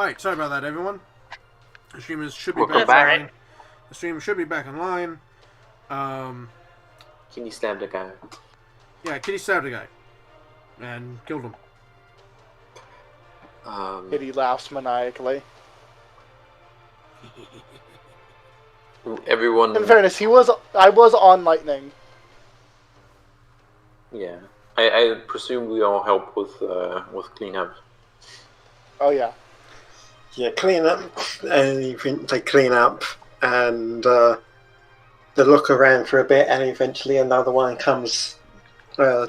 Alright, sorry about that, everyone. The stream should be Welcome back back. online. The stream should be back online. Kitty stabbed the guy. Yeah, Kitty stabbed a guy. And killed him. Kitty laughs maniacally. Everyone... In fairness, I was on lightning. Yeah. I presume we all help with cleanup. Oh, yeah. Yeah, clean up, and they clean up, and they look around for a bit, and eventually another one comes,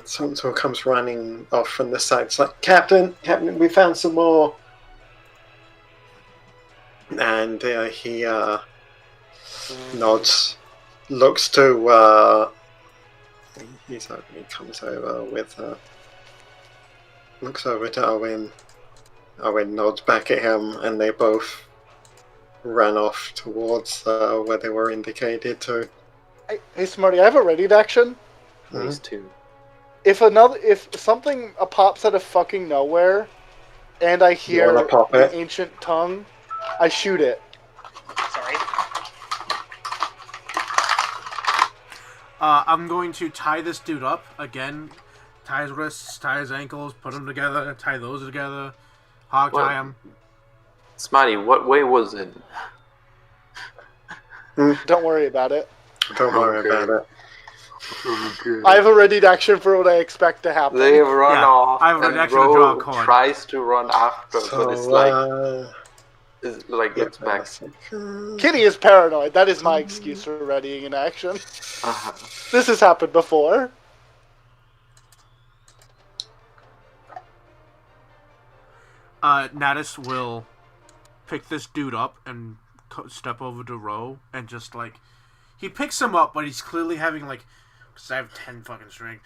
someone comes running off from the side. It's like, Captain, we found some more. And he nods, looks to, he comes over with, looks over to Owen. Owen nods back at him, and they both ran off towards where they were indicated to. Hey, Smarty, I have a ready to action. These two. If something pops out of fucking nowhere, and I hear the ancient tongue, I shoot it. Sorry. I'm going to tie this dude up again. Tie his wrists, tie his ankles, put them together, tie those together. Hog tie him. Smarty, what way was it? Don't worry about it. Don't worry about it. I have a ready to action for what I expect to happen. They run off, I have a and reaction to draw a Ro card. tries to run after, So, but it's like gets back. Kitty is paranoid. That is my excuse for readying an action. Uh-huh. This has happened before. Natus will pick this dude up and step over to Ro and just like he picks him up, but he's clearly having like, because I have 10 fucking strength,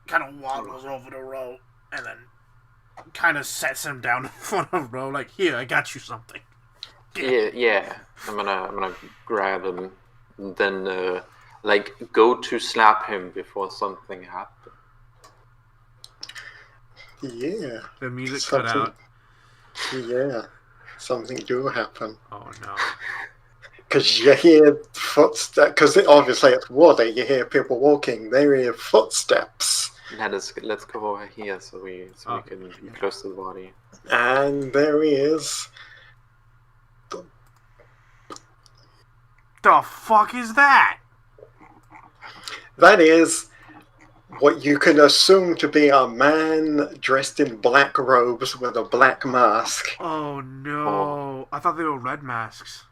kind of waddles over to Ro and then kind of sets him down in front of Ro like, here, I got you something. Yeah. I'm gonna grab him, and then like go to slap him before something happens. Yeah. The music cut out. Yeah. Something do happen. Oh no. Because you hear footsteps, because obviously it's water, you hear people walking, they hear footsteps. Let's go over here so we can be close to the body. And there he is. The fuck is that? That is what you can assume to be a man dressed in black robes with a black mask. Oh no. I thought they were red masks.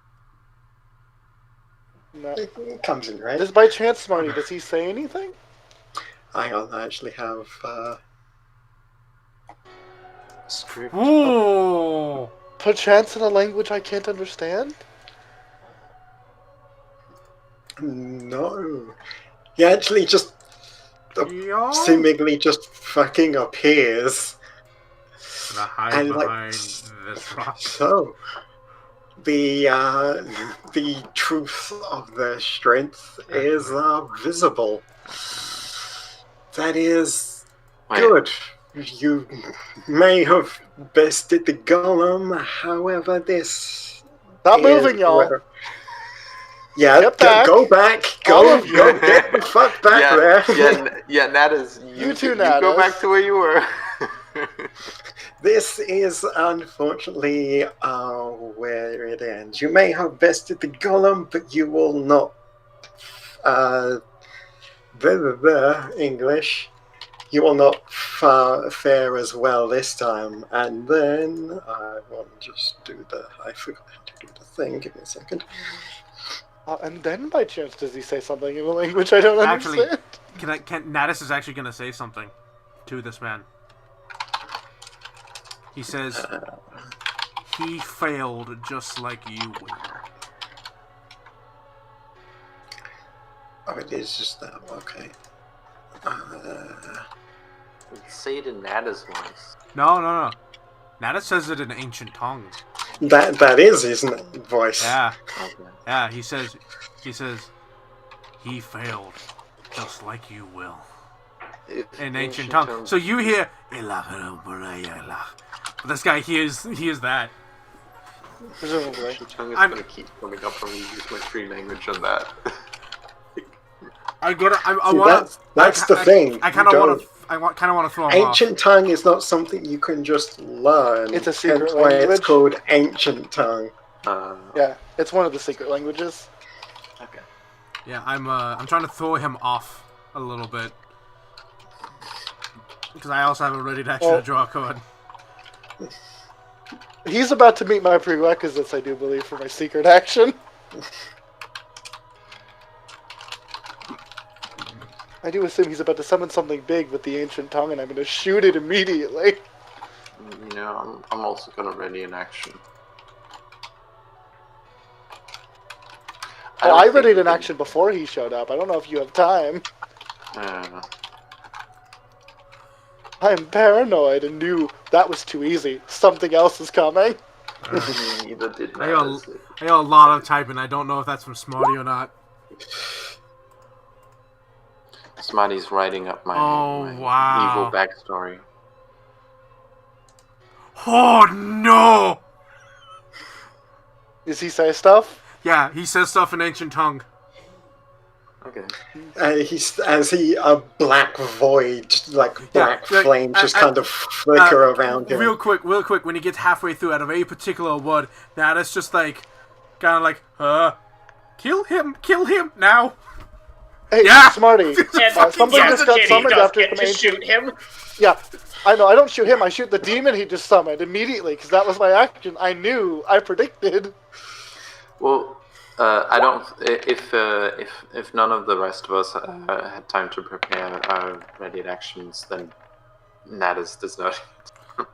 No. It comes in red. Just by chance, Smarty, does he say anything? I actually have Script. Ooh. Perchance in a language I can't understand? no. He actually just seemingly just fucking appears. And I hide And, like, behind this rock. So the truth of their strength is visible. That is good. You may have bested the golem, however, this. Stop moving, y'all. Yeah, Get back. go back. All Go, of you. go get the fuck back there. Yeah, Natus. You too, You Natus. go back to where you were. This is unfortunately where it ends. You may have bested the golem, but you will not. English. You will not fare as well this time. And then I will just do I forgot how to do the thing. Give me a second. And then by chance does he say something in a language I don't Actually, understand? Natus is actually going to say something to this man. He says, he failed just like you will. Oh, it is just that. Okay. Say it in Natus voice. No. Natus says it in ancient tongues. That is his voice. Yeah. Okay. Yeah, he says, he failed just like you will. In ancient tongue. So you hear, but this guy hears that. Presumably. Tongue is gonna keep coming up when we use my free language on that. That's the thing. I kind of want to throw him off. Ancient tongue is not something you can just learn. It's a secret Hence why language. It's called ancient tongue. Yeah, it's one of the secret languages. Okay. Yeah, I'm trying to throw him off a little bit because I also have a ready to action to draw a card. He's about to meet my prerequisites, I do believe, for my secret action. I do assume he's about to summon something big with the ancient tongue, and I'm going to shoot it immediately. You know, I'm also gonna ready an action. I readied an action before he showed up. I don't know if you have time. I'm paranoid and knew that was too easy. Something else is coming. Neither did I got a lot of typing. I don't know if that's from Smarty or not. Smarty's writing up my evil backstory. Oh no! Does he say stuff? Yeah, he says stuff in ancient tongue. Okay. A black void, black flame, just kind of flicker around him. Real quick, when he gets halfway through at a very particular word, now that's just like, kind of like, kill him now. Hey, yeah, Smarty. Something just got summoned after some ancient. Shoot him. Yeah, I know. I don't shoot him. I shoot the demon he just summoned immediately because that was my action. I knew. I predicted. Well. I don't. If none of the rest of us had time to prepare our ready actions, then Natus does not.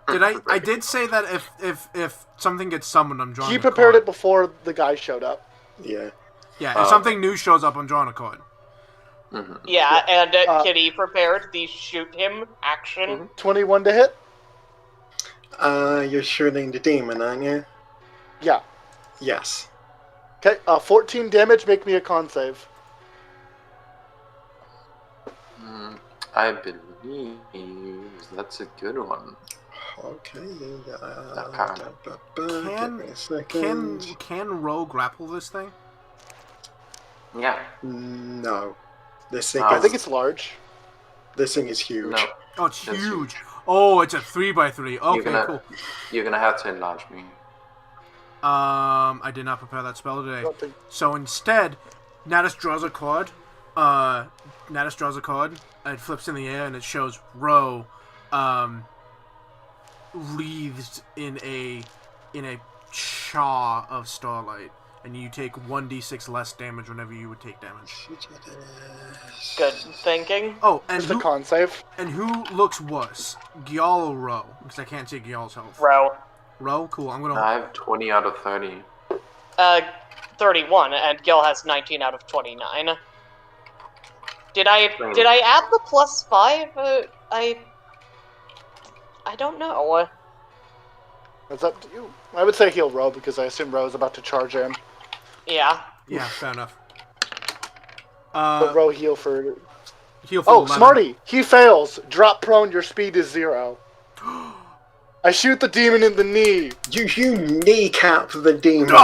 I did say that if something gets summoned, I'm drawing. He a prepared card. it before the guy showed up. Yeah. Yeah. If something new shows up, I'm drawing a card. Mm-hmm. Yeah, and Kitty prepared the shoot him action. 21 to hit. You're shooting the demon, aren't you? Yeah. Yes. Okay, 14 damage, make me a con save. I believe that's a good one. Okay. Can Ro grapple this thing? Yeah. No. This thing. I think it's large. This thing is huge. No. Oh, it's huge. Oh, it's a 3x3. Okay, cool. You're gonna have to enlarge me. I did not prepare that spell today. So instead, Natus draws a card. It flips in the air and it shows Ro, wreathed in a chaw of starlight, and you take 1d6 less damage whenever you would take damage. Good thinking. Oh, and the con save. And who looks worse, Gyal or Ro? Because I can't see Gyal's health. Ro, cool. I'm gonna. I have 20 out of 30. 31, and Gil has 19 out of 29. Did I add the +5? I don't know. That's up to you. I would say heal Ro because I assume Ro is about to charge in. Yeah. Yeah, fair enough. But Ro heal for. Heal for 11. Smarty! He fails. Drop prone. Your speed is 0. I shoot the demon in the knee. You kneecap the demon.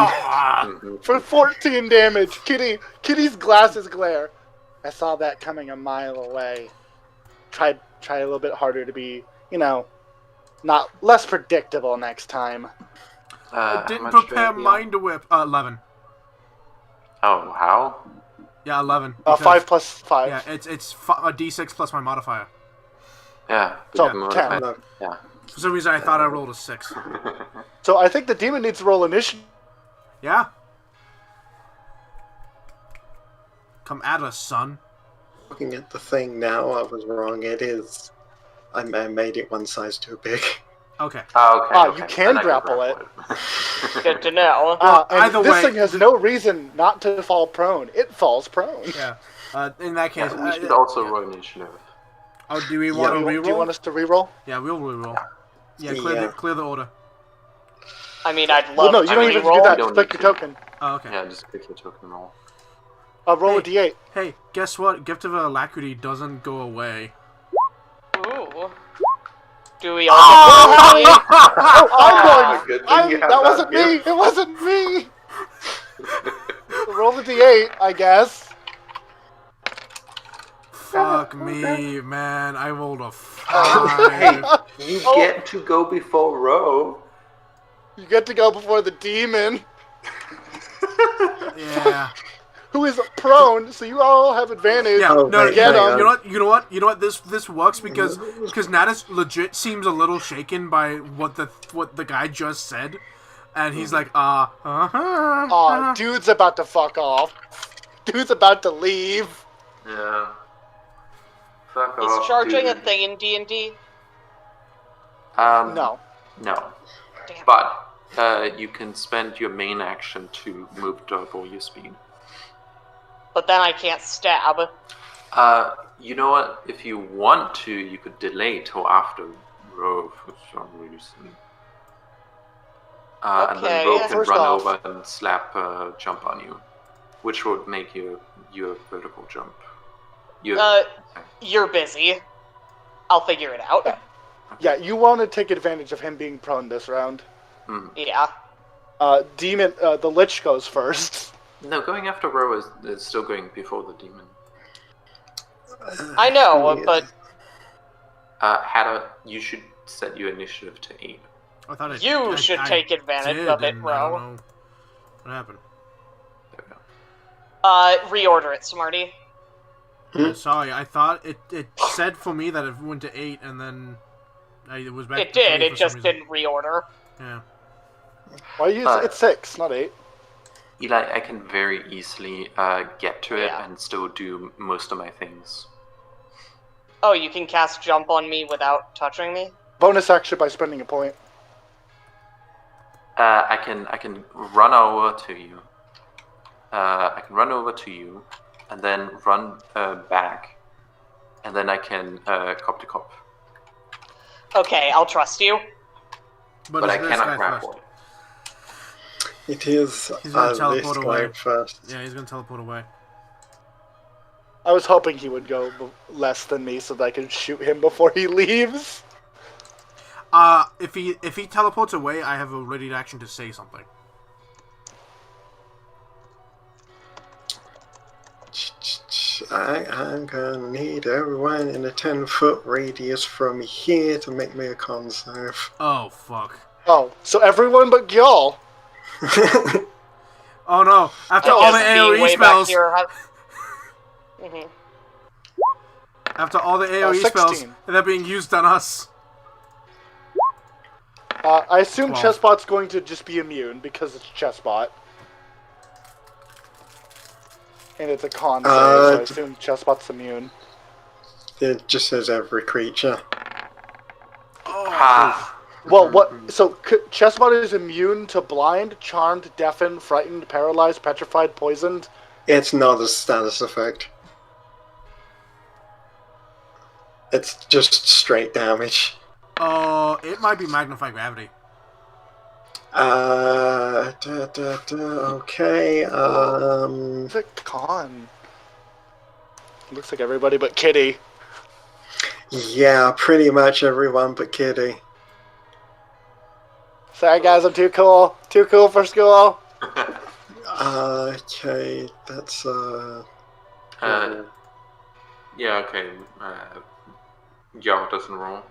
For 14 damage. Kitty's glasses glare. I saw that coming a mile away. Try a little bit harder to be, less predictable next time. I didn't prepare Mind Whip. 11. Oh, how? Yeah, 11. 5 plus 5. Yeah, it's a d6 plus my modifier. Yeah. So, modifier. 10. Yeah. For some reason, I thought I rolled a 6. So I think the demon needs to roll initiative. Yeah. Come at us, son. Looking at the thing now, I was wrong. It is. I made it one size too big. Okay. Oh, okay. You can grapple it. Good to know. Either this way, thing has no reason not to fall prone. It falls prone. Yeah. In that case, we should also roll initiative. Oh, do we want to reroll? Do you want us to reroll? Yeah, we'll reroll. Yeah, clear the order. I mean, I'd love you don't even do that. Just click your token. Oh, okay. Yeah, just click your token roll. Roll a d8. Hey, guess what? Gift of Alacrity doesn't go away. Ooh. Do we all get D8? I'm good going. thing you have That wasn't me. gift. It wasn't me. Roll the D8, I guess. Fuck me, man. I rolled a 5. Hey, you get to go before Ro. You get to go before the demon, Yeah. who is prone, so you all have advantage. Yeah, Oh, no, right, get right, him. you know what? This works because Natus legit seems a little shaken by what the guy just said, and he's like, Dude's about to fuck off. Dude's about to leave. Yeah. Fuck Is off, charging dude. a thing in D&D? No. No. Damn. But you can spend your main action to move double your speed. But then I can't stab. You know what? If you want to, you could delay till after Ro for some reason. And then Okay, Ro yeah. can First run off- over and slap jump on you, which would make your vertical jump. You're busy. I'll figure it out. Yeah, you want to take advantage of him being prone this round. Yeah. Demon, the Lich goes first. No, going after Ro is still going before the demon. I know, but Hatta, you should set your initiative to 8. I thought you should take advantage of it, and bro. I don't know what happened. There we go. Reorder it, Smarty. Sorry, I thought it said for me that it went to 8, and then it was back. It to 3 did, it for just some reason. didn't reorder. Yeah. Why it's 6, not 8. Eli, I can very easily get to it Yeah. and still do most of my things. Oh, you can cast Jump on me without touching me? Bonus action by spending a point. I can run over to you. I can run over to you, and then run back, and then I can cop to cop. Okay, I'll trust you. But it's I this cannot guy grapple. first. It is He's gonna this teleport away. guy first. Yeah, he's gonna teleport away. I was hoping he would go less than me so that I could shoot him before he leaves. If he teleports away, I have a ready action to say something. I'm gonna need everyone in a 10-foot radius from here to make me a con save. Oh fuck. Oh, so everyone but Gyal. Oh no! After all the AOE spells, Mhm. after all the AOE spells, 16. they're being used on us. I assume 12. Chessbot's going to just be immune because it's Chessbot. And it's a con save, so I assume Chessbot's immune. It just says every creature. Ah, Well, what? So Chessbot is immune to blind, charmed, deafened, frightened, paralyzed, petrified, poisoned. It's not a status effect. It's just straight damage. Oh, it might be magnify gravity. Okay, It's a con. Looks like everybody but Kitty. yeah, pretty much everyone but Kitty. Sorry guys, I'm too cool. Too cool for school. Okay, that's, yeah, okay. Yao doesn't roll.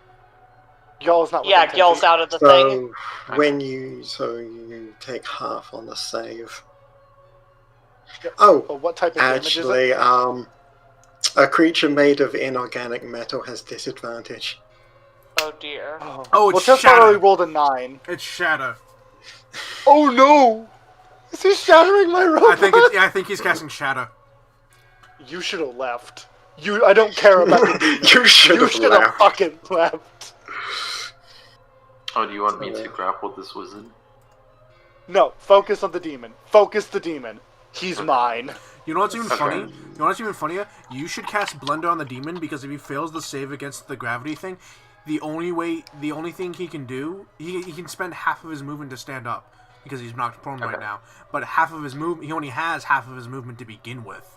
Gyal's not Yeah, within 10 Gyal's feet. out of the thing. so you take half on the save. Oh, But what type of damage is it? actually, a creature made of inorganic metal has disadvantage. Oh dear. Oh, well, it's Chessbot shatter. already rolled a 9. It's shatter. Oh no! Is he shattering my robot? I think he's casting shatter. You should have left. I don't care about the demon. You should You have should have left. fucking left. Oh, do you want me to grapple this wizard? No, focus on the demon. Focus the demon. He's mine. You know what's even Okay. funny? You know what's even funnier? You should cast Blender on the demon because if he fails the save against the gravity thing, the only thing he can do, he can spend half of his movement to stand up because he's knocked prone right Okay. now. But he only has half of his movement to begin with.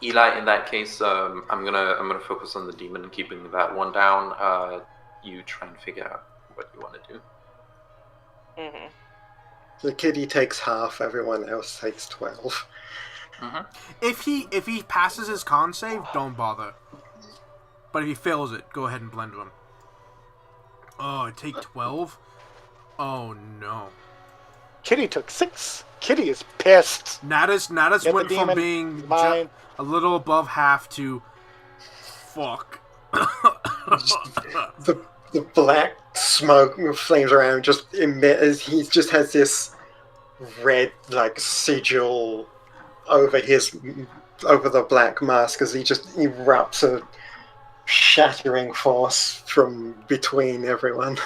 Eli, in that case, I'm gonna focus on the demon, keeping that one down. you try and figure out what you want to do. Mm-hmm. The kitty takes half, everyone else takes 12. If he passes his con save, don't bother. But if he fails it, go ahead and blend him. Oh, I take 12? Oh no. Kitty took 6. Kitty is pissed. Natus Get went the from demon. being Mine. a little above half to fuck. The black smoke flames around just emit as he just has this red like sigil over the black mask as he just erupts a shattering force from between everyone.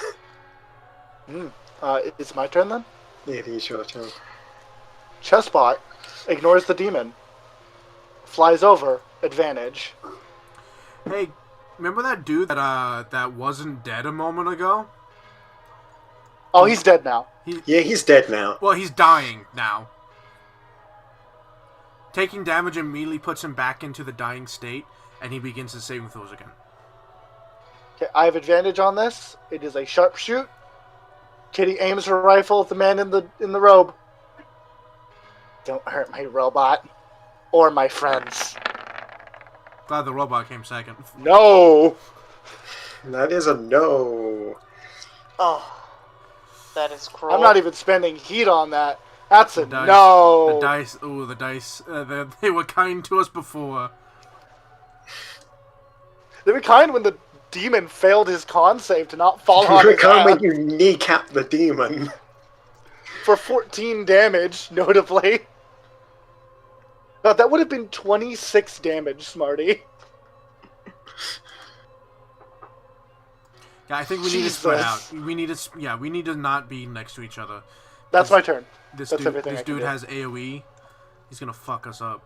It's my turn then? It is your turn. Chessbot ignores the demon. Flies over. Advantage. Hey, remember that dude that wasn't dead a moment ago? Oh, he's dead now. Yeah, he's dead now. Well, he's dying now. Taking damage immediately puts him back into the dying state, and he begins his saving throws again. Okay, I have advantage on this. It is a sharpshoot. Kitty aims her rifle at the man in the robe. Don't hurt my robot. Or my friends. Glad the robot came second. No! That is a no. Oh, that is cruel. I'm not even spending heat on that. That's a dice, no! The dice. Ooh, the dice. They were kind to us before. They were kind when the demon failed his con save to not fall on You his can't ass when you kneecap the demon. for 14 damage, notably. That would have been 26 damage, Smarty. Yeah, I think we need to spread out. We need to not be next to each other. That's my turn. This That's dude, everything this I can dude do. has AoE. He's gonna fuck us up.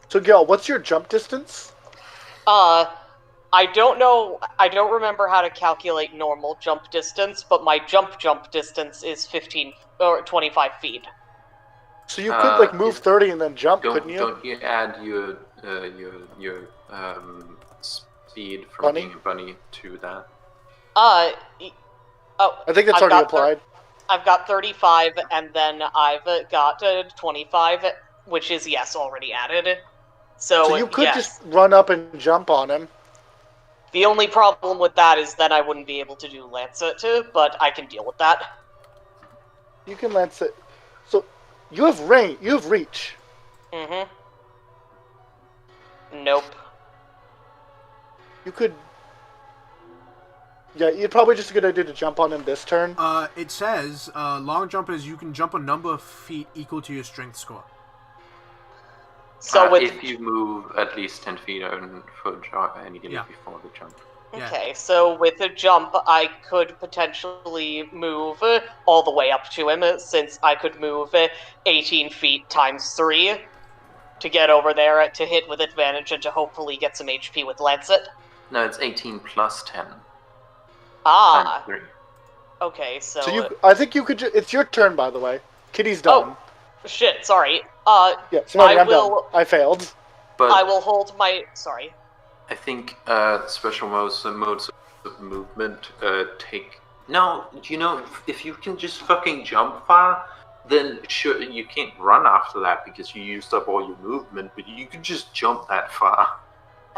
So, Gil, what's your jump distance? I don't know. I don't remember how to calculate normal jump distance, but my jump distance is 15 or 25 feet. So you could move 30 and then jump, couldn't you? Don't you add your speed from Bunny? being a bunny to that? Oh, I think that's I've already got applied. I've got 35, and then I've got 25, which is already added. So you could yes. just run up and jump on him. The only problem with that is that I wouldn't be able to do Lancet, but I can deal with that. You can lance it. So you have range. You have reach. Mm-hmm. Nope. You could. Yeah, it's probably just a good idea to jump on him this turn. It says long jump is you can jump a number of feet equal to your strength score. So if you move at least 10 feet immediately before the jump. Okay, so with a jump, I could potentially move all the way up to him, since I could move 18 feet times 3 to get over there to hit with advantage and to hopefully get some HP with Lancet. No, it's 18 plus 10. Ah, Times 3. okay, so... I think you could. It's your turn, by the way. Kitty's done. Oh, shit, sorry. Yeah, Smarty, I'm done. will- I failed. But I will hold my... Sorry. I think special modes of movement take... No, if you can just fucking jump far, then sure, you can't run after that because you used up all your movement, but you can just jump that far.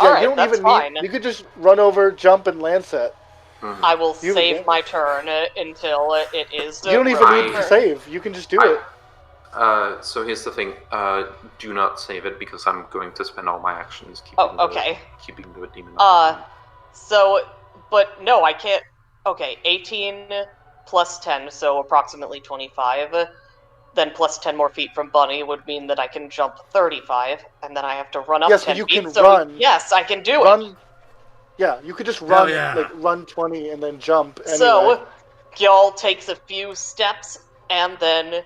Yeah, Alright, you don't that's even fine. need. You could just run over, jump, and lance it. Mhm. I will You- save my turn until it is... You don't even my need to turn. save. You can just do it. So here's the thing. Do not save it because I'm going to spend all my actions keeping Oh, okay. keeping the demon on. So, but no, I can't... Okay, 18 plus 10, so approximately 25. Then plus 10 more feet from Bunny would mean that I can jump 35, and then I have to run up Yes, 10 you feet. can So run. yes, I can do it. Run. Yeah, you could just run, yeah. run 20 and then jump. Anyway. So, Gyaul takes a few steps, and then...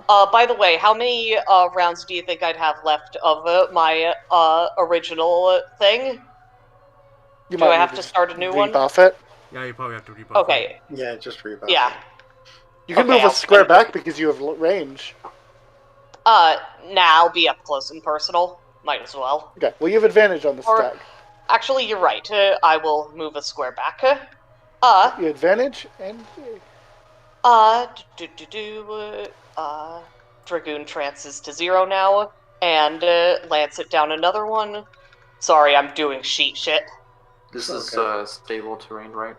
by the way, how many rounds do you think I'd have left of my original thing? You do might I have need to start a new one? rebuff it. Yeah, you probably have to rebuff. Okay, Yeah, just rebuff. yeah. You can Okay, move a I'll square spend- back because you have range. Now I'll be up close and personal. Might as well. Okay, well, you have advantage on this Or- attack. Actually, you're right. I will move a square back. You have advantage, and Dragoon trances to 0 now, and lance it down another one. Sorry, I'm doing sheet shit. This is stable terrain, right?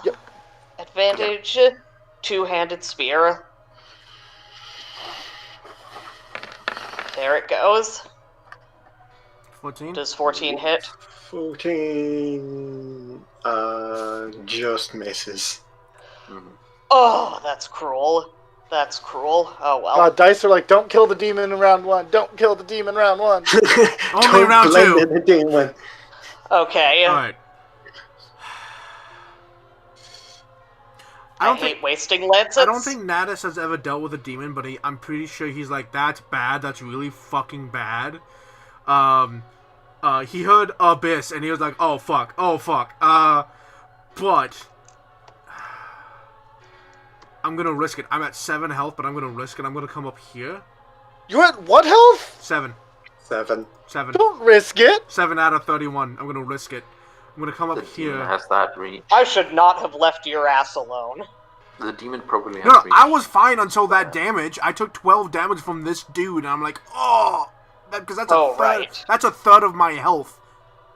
Yep. Advantage, two-handed spear. There it goes. 14? Does 14 hit? 14 just misses. Oh, that's cruel. That's cruel. Oh well. God, dice are like, don't kill the demon in round 1. Don't kill the demon in round 1. Only Don't round blame 2. the demon. Okay. Alright. I hate wasting lances. I don't think Natus has ever dealt with a demon, but I'm pretty sure he's like, that's bad, that's really fucking bad. He heard Abyss, and he was like, oh fuck. But I'm gonna risk it. I'm at 7 health, but I'm gonna risk it. I'm gonna come up here. You're at what health? 7. 7. Don't risk it. 7 out of 31. I'm gonna risk it. I'm gonna come up The demon here. has that reach. I should not have left your ass alone. The demon probably has No, reach. I was fine until that damage. I took 12 damage from this dude, and I'm like, oh, because that's a third. Right. That's a third of my health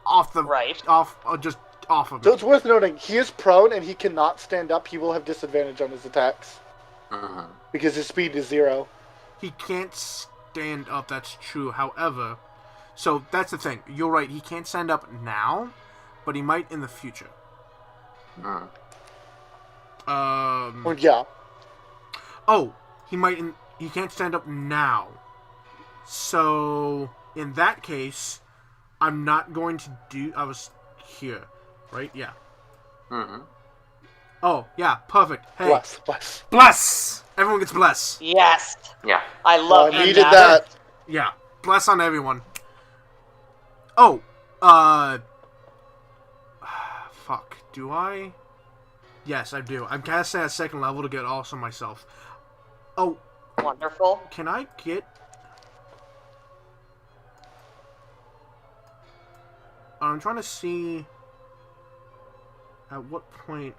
off the Right. off of So it. it's worth noting, he is prone and he cannot stand up. He will have disadvantage on his attacks. Because his speed is 0. He can't stand up. That's true. However, so that's the thing. You're right. He can't stand up now, but he might in the future. Well, yeah. Oh, he might. He can't stand up now. So in that case, I'm not going to do. I was here, right? Yeah. Oh yeah, perfect. Hey, bless. Everyone gets bless. Yes. Yeah. I love I needed that. Yeah, bless on everyone. Oh, fuck. Do I? Yes, I do. I'm casting at 2nd level to get also myself. Oh, Wonderful. can I get? I'm trying to see at what point.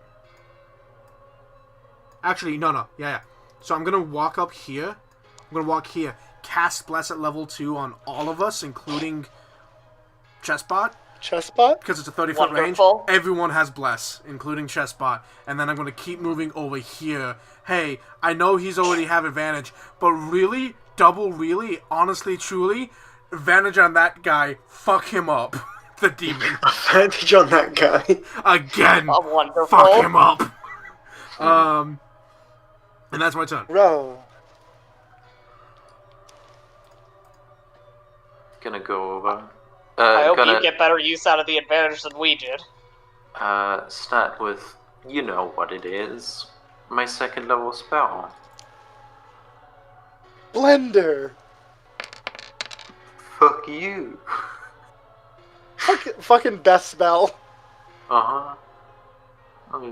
Actually, no. Yeah. So I'm gonna walk up here. I'm gonna walk here. Cast Bless at level 2 on all of us, including Chessbot. Chessbot? Because it's a 30-foot range. Wonderful. Everyone has Bless, including Chessbot. And then I'm gonna keep moving over here. Hey, I know he's already have advantage, but really, honestly, truly, advantage on that guy. Fuck him up. The demon. Advantage on that guy. Again. Wonderful. Fuck him up. And that's my turn. Row. Gonna go over. I hope gonna you get better use out of the advantage than we did. start with, you know what it is. My 2nd level spell. Blender. Fuck you. Fucking best spell. I'm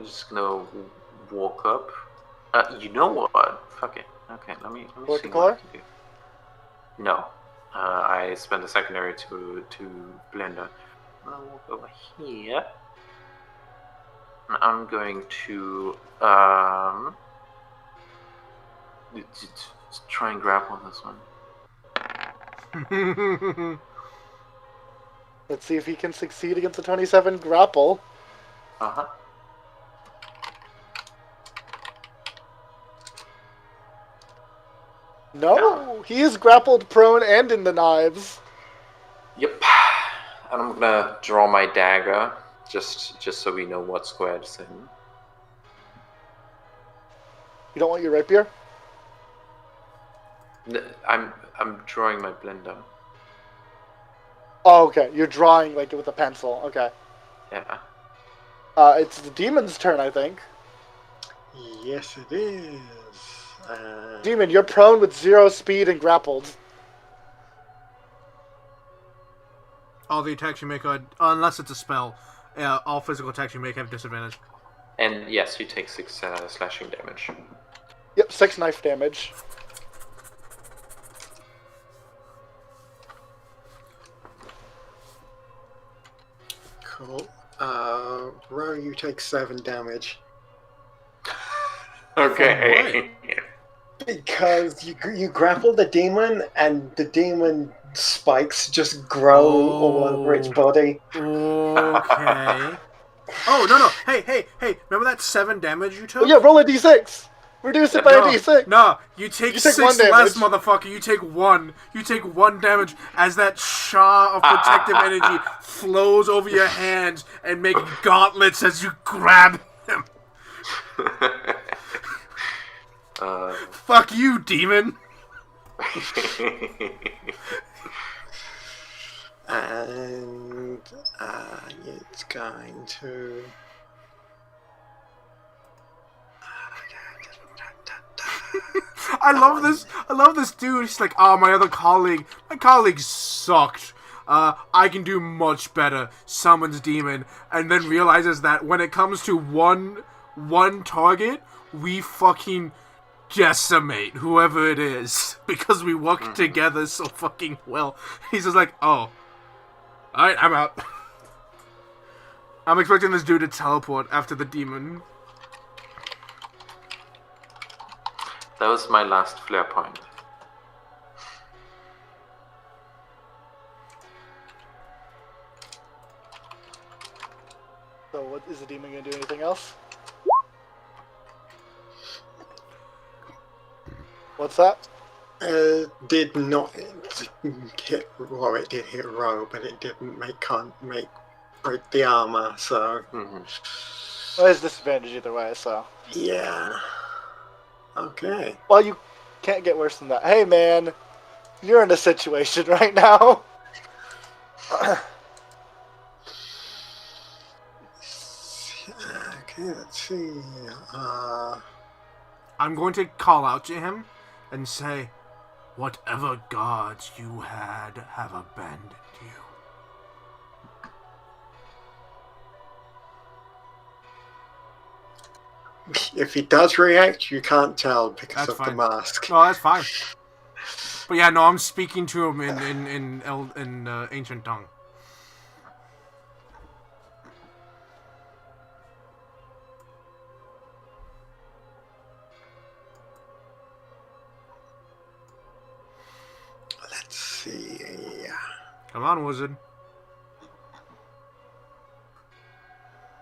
just gonna walk up. You know what? Fuck it. Okay, let me see what I can do. No. I spent a secondary to Blender. I'll walk over here. And I'm going to just try and grapple this one. Let's see if he can succeed against the 27 grapple. No, he is grappled, prone, and in the knives. Yep. And I'm gonna draw my dagger, just so we know what square it's in. You don't want your rapier? I'm drawing my blender. Oh, okay. You're drawing like with a pencil. Okay. Yeah. It's the demon's turn, I think. Yes, it is. Demon, you're prone with 0 speed and grappled. All the attacks you make, unless it's a spell, all physical attacks you make have disadvantage. And yes, you take 6 slashing damage. Yep, 6 knife damage. Cool. Ro, you take 7 damage. Okay. Because you grapple the demon, and the demon spikes just grow all over its body. Okay. Oh, no. Hey. Remember that 7 damage you took? Oh, yeah, roll a d6. Reduce it by a d6. No, you take 6 1 less, damage. motherfucker. You take 1. You take 1 damage as that Shah of protective energy flows over your hands and make gauntlets as you grab him. Fuck you, demon. And it's going to. I love this dude. He's like, oh, my colleague sucked. I can do much better. Summons demon, and then realizes that when it comes to one target, we fucking decimate whoever it is because we work together so fucking well. He's just like, oh, alright, I'm out. I'm expecting this dude to teleport after the demon. That was my last flare point. So, what is the demon gonna do? Anything else? What's that? Did not hit. Well, it did hit Ro, but it didn't break the armor. So. Well, there's disadvantage either way. So. Yeah. Okay. Well, you can't get worse than that. Hey, man, you're in a situation right now. Okay, let's see. I'm going to call out to him and say, whatever gods you had have abandoned you. If he does react, you can't tell because That's of fine. the mask. No, that's fine. But yeah, no, I'm speaking to him in ancient tongue. Let's see. Come on, wizard.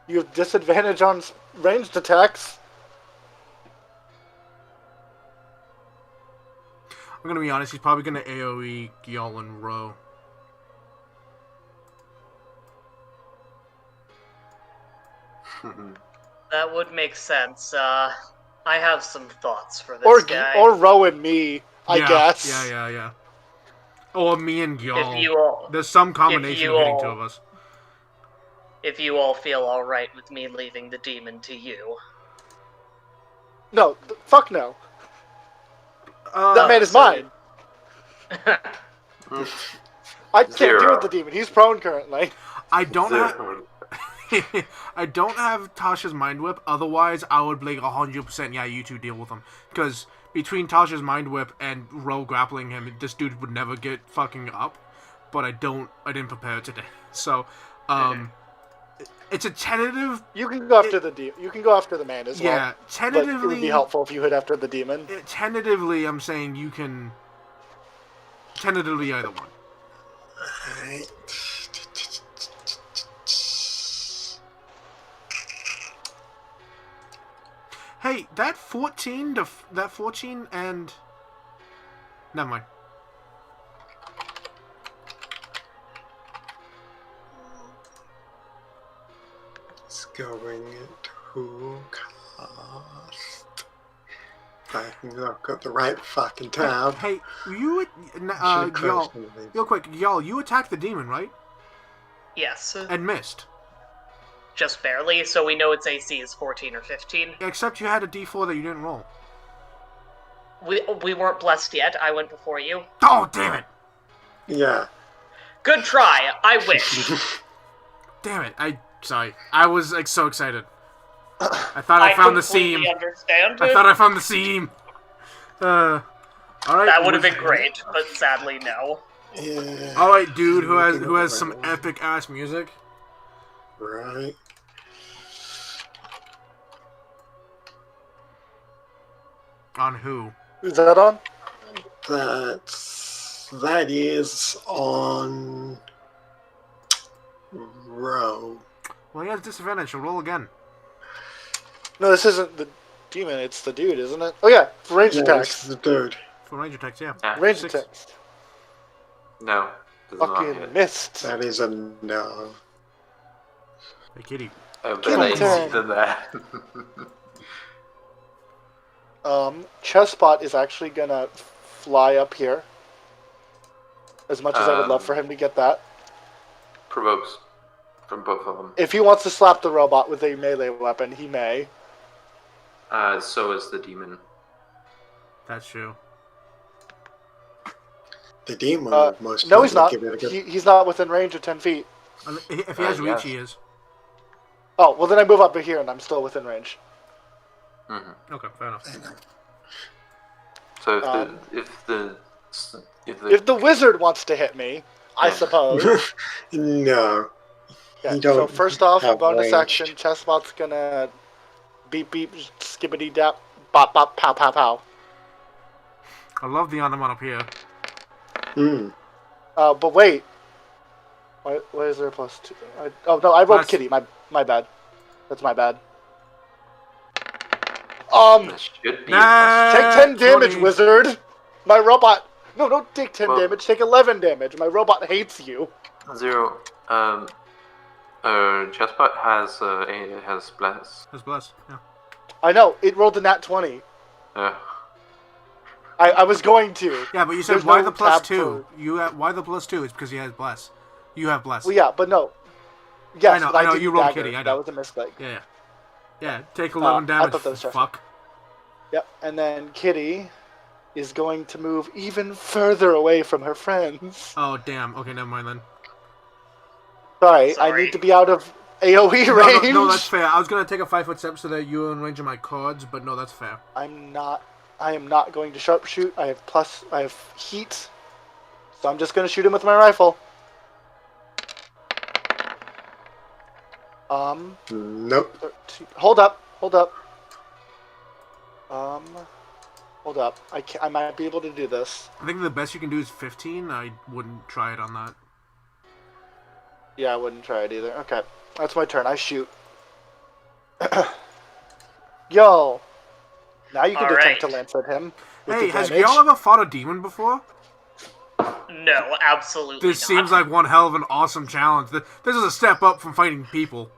You have disadvantage on ranged attacks. I'm gonna be honest, he's probably gonna AoE Gyal and Ro. That would make sense. I have some thoughts for this guy. Or Ro and me, I guess. Yeah. Or me and Gyal. If you all, There's some combination of hitting 2 of us. if you all feel alright with me leaving the demon to you. No, fuck no. That man is mine. I can't deal with the demon. He's prone currently. I don't have... I don't have Tasha's Mind Whip, otherwise I would be like 100% yeah, you two deal with him. Because between Tasha's Mind Whip and Ro grappling him, this dude would never get fucking up. But I didn't prepare today. So, it's a tentative... You can go after the demon. You can go after the man as well. Yeah, tentatively... But it would be helpful if you hit after the demon. Tentatively, I'm saying you can... Tentatively either one. Alright. Hey, that 14 and... Never mind. It's going to cost. I can look at the right fucking tab. Hey, you... y'all, real quick, y'all, you attacked the demon, right? Yes. And missed. Just barely, so we know its AC is 14 or 15. Except you had a d4 that you didn't roll. We weren't blessed yet. I went before you. Oh, damn it! Yeah. Good try. I wish. Damn it, sorry. I was like so excited. I thought I found the seam. Understand. I thought I found the seam. Alright. That would have been great, but sadly no. Yeah. Alright, dude who has some epic ass music. Right. On who? Is that on? That is on row. Well, he has disadvantage, so roll again. No, this isn't the demon. It's the dude, isn't it? Oh yeah, range Yeah, attacks. it's the dude. For range attacks, yeah. Range 6. attacks. No. Does not Fucking hit. missed. That is a no. Hey, kitty. I bet Kitty I turn. see that. Chestspot is actually gonna fly up here. As much as I would love for him to get that. Provokes from both of them. If he wants to slap the robot with a melee weapon, he may. So is the demon. That's true. The demon would most No, he's not. likely give it a good... He's not within range of 10 feet. If he has reach, yes. he is. Oh, well then I move up to here and I'm still within range. Mm-hmm. Okay, fair enough. So If the wizard wants to hit me, I suppose. No. Yeah, You don't so first off, have bonus range. action, Chestspot's gonna beep beep, skibbity dap, bop bop, pow pow pow. I love the animal up here. But wait. Why is there a +2? Oh no, I rolled Plus- kitty. My bad. That's my bad. that should be Nah. Take 10 damage, 20. wizard. My robot. No, don't take 10 Well- damage. Take 11 damage. My robot hates you. 0. Chestpot has bless. That's bless. Yeah. I know. It rolled a nat 20. I was going to. Yeah, but you said There's why no the plus tab 2? Why the plus 2? It's because he has bless. You have bless. Well, yeah, but no. Yes, I know, but I know, did you rolled dagger. kitty, I know. That was a mistake. Yeah. Yeah. Take 11 I damage. thought that was just- Fuck. Yep, and then Kitty is going to move even further away from her friends. Oh damn. Okay, never mind then. Sorry, I Sorry. need to be out of AoE range. No, that's fair. I was gonna take a 5-foot step so that you were in range of my cards, but no, that's fair. I am not going to sharpshoot. I have heat. So I'm just going to shoot him with my rifle. Nope. 13. Hold up. Hold up. I might be able to do this. I think the best you can do is 15. I wouldn't try it on that. Yeah, I wouldn't try it either. Okay. That's my turn. I shoot. Yo. Now you can All attempt to right. lance at him. With Hey, has advantage. Gale ever fought a demon before? No, absolutely This not. seems like one hell of an awesome challenge. This is a step up from fighting people.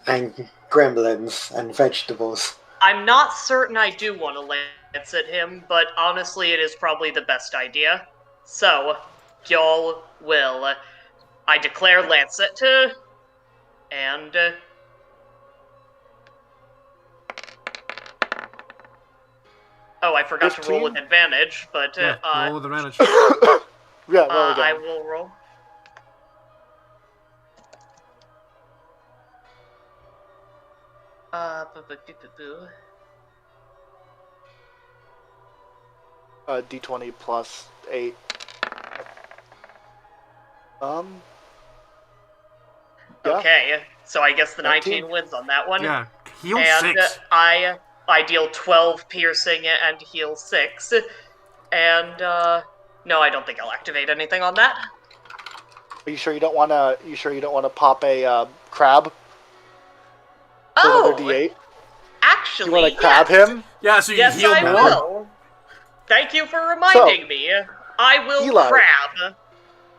And gremlins and vegetables. I'm not certain I do want to lance at him, but honestly, it is probably the best idea. So, y'all will. I declare lance at and. Oh, I forgot to roll 15? with advantage, but Yeah, roll with advantage. Yeah, roll again. I will roll. D20 plus 8. Yeah. Okay, so I guess the 19 19. wins on that one. Yeah, heal And 6. I deal 12 piercing and heal 6. And no, I don't think I'll activate anything on that. Are you sure you don't want to? You sure you don't want to pop a crab? For Oh, another D8. actually, You want to crab yes. him? Yeah, so you Yes, heal I more. will. Thank you for reminding me. I will Eli. crab.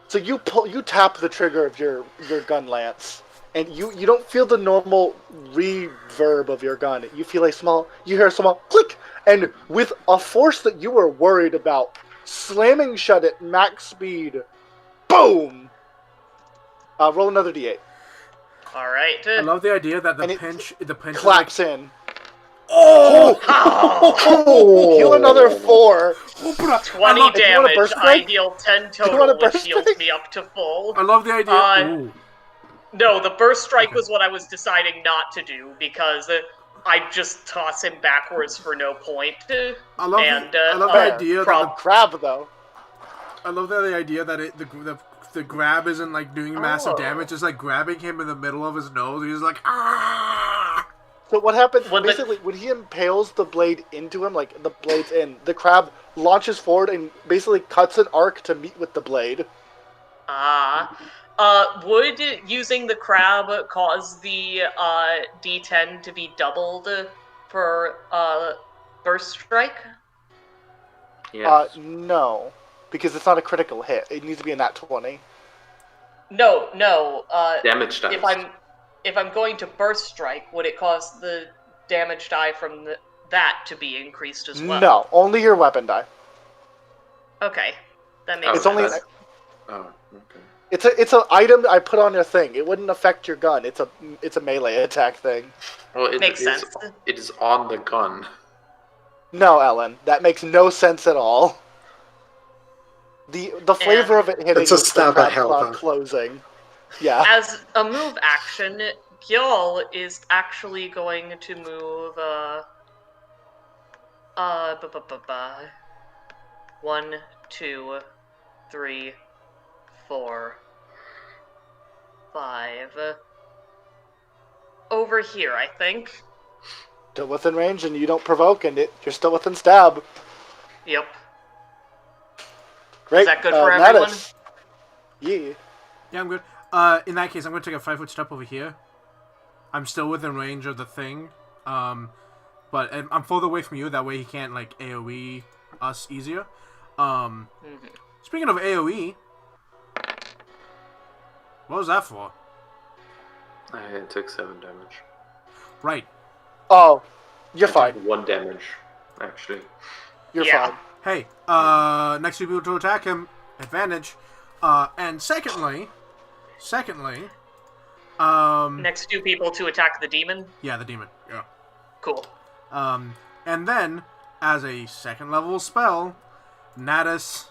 So you tap the trigger of your gun lance, and you don't feel the normal reverb of your gun. You feel you hear a small click, and with a force that you were worried about, slamming shut at max speed, boom! Roll another D8. All right. I love the idea that the And it pinch is Claps like, in. oh! Oh! Heal another 4. 20 Do you want a damage. burst I strike? heal 10 you want total, a which burst heals strike? me up to full. I love the idea. Ooh. No, the burst strike Okay. was what I was deciding not to do because I just toss him backwards for no point. I love And, the fair. idea prob- that Crab though. I love the idea that the the grab isn't like doing massive damage, it's like grabbing him in the middle of his nose. He's like, ah! So what happens, When basically, when he impales the blade into him, like, the blade's in, the crab launches forward and basically cuts an arc to meet with the blade. Would using the crab cause the D10 to be doubled for burst strike? Yes. No. Because it's not a critical hit. It needs to be a nat 20. No. Damage dice. If I'm going to burst strike, would it cause the damage die from that to be increased as well? No, only your weapon die. Okay, that makes It's sense. only Okay. it's an item I put on your thing. It wouldn't affect your gun. It's a melee attack thing. Well, it Makes is, sense. It is on the gun. No, Ellen, that makes no sense at all. The flavor of it hitting It's a is the stab crab at hell, claw though. closing. Yeah. As a move action, Gil is actually going to move 1, 2, 3, 4, 5 over here, I think. Still within range, and you don't provoke, and you're still within stab. Yep. Great. Is that good for everyone? Mattis. Yeah. Yeah, I'm good. In that case, I'm going to take a 5-foot step over here. I'm still within range of the thing. But I'm further away from you, that way he can't, like, AoE us easier. Speaking of AoE, what was that for? I took 7 damage. Right. Oh, you're I fine. took 1 damage, actually. You're Yeah. fine. Hey, next 2 people to attack him, advantage. And secondly, Next 2 people to attack the demon. yeah, the demon. Yeah. Cool. And then, as a second level spell, Natus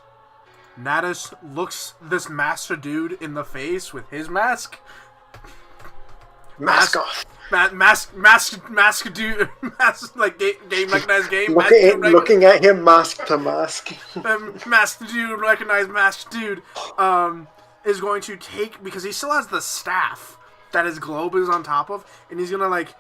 looks this master dude in the face with his mask. Mask off. Mask dude, mask, like game recognized game. Looking at him, mask to mask. Mask dude, recognized mask dude, is going to take, because he still has the staff that his globe is on top of, and he's gonna like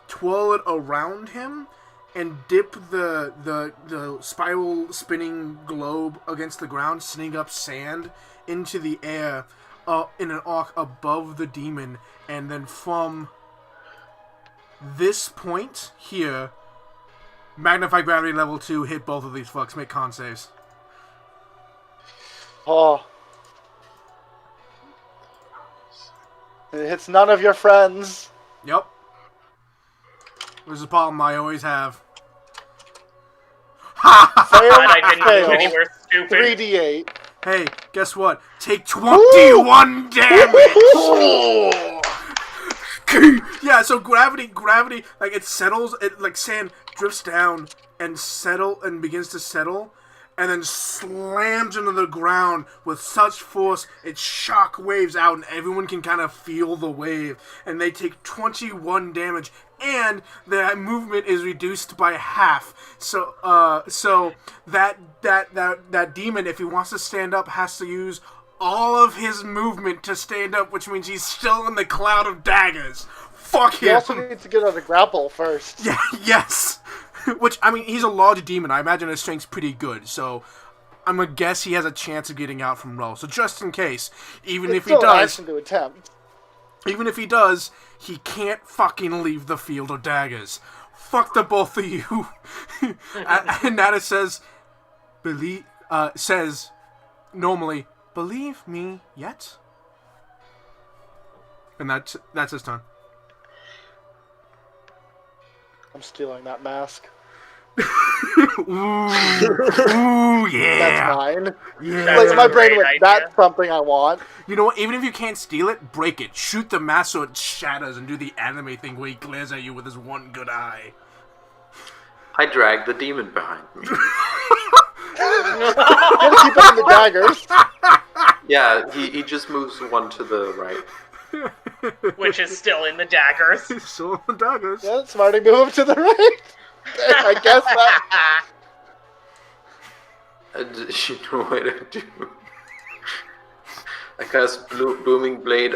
twirl it around him and dip the spiral spinning globe against the ground, sending up sand into the air in an arc above the demon, and then from this point here, Magnify Gravity level 2, hit both of these fucks, make con saves. Oh. It hits none of your friends. Yep. This is a problem I always have. Fail, Glad I didn't fail. go anywhere stupid. 3d8. Hey, guess what? Take 21 damage! Yeah, so gravity, like it settles, like sand drifts down and begins to settle, and then slams into the ground with such force it shock waves out, and everyone can kind of feel the wave, and they take 21 damage, and their movement is reduced by half. So, that demon, if he wants to stand up, has to use all of his movement to stand up, which means he's still in the cloud of daggers. Fuck him. He also needs to get on the grapple first. Yeah, yes. Which, I mean, he's a large demon. I imagine his strength's pretty good, so I'm gonna guess he has a chance of getting out from roll. So just in case, even if he does, action to attempt. even if he does, he can't fucking leave the field of daggers. Fuck the both of you. And Nada says, normally, believe me yet? And that's his turn. I'm stealing that mask. Ooh, yeah. That's mine. Yeah. Like, my brain great went, idea. that's something I want. You know what? Even if you can't steal it, break it. Shoot the mask so it shatters and do the anime thing where he glares at you with his one good eye. I dragged the demon behind me. Gotta keep it in the daggers. Yeah, he just moves 1 to the right. Which is still in the daggers. So the daggers. Yeah, Smarty, move to the right. I guess that. You know what I do? I cast Booming Blade.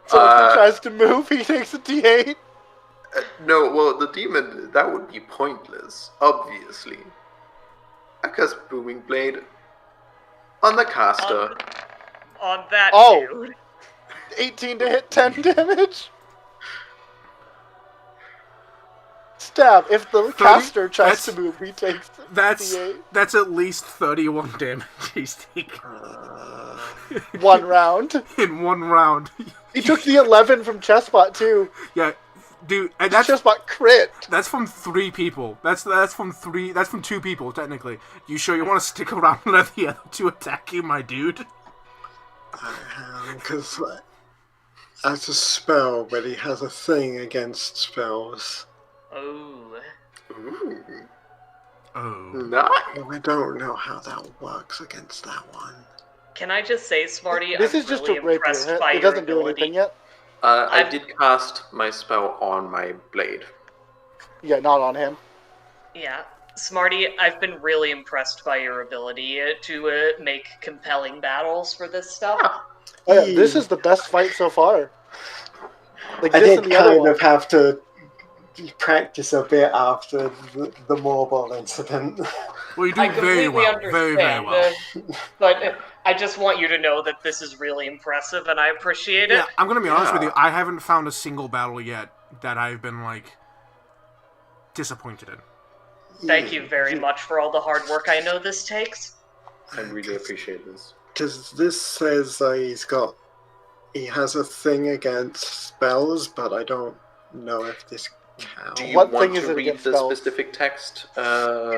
So if he tries to move, he takes a D8. No, well, the demon, that would be pointless, obviously. I cast Booming Blade on the caster. On that dude. 18 to hit, 10 damage. Stab. If the caster tries to move, he takes D8. That's at least 31 damage he's taking. 1 round. In 1 round. He took the 11 from Chessbot too. Yeah, dude, and that's Chessbot crit. That's from 3 people. That's from 2 people technically. You sure you want to stick around and let the other 2 attack you, my dude? Because that's a spell, but he has a thing against spells. Oh. Ooh. Oh. Nice. I don't know how that works against that one. Can I just say, Smarty, This I'm is just really a rapier. impressed by It your doesn't do ability. anything yet. I did cast my spell on my blade. Yeah, not on him. Yeah. Smarty, I've been really impressed by your ability to make compelling battles for this stuff. Oh, yeah, this is the best fight so far. Like I this did and the other kind one. of have to practice a bit after the Morbol incident. Well, you're I doing very completely well. understand, Very, very well. But I just want you to know that this is really impressive, and I appreciate it. Yeah, I'm gonna be honest with you. I haven't found a single battle yet that I've been like disappointed in. Thank you very much for all the hard work I know this takes. I really appreciate this. Because this says he has a thing against spells, but I don't know if this counts. Do you What want thing is to it read against the spells? specific text?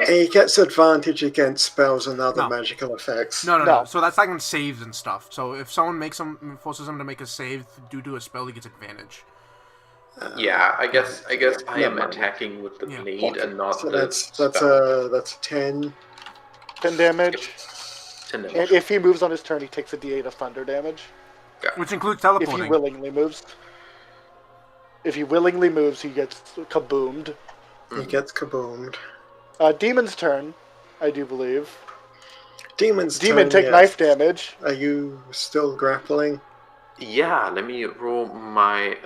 He gets advantage against spells and other No. magical effects. No. No. So that's like on saves and stuff. So if someone forces him to make a save due to a spell, he gets advantage. Yeah, I guess I am Never mind. attacking with the Yeah. blade and not So the that's spell. a 10. 10 damage. 10 damage. And if he moves on his turn, he takes a D8 of thunder damage. Which includes If teleporting. he willingly moves. If he willingly moves, he gets kaboomed. He gets kaboomed. Demon's turn, I do believe. Demon Take knife damage. Are you still grappling? Yeah, let me roll my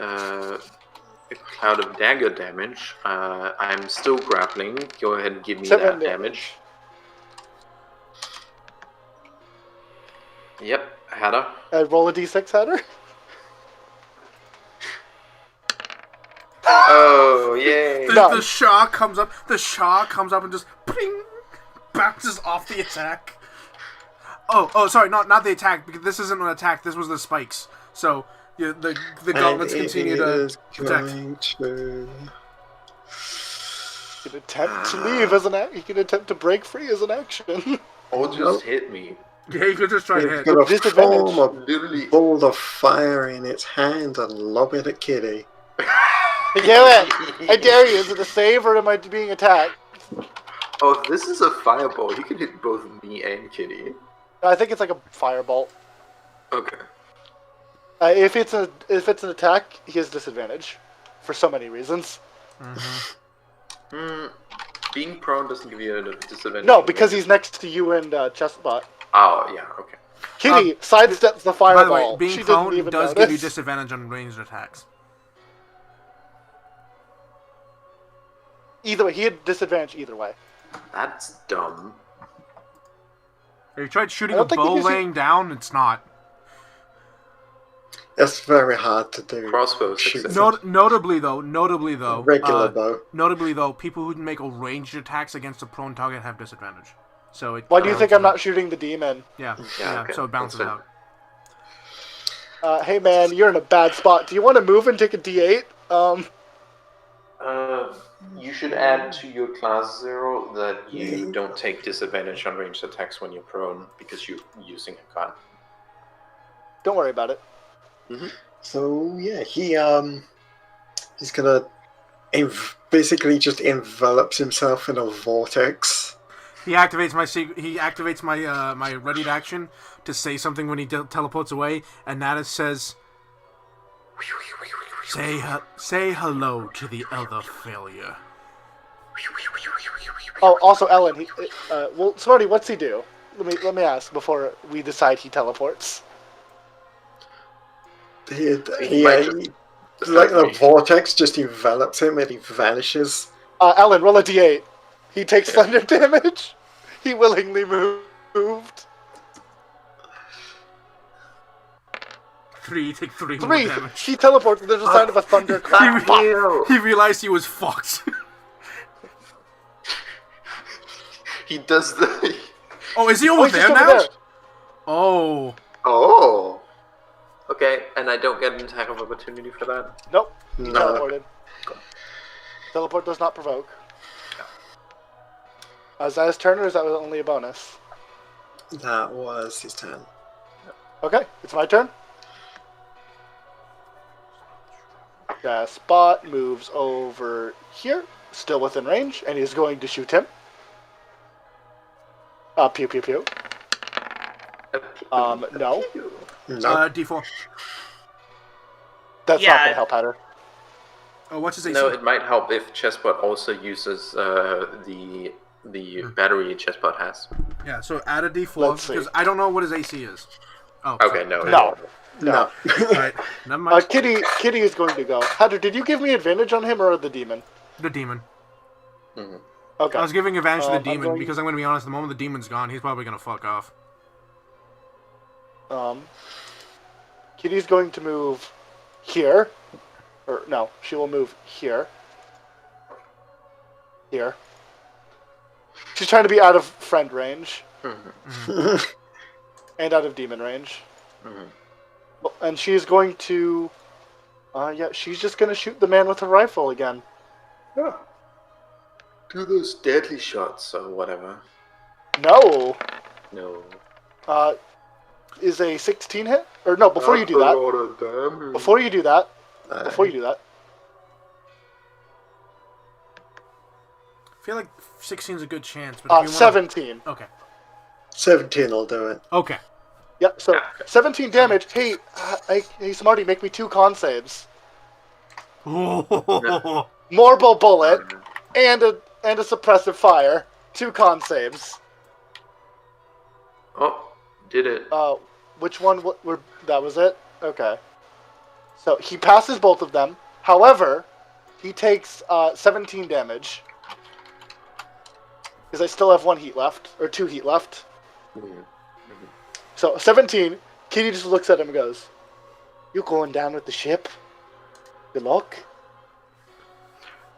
cloud of dagger damage. I'm still grappling. Go ahead and give me 7 that damage. Yep, I had her. Roll a D6 at her. Oh, yay! The Shah comes up. The Shah comes up and just ping, bounces off the attack. Oh, sorry, not the attack, because this isn't an attack. This was the spikes. So yeah, the gauntlets continue to protect. He can attempt to leave as an he can attempt to break free as an action. Oh, just hit me. Yeah, you could just try to It's hit. got a Disadvantage. form a Literally. ball of fire in its hand and lob it at Kitty. Do it! I dare you. Is it a save or am I being attacked? Oh, if this is a fireball, you can hit both me and Kitty. I think it's like a firebolt. Okay. If it's an attack, he has disadvantage, for so many reasons. Being prone doesn't give you a disadvantage. No, because he's next to you and Chessbot. Oh, yeah, okay. Kitty sidesteps the By the way, fireball. being She didn't prone even does notice. give you disadvantage on ranged attacks. Either way, he had disadvantage either way. That's dumb. If you tried shooting I a don't think bow it gives you- laying down, it's not. That's very hard to do. Crossbow Shoot success. Notably though, regular bow. Notably though, people who make a ranged attacks against a prone target have disadvantage. So it. Why do you think balances I'm not out. shooting the demon? Yeah, Yeah, okay, so it balances that's out. Hey man, you're in a bad spot. Do you want to move and take a D8? You should add to your class 0 that you don't take disadvantage on ranged attacks when you're prone because you're using a gun. Don't worry about it. So yeah, he's gonna basically just envelops himself in a vortex. He activates my my readied action to say something when he teleports away, and that says, "Say hello to the other failure." Oh, also Ellen. Well, Smarty, what's he do? Let me ask before we decide he teleports. Like the vortex just envelops him and he vanishes. Alan, roll a d8. He takes thunder damage. He willingly moved. 3, take 3 more 3. damage. He teleports. There's a sign of a thunder clap. He realized he was fucked. He does the... Oh, is he over there he's now? over there. Oh. Oh. Okay, and I don't get an attack of opportunity for that? Nope. He No. teleported. Teleport does not provoke. Is that his turn, or is that only a bonus? That was his turn. Okay, it's my turn. Spot moves over here, still within range, and he's going to shoot him. Pew pew pew. No. No. D4. That's Yeah. not going to help Hatter. Oh, what's his AC? No, it might help if Chessbot also uses the battery Chessbot has. Yeah, so add a D4, Let's see. because I don't know what his AC is. Oh, Okay, sorry. no. No. Alright, never mind. Kitty is going to go. Hatter, did you give me advantage on him or the demon? The demon. Mhm. Okay. I was giving advantage to the I'm demon, going- because I'm going to be honest, the moment the demon's gone, he's probably going to fuck off. Kitty's going to move here. Or, no, she will move here. Here. She's trying to be out of friend range. And out of demon range. And she's going to... she's just going to shoot the man with a rifle again. Yeah. Do those deadly shots or whatever. No! No. Is a 16 hit? Or no, before you do that. Before you do that. I feel like 16's a good chance, but if you wanna... 17. Okay. 17 will do it. Okay. Yep, so 17 damage. Hey, hey, Smarty, make me 2 con saves. Mortal bullet and a suppressive fire. 2 con saves. Oh, did it. Which one were that was it? Okay. So he passes both of them. However, he takes 17 damage. Because I still have 1 heat left, or 2 heat left. So 17. Kitty just looks at him and goes, "You going down with the ship? Good luck."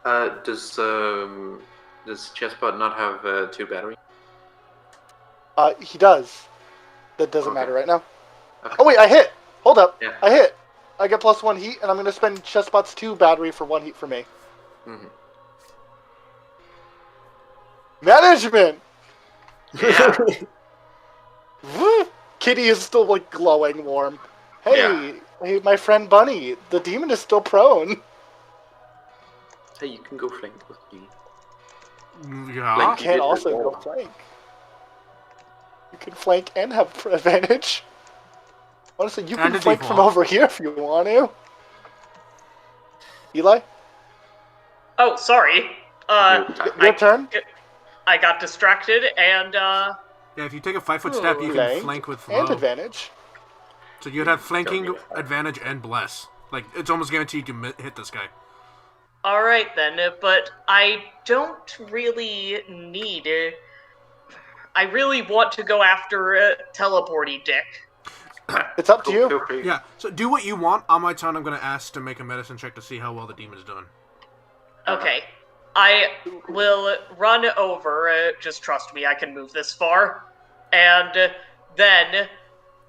Does Chessbot not have 2 batteries? He does. That doesn't Okay. matter right now. Okay. Oh wait, I hit. Hold up. Yeah. I hit. I get plus 1 heat, and I'm going to spend Chessbot's 2 battery for 1 heat for me. Management! Yeah. Woo! Kitty is still, like, glowing warm. Hey, hey, my friend Bunny, the demon is still prone. Hey, you can go flank with me. Yeah. You Like- can did also before. go flank. You can flank and have advantage. Honestly, you And can a flank D4. from over here if you want to. Eli, Oh, sorry. your turn. I got distracted and Yeah, if you take a 5-foot step, you can Flank flank with and low. advantage. So you'd have flanking, Don't give it advantage, and bless. Like, it's almost guaranteed you hit this guy. all right then, but I don't really need. I really want to go after teleporty Dick. It's up to you. Feel free. Yeah, so do what you want. On my turn, I'm going to ask to make a medicine check to see how well the demon's doing. Okay, I will run over. Just trust me, I can move this far, and then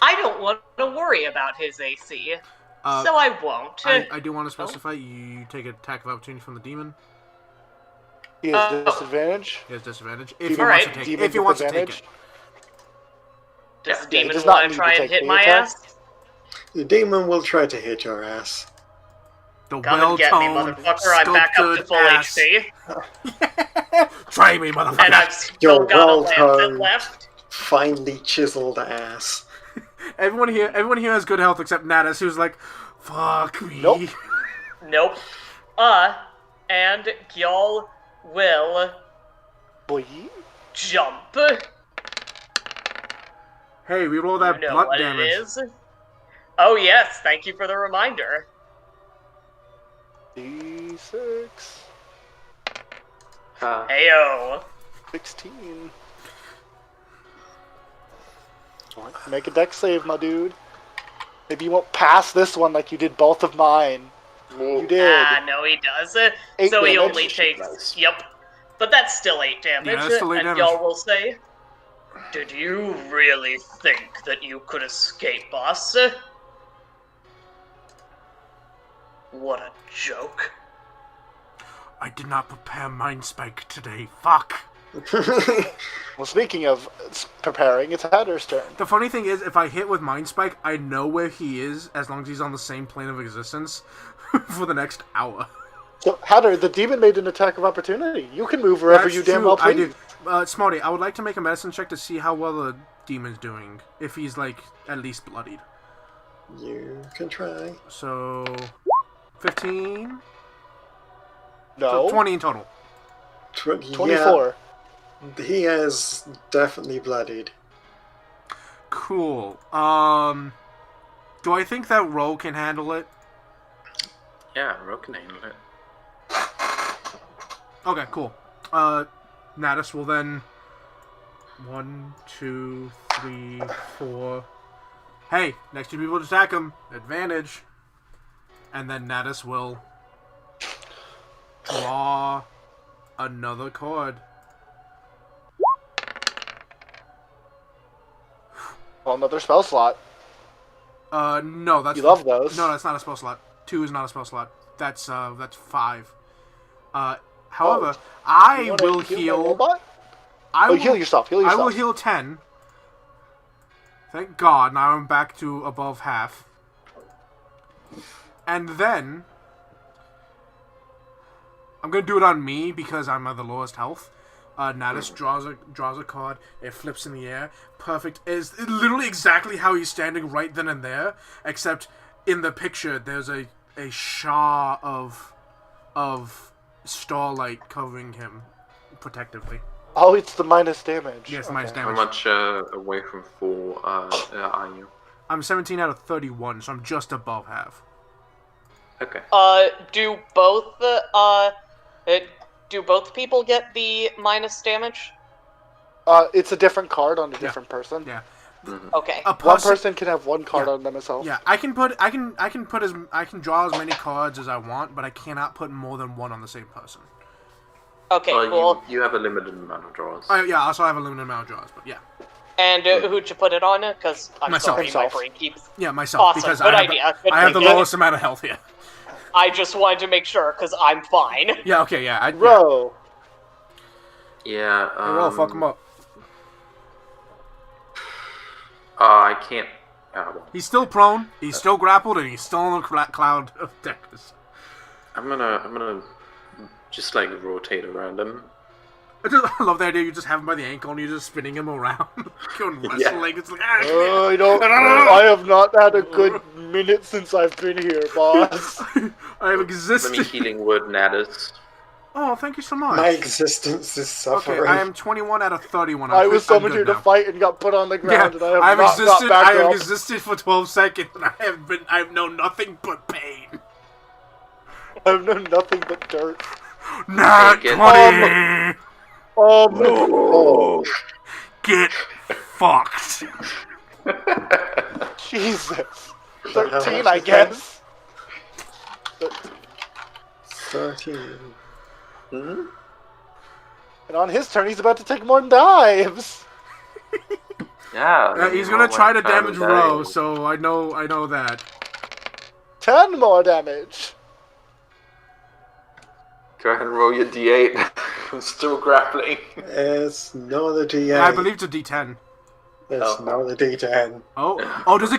I don't want to worry about his AC, so I won't. I do want to specify you take an attack of opportunity from the demon. He has disadvantage. He has disadvantage. Demon- If he wants to Alright. take Demon if he wants to take disadvantage. it. Does the Yeah, he demon does not want need to to try and take hit the my attack. ass? The demon will try to hit your ass. The Come and get me, well-toned, motherfucker. I'm back up to sculpted full ass. HP. Try me, motherfucker. And I've still Your got a lancet well-toned, left. finely chiseled ass. Everyone here has good health except Natus, who's like, fuck me. Nope. Nope. And y'all will Boy. jump. Hey, we roll that You know blood what damage. it is. Oh yes, thank you for the reminder. D6. Heyo. 16. Make a dex save, my dude. Maybe you won't pass this one like you did both of mine. You did. Ah, no, he does. 8 So he damage. only takes. Yep. But that's still 8 damage. Yeah, that's still 8 and damage. y'all will say, "Did you really think that you could escape us? What a joke." I did not prepare Mind Spike today. Fuck. Well, speaking of preparing, it's Hatter's turn. The funny thing is, if I hit with Mind Spike, I know where he is as long as he's on the same plane of existence for the next hour. So, Hatter, the demon made an attack of opportunity. You can move wherever That's you damn true, well I please. do. Smarty, I would like to make a medicine check to see how well the demon's doing. If he's, like, at least bloodied. You can try. So, 15? No. So 20 in total. 24. Yeah, he is definitely bloodied. Cool. Do I think that Ro can handle it? Yeah, Ro can handle it. Okay, cool. Natus will then... 1, 2, 3, 4... Hey, next 2 people to attack him. Advantage. And then Natus will... draw... another card. Well, another spell slot. No, that's... You love those. No, that's not a spell slot. 2 is not a spell slot. That's 5. However, I You wanna will my heal... robot? I Oh, will heal yourself. Heal I yourself. will heal 10. Thank God, now I'm back to above half. And then... I'm gonna do it on me because I'm at the lowest health. Natus draws a card. It flips in the air. Perfect. It's literally exactly how he's standing right then and there. Except in the picture, there's a Shah of starlight covering him protectively. Oh, it's the minus damage. Yes, Okay. minus How damage. much away from 4 are you? I'm 17 out of 31, so I'm just above half. Okay. Do both people get the minus damage? It's a different card on a different person. Yeah. Okay. One person can have one card Yeah. on themselves. Yeah, I can draw as many cards as I want, but I cannot put more than one on the same person. Okay, Well, cool. you have a limited amount of draws. Yeah, I also have a limited amount of draws, but yeah. And who'd you put it on? Because I'm Myself. sorry, Himself. my brain keeps... Yeah, myself, Awesome, because good I have, idea. Good I have the thinking. lowest amount of health here. I just wanted to make sure, because I'm fine. Yeah, okay, yeah. Ro. Yeah. Hey, Ro, fuck him up. I can't. Well, He's still prone, he's still grappled, and he's still on the cloud of deckers. I'm gonna just like rotate around him. I love the idea you just have him by the ankle and you're just spinning him around, going wrestling. It's like, I have not had a good minute since I've been here, boss. I have Let me existed. healing word Natus. Oh, thank you so much. My existence is suffering. Okay, I am 21 out of 31. I was summoned here good to now. fight and got put on the ground, and I have not existed. got back I have up. existed for 12 seconds, and I have known nothing but pain. I've known nothing but dirt. Not Take it. 20. Oh, Get fucked. Jesus. So how 13, much I is guess. 13. Hmm? And on his turn, he's about to take more dives. Yeah. He's gonna try to damage Ro, so I know that. 10 more damage. Go ahead and roll your d8. I'm still grappling. It's not a D8. I believe it's a D10. It's Oh. not a D10. Oh, does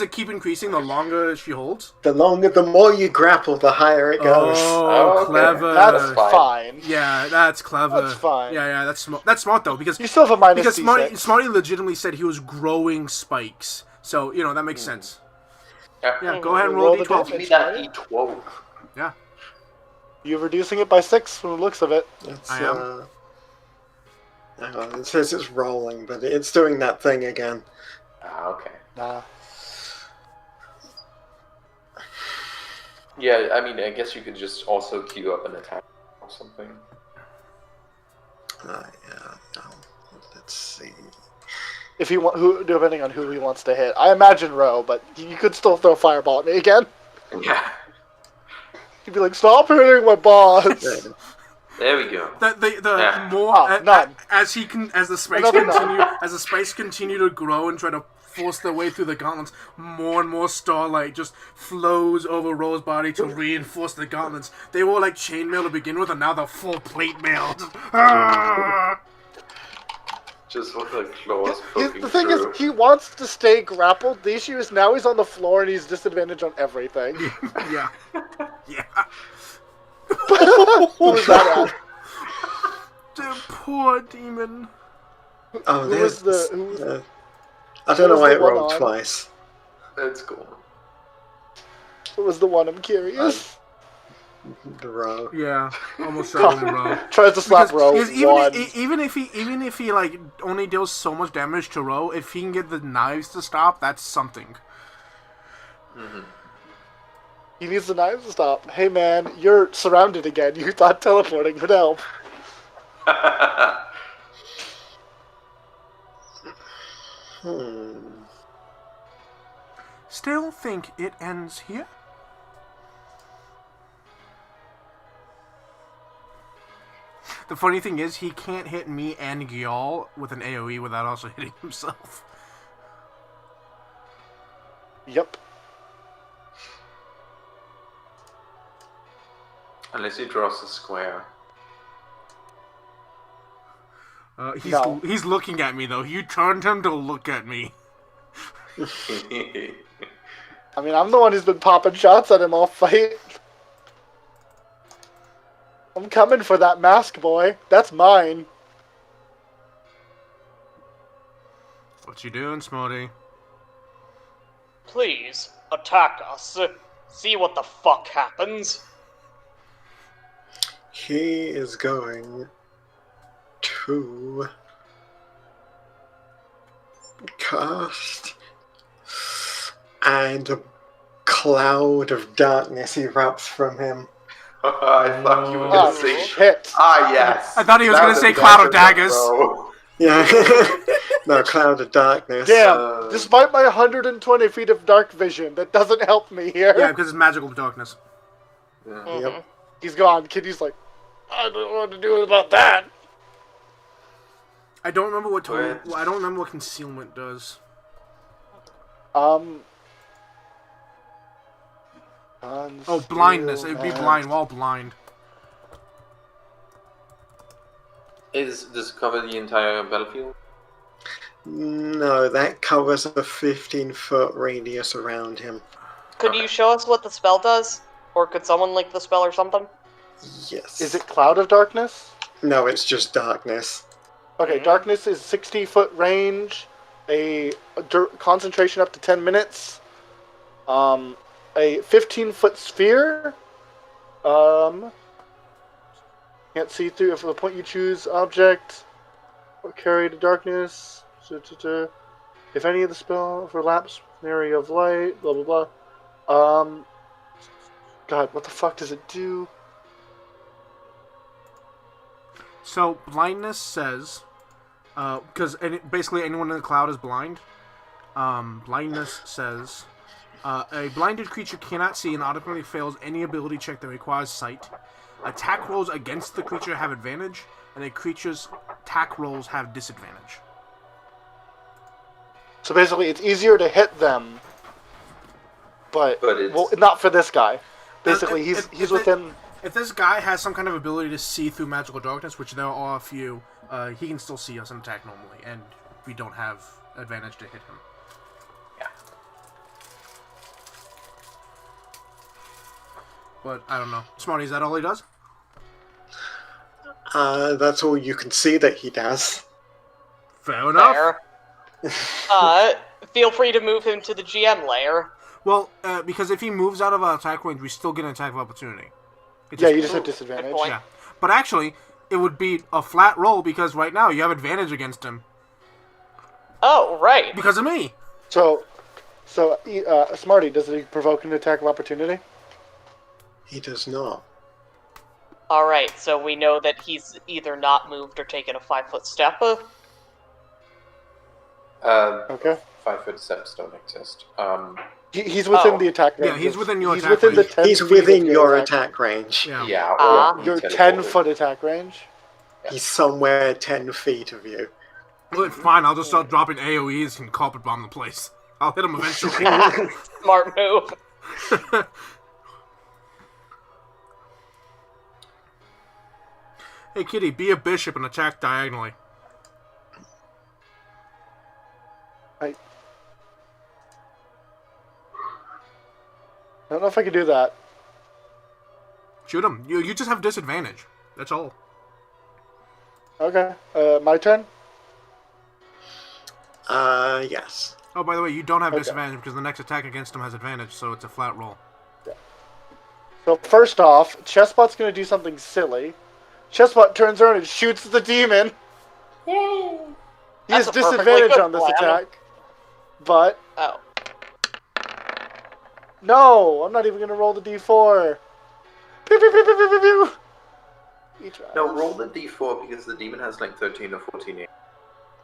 it keep increasing the longer she holds? The more you grapple, the higher it goes. Oh, okay. clever. That's fine. fine. Yeah, that's clever. That's fine. Yeah, that's smart though, because You still have a minus D6. Smarty legitimately said he was growing spikes, so that makes sense. Yeah, go ahead and roll the d12. Give me damage. that d12. Yeah, You're reducing it by 6 from the looks of it. It's, I am. hang on, it says it's rolling, but it's doing that thing again. Ah, okay. Nah. Yeah, I mean, I guess you could just also queue up an attack or something. Yeah. Let's see. If he depending on who he wants to hit. I imagine Ro, but you could still throw a fireball at me again. Yeah. He'd be like, "Stop hitting my boss." There we go. The more as the space continue to grow and try to force their way through the gauntlets, more and more starlight just flows over Ro's body to reinforce the gauntlets. They were like chainmail to begin with, and now they're full plate mail. Just with the claws poking The thing through. is, he wants to stay grappled. The issue is now he's on the floor and he's disadvantaged on everything. Yeah. Who's that at? The poor demon. Oh, Who was there's. the? I don't know why it one rolled on? twice. That's cool. Who was the one? I'm curious. The row. Yeah, almost shot him, Ro. Tries to slap Ro. Because even if he like only deals so much damage to Ro, if he can get the knives to stop, that's something. Mm-hmm. He needs the knives to stop. Hey man, you're surrounded again. You thought teleporting would help. Still think it ends here? The funny thing is, he can't hit me and Gyal with an AoE without also hitting himself. Yep. Unless he draws a square. He's looking at me, though. You turned him to look at me. I mean, I'm the one who's been popping shots at him all fight. I'm coming for that mask, boy. That's mine. What you doing, Smarty? Please, attack us. See what the fuck happens. He is going to cast, and a cloud of darkness erupts from him. I thought you were gonna say shit. Yes. I thought he was gonna say cloud of daggers. Yeah. No, cloud of darkness. Damn, despite my 120 feet of dark vision, that doesn't help me here. Yeah, because it's magical darkness. Yeah. Yep. He's gone. Kitty's like, I don't know what to do about that. I don't remember what I don't remember what concealment does. Oh, blindness. It'd be blind while blind. Does this cover the entire battlefield? No, that covers a 15-foot radius around him. Could you show us what the spell does? Or could someone link the spell or something? Yes. Is it Cloud of Darkness? No, it's just darkness. Okay, darkness is 60-foot range, a concentration up to 10 minutes, a 15-foot sphere, can't see through if the point you choose object, or carry to darkness, if any of the spell overlaps an area of light, blah blah blah. God, what the fuck does it do? So, blindness says, because basically anyone in the cloud is blind. Blindness says, a blinded creature cannot see and automatically fails any ability check that requires sight. Attack rolls against the creature have advantage, and a creature's attack rolls have disadvantage. So basically, it's easier to hit them, but it's... well, not for this guy. Basically, he's within. If this guy has some kind of ability to see through magical darkness, which there are a few, he can still see us and attack normally, and we don't have advantage to hit him. Yeah. But I don't know. Smarty, is that all he does? That's all you can see that he does. Fair enough. Fair. Feel free to move him to the GM layer. Well, because if he moves out of our attack range, we still get an attack of opportunity. Yeah, you just have disadvantage. Good point. Yeah. But actually, it would be a flat roll because right now you have advantage against him. Oh, right. Because of me. So, Smarty, does it provoke an attack of opportunity? He does not. Alright, so we know that he's either not moved or taken a 5-foot step. Okay. 5-foot steps don't exist. He's within the attack range. Yeah, he's within your he's attack within range. the 10 He's feet within of your attack range. Yeah. Yeah. Your he 10-foot attack range. He's somewhere 10 feet of you. Well, fine, I'll just start dropping AoEs and carpet bomb the place. I'll hit him eventually. Smart move. Hey, Kitty, be a bishop and attack diagonally. I don't know if I can do that. Shoot him. You just have disadvantage. That's all. Okay. My turn? Yes. Oh, by the way, you don't have Okay. disadvantage because the next attack against him has advantage, so it's a flat roll. So first off, Chessbot's going to do something silly. Chessbot turns around and shoots the demon. Yay! He has That's a perfectly disadvantage good on this plan. attack. But, Oh. no, I'm not even going to roll the d4. Pew, pew, pew, pew, pew, pew, pew. He tries. No, roll the d4 because the demon has like 13 or 14.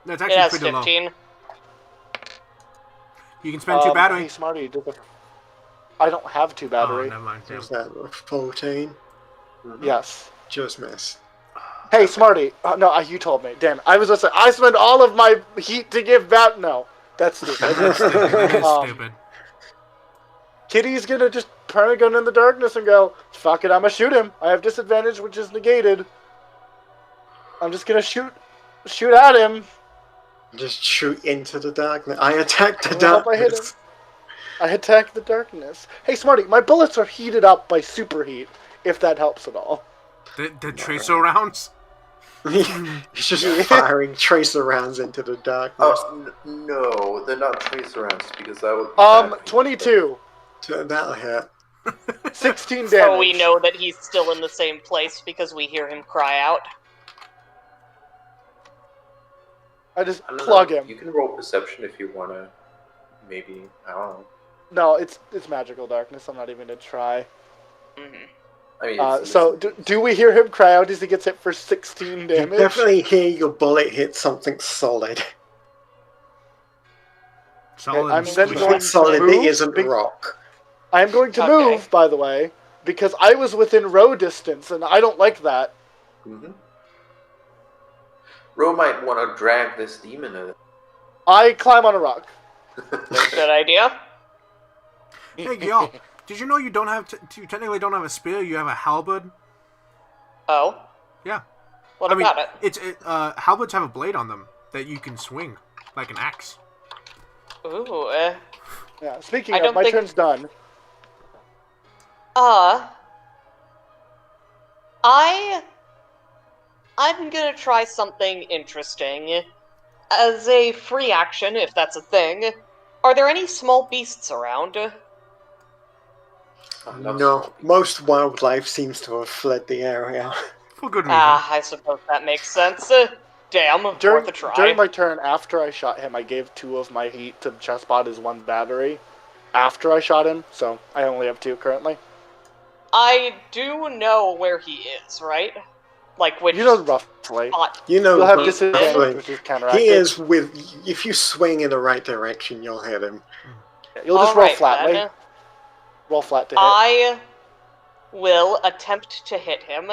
That's It actually has pretty 15. low. You can spend 2 Hey, battery. Smarty, I don't have 2 Oh, battery. never mind. Is that 14? Yes. Just miss. Hey, Smarty. No, you told me. Damn it. I was going to say, I spend all of my heat to give back. No, that's stupid. That is stupid. Kitty's going to just turn a gun in the darkness and go, fuck it, I'm going to shoot him. I have disadvantage, which is negated. I'm just going to shoot at him. Just shoot into the darkness. I attack the I hope I hit him. darkness. I attack the darkness. Hey, Smarty, my bullets are heated up by superheat, if that helps at all. The tracer rounds? He's just firing tracer rounds into the darkness. Oh, no, they're not tracer rounds because that would... 22. That'll hit. 16 damage. So we know that he's still in the same place because we hear him cry out. I just I don't plug know. him. You can roll perception if you want to. Maybe. I don't know. No, it's magical darkness. I'm not even going to try. Mm-hmm. I mean, So, do we hear him cry out as he gets hit for 16 You damage? definitely hear your bullet hit something solid. Solid. I'm and then squishy. going It's solid, move, it isn't big- rock. I'm going to Okay. move, by the way, because I was within row distance, and I don't like that. Mm-hmm. Ro might want to drag this demon in. I climb on a rock. Good idea. Hey, y'all. Did you know you don't have you technically don't have a spear? You have a halberd. Oh, Yeah. what I mean, about it? halberds have a blade on them that you can swing like an axe. Ooh, Yeah. Speaking I of, don't my think- turn's done. I'm gonna try something interesting. As a free action, if that's a thing, are there any small beasts around? No, most wildlife seems to have fled the area. For good reason. I suppose that makes sense. Damn, During, worth a try. during my turn, after I shot him, I gave 2 of my heat to Chessbot as 1 battery. After I shot him, so I only have 2 currently. I do know where he is, right? Like, which You know roughly. spot? You know, You'll have roughly. disadvantage, which is counteracted. He is with. If you swing in the right direction, you'll hit him. You'll just roll Alright, flatly. then. Roll flat to hit. I will attempt to hit him.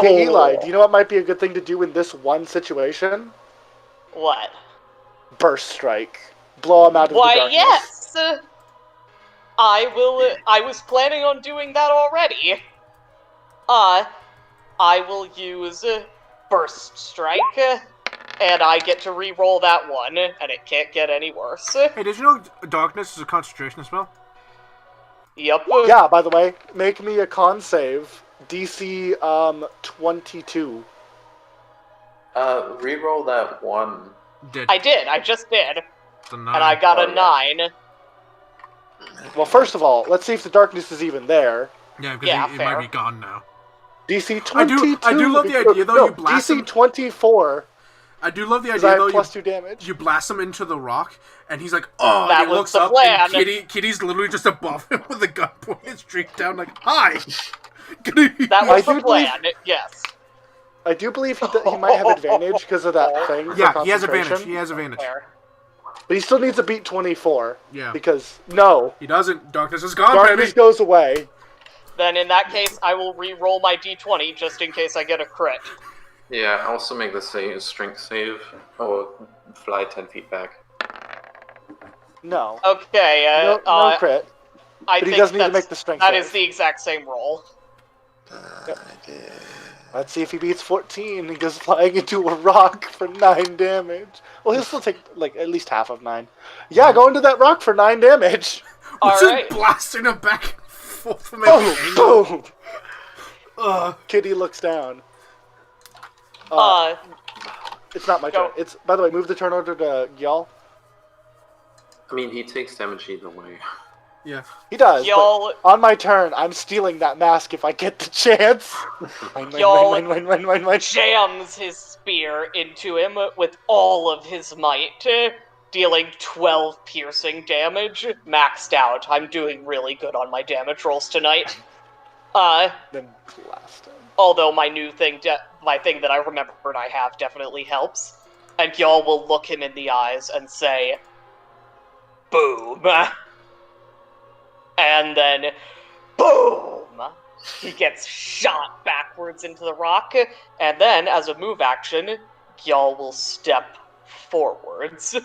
Hey, Eli, do you know what might be a good thing to do in this one situation? What? Burst strike. Blow him out of the Why, darkness. yes! I will. I was planning on doing that already. I will use Burst Strike, and I get to re-roll that one, and it can't get any worse. Hey, did you know darkness is a concentration spell? Yep. Yeah, by the way, make me a con save. DC 22. Reroll that one. Did. I did. I just did, It's a and I 9. got Oh, a yeah. 9. Well, first of all, let's see if the darkness is even there. Yeah, because Yeah, it fair. might be gone now. DC I do- 22. I do love the idea, though, No, you blast DC him- 24. I do love the Because I idea, have though. +2 damage. You blast him into the rock, and he's like, oh, That and he was looks the up, plan. and Kitty's literally just above him with a gun pointed straight down, like, hi! That I was the do believe- plan, yes. I do believe he might have advantage because of that thing. Yeah, for he has advantage. concentration. He has advantage. Fair. But he still needs to beat 24. Yeah. Because, no. He doesn't. Darkness is gone, Darkness baby! goes away. Then in that case, I will re-roll my d20 just in case I get a crit. Yeah, also make the strength save, or fly 10 feet back. No. Okay, No crit. I But he think does need to that's- make the strength That save. is the exact same roll. Let's see if he beats 14. He goes flying into a rock for 9 damage. Well, he'll still take, like, at least half of 9. Yeah, go into that rock for 9 damage. What's Alright. it blasting him back and forth from every Boom! angle? Boom! Kitty looks down. It's not my go. turn. It's, by the way, move the turn order to y'all. I mean, he takes damage either way. Yeah. He does. Y'all- But on my turn, I'm stealing that mask if I get the chance. Y'all- Mine. Jams his spear into him with all of his might, dealing 12 piercing damage. Maxed out. I'm doing really good on my damage rolls tonight. Then blast him. Although my new thing, my thing that I remembered I have definitely helps. And y'all will look him in the eyes and say, boom. And then, boom! He gets shot backwards into the rock. And then, as a move action, y'all will step forwards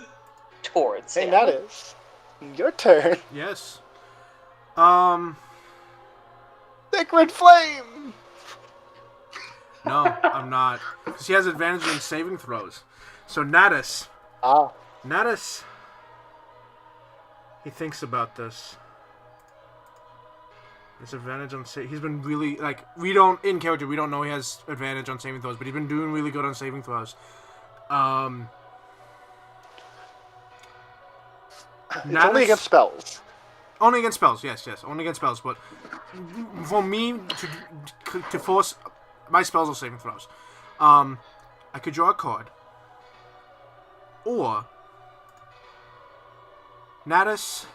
towards Hey, him. that is your turn. Yes. Sacred Flame! No, I'm not. Because he has advantage in saving throws. So, Natus. Ah. Natus. He thinks about this. Disadvantage on he's been really, like, we don't know he has advantage on saving throws, but he's been doing really good on saving throws. It's only against spells. Only against spells, yes, only against spells, but for me to force my spells are saving throws. I could draw a card. Or Natus.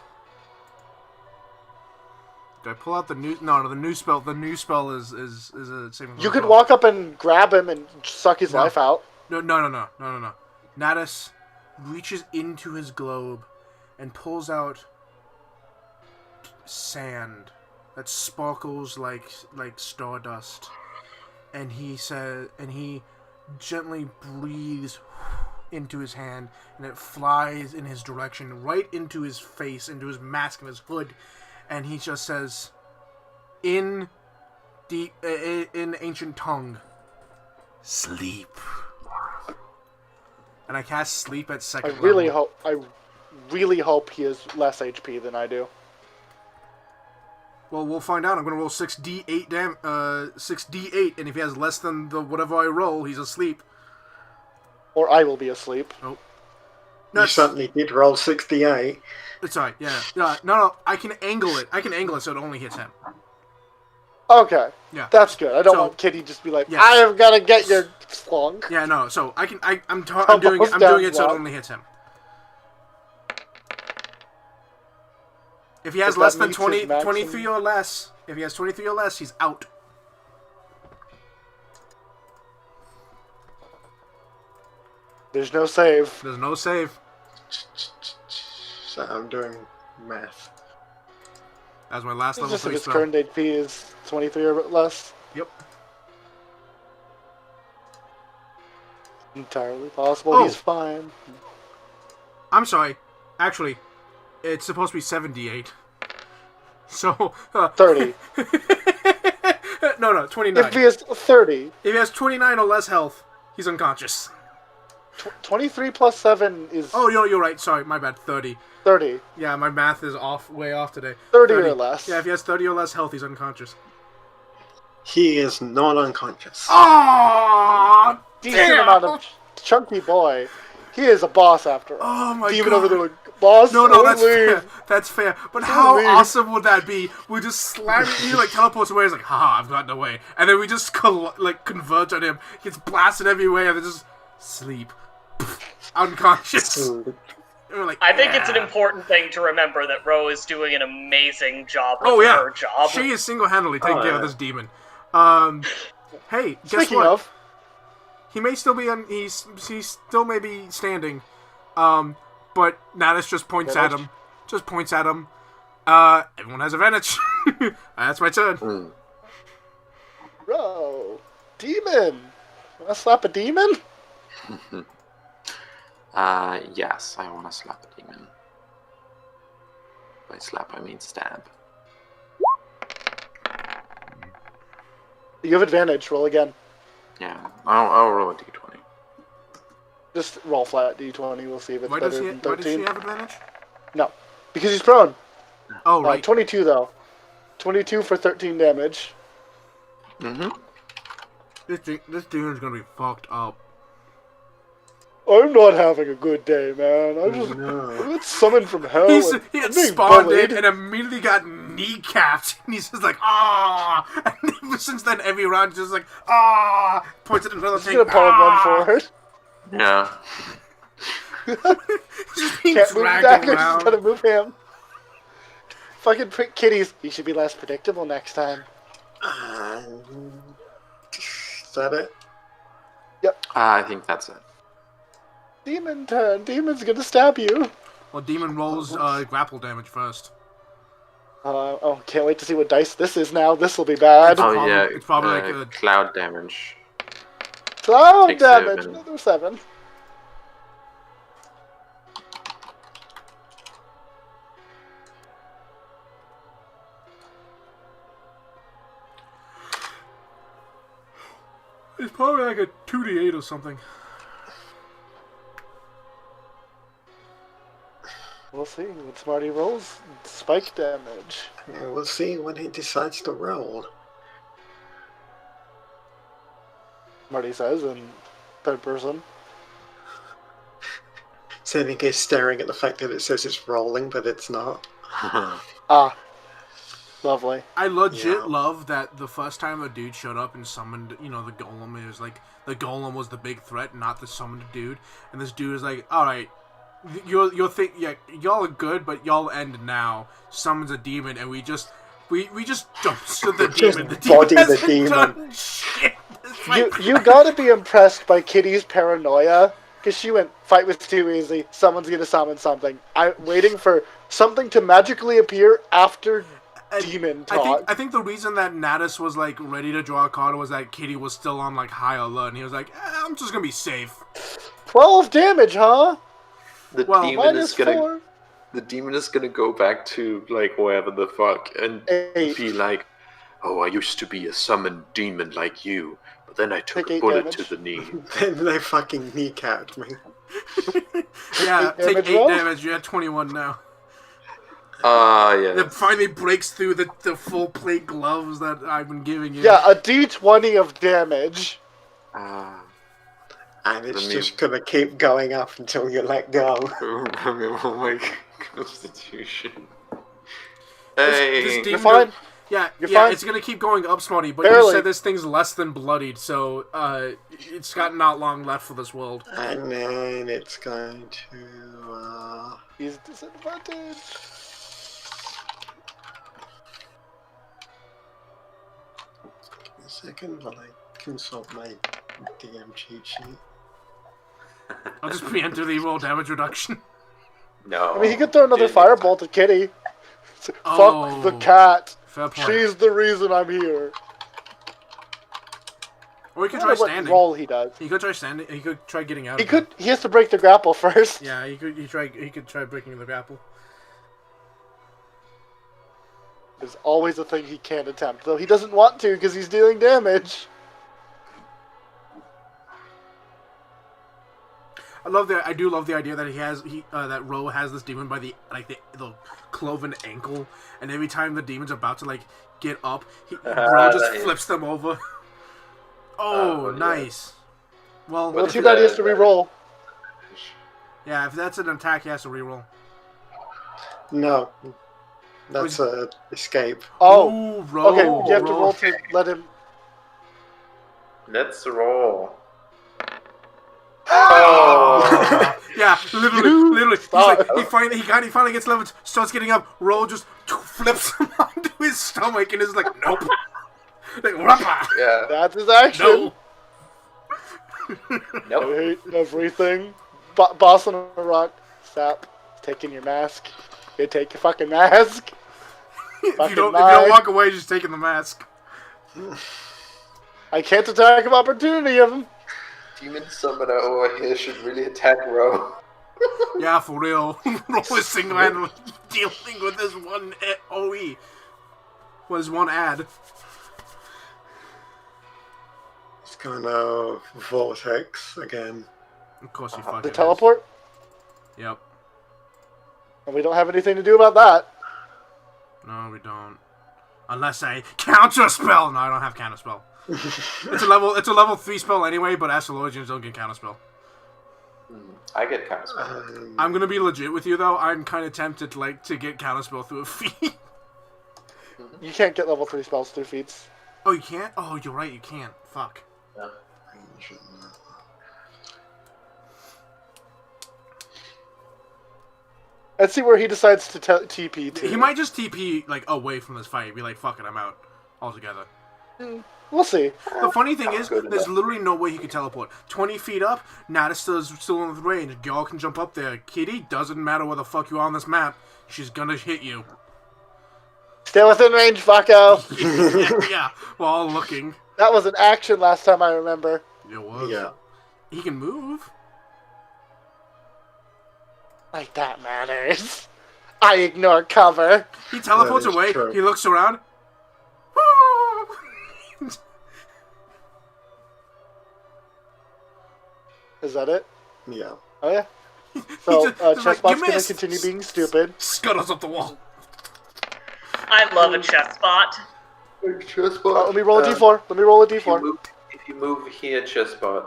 Do I pull out the new? No, the new spell. The new spell is a saving throw. You could walk up and grab him and suck his life out. No. Natus reaches into his globe and pulls out sand that sparkles like stardust, and he gently breathes into his hand, and it flies in his direction, right into his face, into his mask and his hood, and he just says, in ancient tongue, sleep. And I cast sleep at second I really level. hope he has less HP than I do. Well, we'll find out. I'm going to roll 6d8 6d8, and if he has less than the whatever I roll, he's asleep. Or I will be asleep. Oh. You certainly did roll 68. It's alright, yeah. No, I can angle it. So it only hits him. Okay. Yeah. That's good. I don't So- want Kitty just be like, Yes. I have got to get your slunk. Yeah, no, so I'm doing it so it only hits him. If he has If less that than meets 20, his maximum- 23 or less, if he has 23 or less, he's out. There's no save. There's no save. So I'm doing math. That's my last It's level just if 3 his spell. current HP is 23 or less. Yep. Entirely possible. Oh. He's fine. I'm sorry. Actually, it's supposed to be 78. So, 30. no, 29. If he has 30, If he has 29 or less health, he's unconscious. 23 plus 7 is Oh, you're right. Sorry, my bad. 30. 30. Yeah, my math is way off today. 30 or less. Yeah, if he has 30 or less health, he's unconscious. He is not unconscious. Oh, Decent amount of chunky boy. He is a boss after all. Oh my Demon god. over there like, boss, No, don't that's leave. fair. That's fair. But how leave. awesome would that be? We just slam he like teleports away. He's like, haha, I've gotten away. And then we just converge on him. He gets blasted every way, and then just sleep. unconscious. We're like, I think it's an "Yeah." important thing to remember that Ro is doing an amazing job with Oh yeah, her job. she is single-handedly taking care of this demon. Hey, guess Speaking what? of, He may still be he's still may be standing, but Natus just points at him. Just points at him. Everyone has advantage. That's my turn. bro, demon. Wanna slap a demon? Yes, I want to slap a demon. By slap, I mean stab. You have advantage. Roll again. Yeah, I'll roll a d20. Just roll flat d20. We'll see if it's Why better does than she 13. have advantage? No, because he's prone. Oh right. 22 though. 22 for 13 damage. Mm-hmm. This demon's gonna be fucked up. I'm not having a good day, man. I just got summoned from hell. He and had I'm being spawned bullied. in and immediately got kneecapped. And he's just like, ah! And ever since then, every round, he's just like, ah! Points at another He's thing. gonna probably run forward. Yeah. Just being Can't move dragged back. I around. just gotta move him. Fucking prick kitties. He should be less predictable next time. Is that it? I think that's it. Demon turn. Demon's gonna stab you. Well, demon rolls grapple damage first. Can't wait to see what dice this is now. This will be bad. Oh probably- yeah, it's probably like a- cloud damage. Cloud Take damage. 7. Another 7. It's probably like a 2d8 or something. We'll see what Smarty rolls. Spike damage. Yeah, we'll see when he decides to roll. Marty says in third person. Sitting here staring at the fact that it says it's rolling, but it's not. Lovely. I legit Yeah. love that the first time a dude showed up and summoned, the golem, it was like, the golem was the big threat, not the summoned dude. And this dude is like, alright, y'all are good, but y'all end now. Summons a demon, and we just jump to the Just demon. body the hasn't demon. done shit. It's like, You gotta be impressed by Kitty's paranoia, because she went, fight was too easy, someone's gonna summon something. I'm waiting for something to magically appear after demon talk. I think the reason that Natus was like ready to draw a card was that Kitty was still on like high alert, and he was like, I'm just gonna be safe. 12 damage, huh? The Well, demon is gonna 4. the demon is gonna go back to like wherever the fuck and 8. be like, oh, I used to be a summoned demon like you, but then I took Take a 8 bullet damage. to the knee. Then they fucking kneecapped me. Yeah, 8 take damage 8 roll? damage. You're at 21 now. Yeah. It finally breaks through the full plate gloves that I've been giving you. Yeah, a d20 of damage. And it's Let me- just gonna keep going up until you let go. Oh my constitution. This Hey. demon You're fine. Yeah, You're yeah, fine. it's gonna keep going up, Smarty. But you Barely. said this thing's less than bloodied, so it's got not long left for this world. And then it's going to, He's disadvantaged. give me a second while I consult my DM cheat sheet. I'll just preemptively roll damage reduction. No. I mean, he could throw another Didn't. firebolt at Kitty. Fuck Oh. the cat. Fair point. She's the reason I'm here. Or he could I try don't know what standing. roll he does. He could try standing. He could try getting out. He of it. could. He has to break the grapple first. Yeah, he could try breaking the grapple. There's always a thing he can't attempt, though he doesn't want to because he's dealing damage. I do love the idea that that Ro has this demon by the cloven ankle, and every time the demon's about to like get up, Ro just Nice. flips them over. Oh, yeah. nice. Well, Well, But too if- bad he has to re-roll. yeah, if that's an attack, he has to reroll. No. That's a escape. Oh, Ooh, Ro. okay. You have to roll to let him. Let's roll. Oh. Yeah, literally. He's Stop. like, he finally gets level, starts getting up. Roll just flips him onto his stomach and is like, nope. Like, rappa. Yeah. That's his action. No. I Nope. hate everything. Boss on a rock. Stop. Taking your mask. You take your fucking mask. If you don't walk away, just taking the mask. I can't attack of opportunity of him. Demon Summoner over here should really attack Ro. Yeah, for real. Roll is single-handedly dealing with this one OE. Was one ad. It's gonna vortex again. Of course he fucking The is. teleport? Yep. And we don't have anything to do about that. No, we don't. Unless I counter spell. No, I don't have counter spell. It's a level 3 spell anyway, but astrologians don't get counter spell. I get kind of spell. I'm gonna be legit with you though. I'm kind of tempted to get counter spell through a feat. You can't get level 3 spells through feats. Oh, you can't? Oh, you're right. You can't. Fuck. Yeah. Let's see where he decides to TP to. He might just TP like away from this fight. Be like, fuck it, I'm out altogether. We'll see. The funny thing is, good there's enough. literally no way he could teleport. 20 feet up, Nadista's still in the range. Y'all can jump up there. Kitty, doesn't matter where the fuck you are on this map. She's gonna hit you. Stay within range, fucko. Yeah, we're all looking. That was an action last time I remember. It was. Yeah. He can move. Like that matters. I ignore cover. He teleports That is away. true. He looks around. Is that it? Yeah. Oh yeah. So just like, Chessbot's "You gonna missed." continue being stupid. Scuttles up the wall. I love a chess spot. Let me roll a d4. Let me roll a d4. If you move here, Chessbot,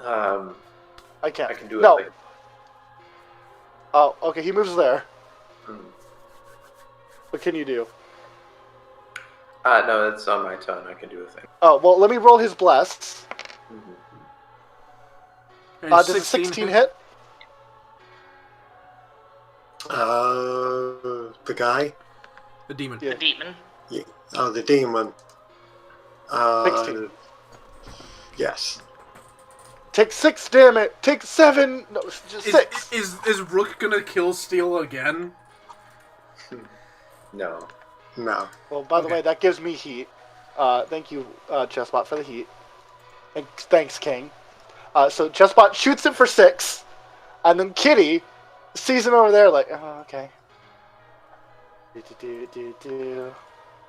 I can't. I can do No. a thing. Oh, okay. He moves there. Mm. What can you do? No, it's on my turn. I can do a thing. Oh well, let me roll his blessed. Mhm. Hey, Does a 16 hit? The guy? The demon. Yeah. The demon. Yeah. Oh, the demon. 16. Yes. Take 6 damage. Take 7. No, just 6. Is Rook gonna kill Steel again? No. No. Well, by the Okay. way, that gives me heat. Thank you, Chessbot, for the heat. And thanks, King. So Chessbot shoots him for 6, and then Kitty sees him over there like, oh, okay.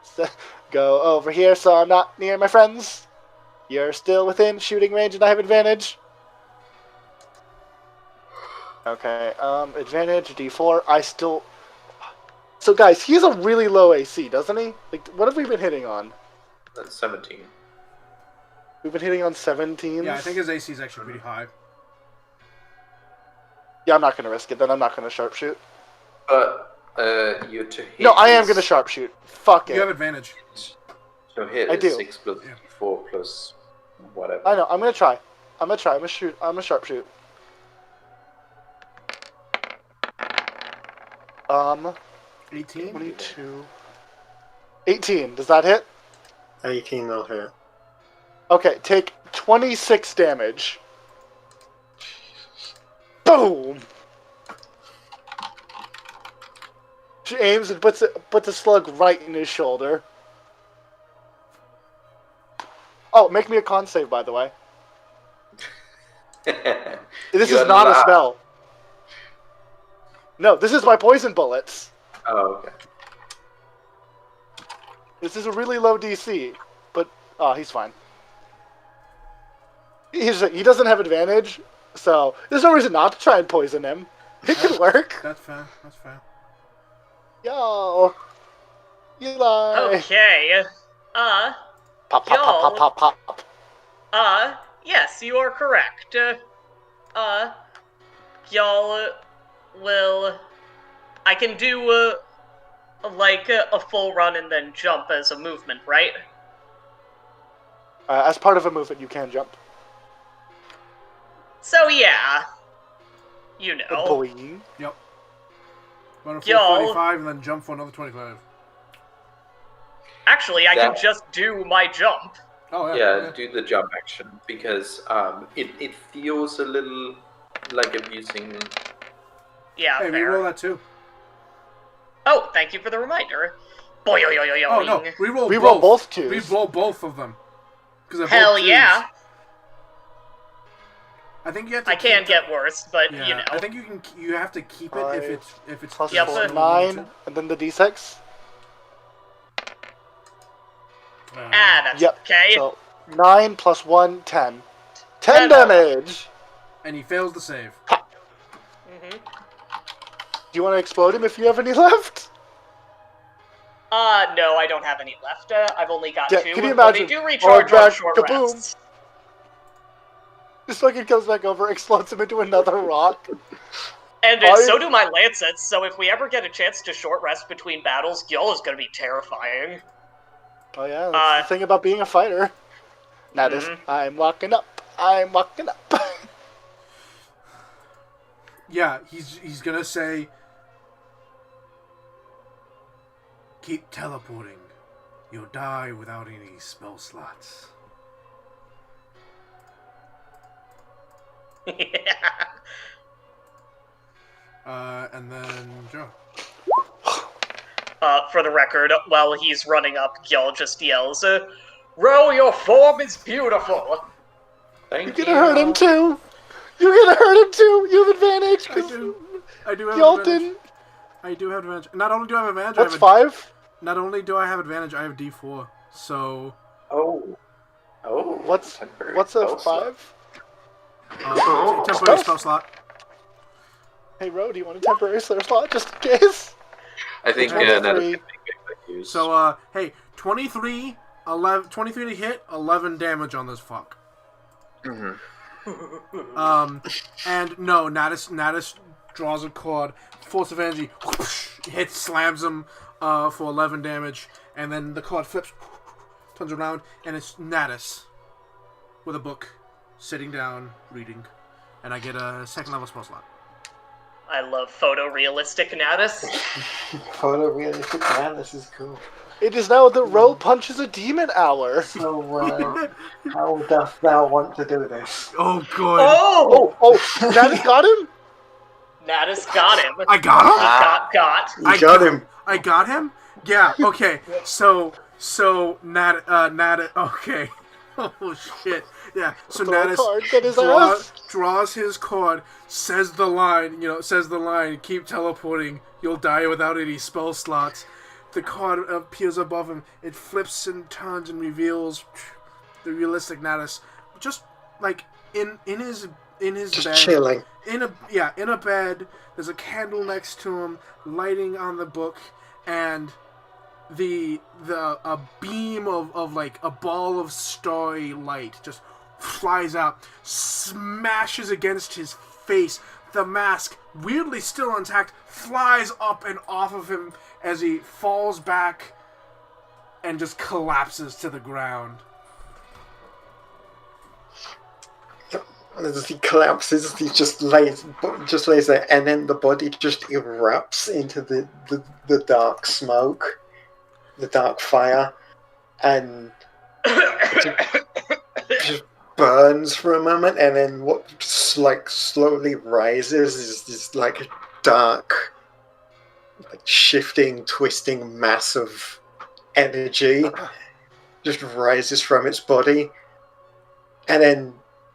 So, go over here so I'm not near my friends. You're still within shooting range and I have advantage. Okay, advantage, D4. I still... So guys, he has a really low AC, doesn't he? Like, what have we been hitting on? That's 17. We've been hitting on 17s? Yeah, I think his AC is actually pretty high. Yeah, I'm not going to risk it, then I'm not going to sharpshoot. But you to hit. No, I am is- going to sharpshoot. Fuck it. You have advantage. To hit I is do. 6 plus 4 plus whatever. I know, I'm going to try. I'm going to shoot. I'm going to sharpshoot. 18? 22... 18, does that hit? 18 will hit. Okay, take 26 damage. Boom! She aims and puts a slug right in his shoulder. Oh, make me a con save, by the way. This You're is not a not. spell. No, this is my poison bullets. Oh, okay. This is a really low DC, but he's fine. He doesn't have advantage, so there's no reason not to try and poison him. It could work. That's fair. That's fair. Yo, Eli. Okay. Pop, pop, pop, pop, pop, pop. Yes, you are correct. Y'all will... I can do, a full run and then jump as a movement, right? As part of a movement, you can jump. So, yeah. You A know. boing. Yep. Run a full Yo. 45 and then jump for another 25. Actually, I can That- just do my jump. Oh, yeah. Yeah, okay. do the jump action because it feels a little like abusing. Yeah, Hey, fair. reroll that too. Oh, thank you for the reminder. Boy, yo, yo, yo, yo. Oh, no. Reroll We both. roll both twos. Reroll both of them. 'Cause they're Hell both twos. yeah. I think you have to I can keep get worse, but Yeah, you know. I think you have to keep it if it's Plus Yep. 4, still 9, and then the d6. That's Yep. okay. So 9 plus 1, 10. 10 10 damage! And he fails to save. Mm-hmm. Do you want to explode him if you have any left? No, I don't have any left. I've only got Yeah, 2. can you but they imagine? do recharge back, on short kaboom. rests. This fucking comes back over, explodes him into another rock. And Are so you- do my lancets, so if we ever get a chance to short rest between battles, Gil is gonna be terrifying. Oh yeah, that's the thing about being a fighter. Natus, I'm walking up. I'm walking up. Yeah, he's gonna say, keep teleporting. You'll die without any spell slots. And then Joe. For the record, while he's running up, Gil just yells, Ro, your form is beautiful! Thank You're gonna hurt him too. You're gonna hurt him too. You have advantage. I do have Gilton. advantage. I do have advantage. Not only do I have advantage, What's 5? Not only do I have advantage, I have D4. So Oh. What's temporary a spell slot. 5? temporary spell slot. Hey, Ro, do you want a temporary slur slot just in case? I think Three. that is use. So hey, 23 to hit, 11 damage on this fuck. Mhm. And no, Natus draws a cord, force of energy, whoosh, hits, slams him for 11 damage, and then the cord flips, turns around, and it's Natus with a book, sitting down, reading, and I get a second level spell slot. I love photorealistic Natus. Photorealistic man, this is cool. It is now the Ro punches a demon hour. So, how doth thou want to do this? Oh, good. Oh! Natus got him? Natus got him. I got him? Got. You got him. I got him? Yeah, okay. So Natus, okay. Oh, shit. Yeah, so Throw a Natus card, get his ass. draws his card, says the line, keep teleporting, you'll die without any spell slots. The card appears above him, it flips and turns and reveals the realistic Natus. Just, like, in his Just bed. chilling. In a bed, there's a candle next to him, lighting on the book, and a beam of like a ball of starry light just flies out, smashes against his face. The mask, weirdly still intact, flies up and off of him as he falls back and just collapses to the ground. As he collapses, he just lays there, and then the body just erupts into the dark smoke, the dark fire, and just burns for a moment, and then what slowly rises is this dark, shifting, twisting mass of energy, just rises from its body, and then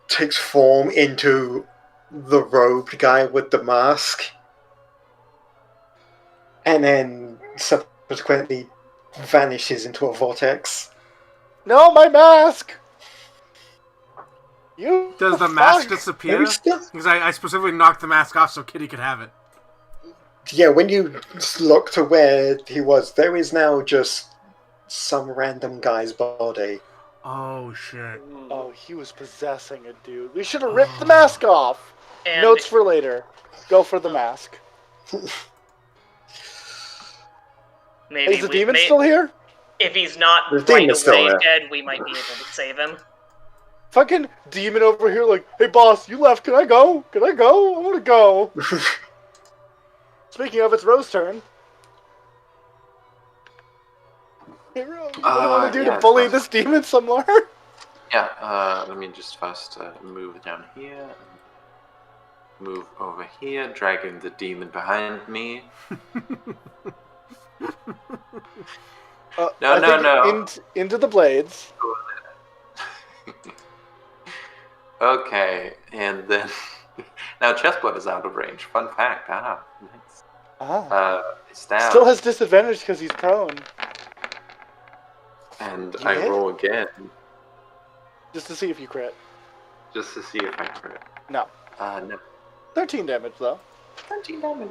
takes form into the robed guy with the mask, and then subsequently vanishes into a vortex. No, my mask! You Does the mask fuck. disappear? Maybe still- Because I specifically knocked the mask off so Kitty could have it. Yeah, when you look to where he was, there is now just some random guy's body. Oh, shit. Oh, he was possessing a dude. We should have ripped the mask off. And Notes for later. Go for the mask. maybe Is the demon still here? If he's not The right demon's still away there. dead, we might be able to save him. Fucking demon over here like, hey boss, you left, can I go? Can I go? I wanna go. Speaking of, it's Rose's turn. Hey Rose, what do you want to do to bully this demon some more? Yeah, let me just first move down here. Move over here, dragging the demon behind me. No. Into the blades. Okay, and then now chessboard is out of range. Fun fact. Nice. Stab. Still has disadvantage because he's prone. And I roll again. Just to see if you crit. Just to see if I crit. No. No. 13 damage though. 13 damage.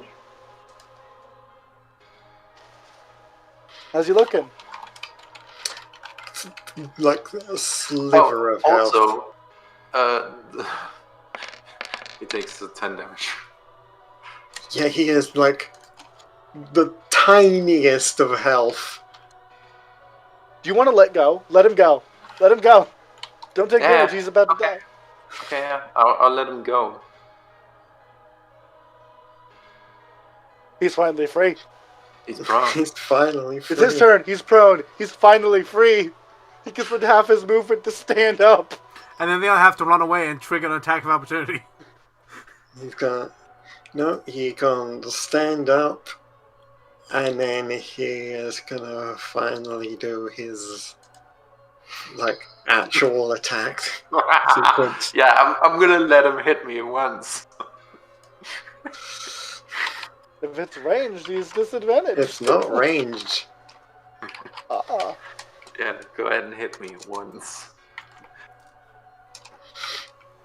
How's he looking? Like a sliver of health. Also, he takes the 10 damage. Yeah, he is like the tiniest of health. Do you want to let go? Let him go. Let him go. Don't take damage. He's about to die. Okay, yeah. I'll let him go. He's finally free. He's prone. He's finally free. It's his turn. He's prone. He's finally free. He gets half his movement to stand up. And then they'll have to run away and trigger an attack of opportunity. He's got... No, he can stand up. And then he is gonna finally do his... like, actual attack sequence. Yeah, I'm gonna let him hit me once. If it's ranged, he's disadvantaged. It's not ranged. Yeah, go ahead and hit me once.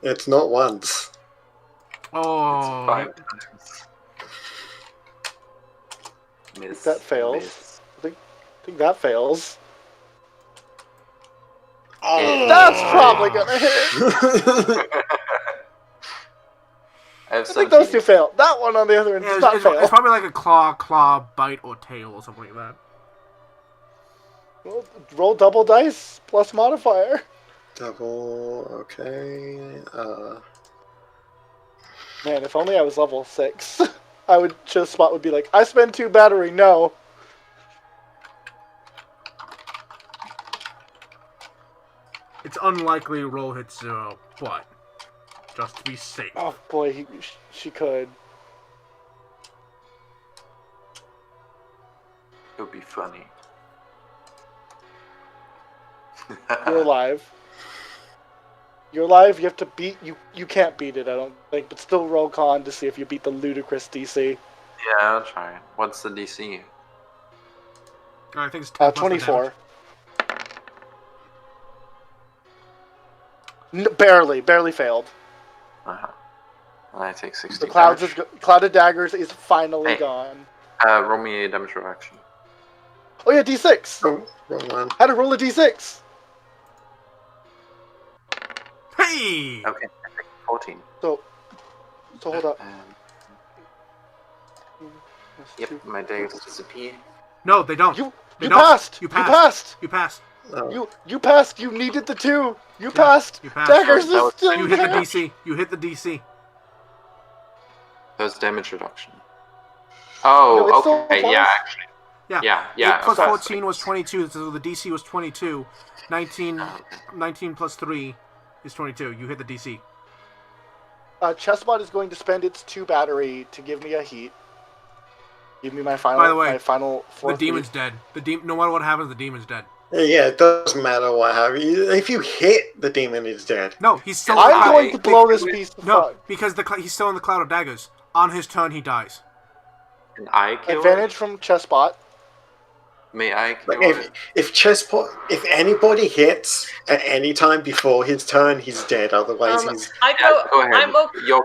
It's not once. Oh. It's 5 times. Miss. That fails. Miss. I think that fails. Oh. That's probably gonna hit. I I think those two fail. That one on the other end does not fail. It's probably like a claw, bite, or tail or something like that. Well, roll double dice plus modifier. Double, okay. Man, if only I was level 6. I would just spot would be like, I spend 2 battery, no. It's unlikely roll hits 0, but just to be safe. Oh boy, she could. It would be funny. You're alive. You're alive, you have to beat... You can't beat it, I don't think, but still roll con to see if you beat the ludicrous DC. Yeah, I'll try it. What's the DC? I think it's 10 24. Barely failed. And I take 60 The cloud of daggers is finally gone. Roll me a damage reduction. Oh yeah, D6! Oh, wrong one. How to roll a D6? Hey! Okay, I take 14. So hold up. Yep, my daggers disappear. No, they don't. You don't. passed! You You passed! You passed. Oh. You passed! You needed the 2! You passed! You passed. Daggers That is was- still You hit the there. DC. You hit the DC. That's damage reduction. Oh, No, it's still okay, false. yeah, actually. Yeah. Yeah. 8 plus okay. 14 was 22, so the DC was 22. 19 plus 3 is 22. You hit the DC. Chessbot is going to spend its 2 battery to give me a heat. Give me my final. By the way, my final The fourth demon's heat. dead. No matter what happens, the demon's dead. Yeah, it doesn't matter what happens. If you hit, the demon is dead. No, he's still in the I'm cloud. going to blow this piece of No, fuck. because he's still in the cloud of daggers. On his turn, he dies. Can I kill Advantage it? from Chessbot. May I kill Like if anybody hits at any time before his turn, he's dead. Otherwise, he's Go ahead.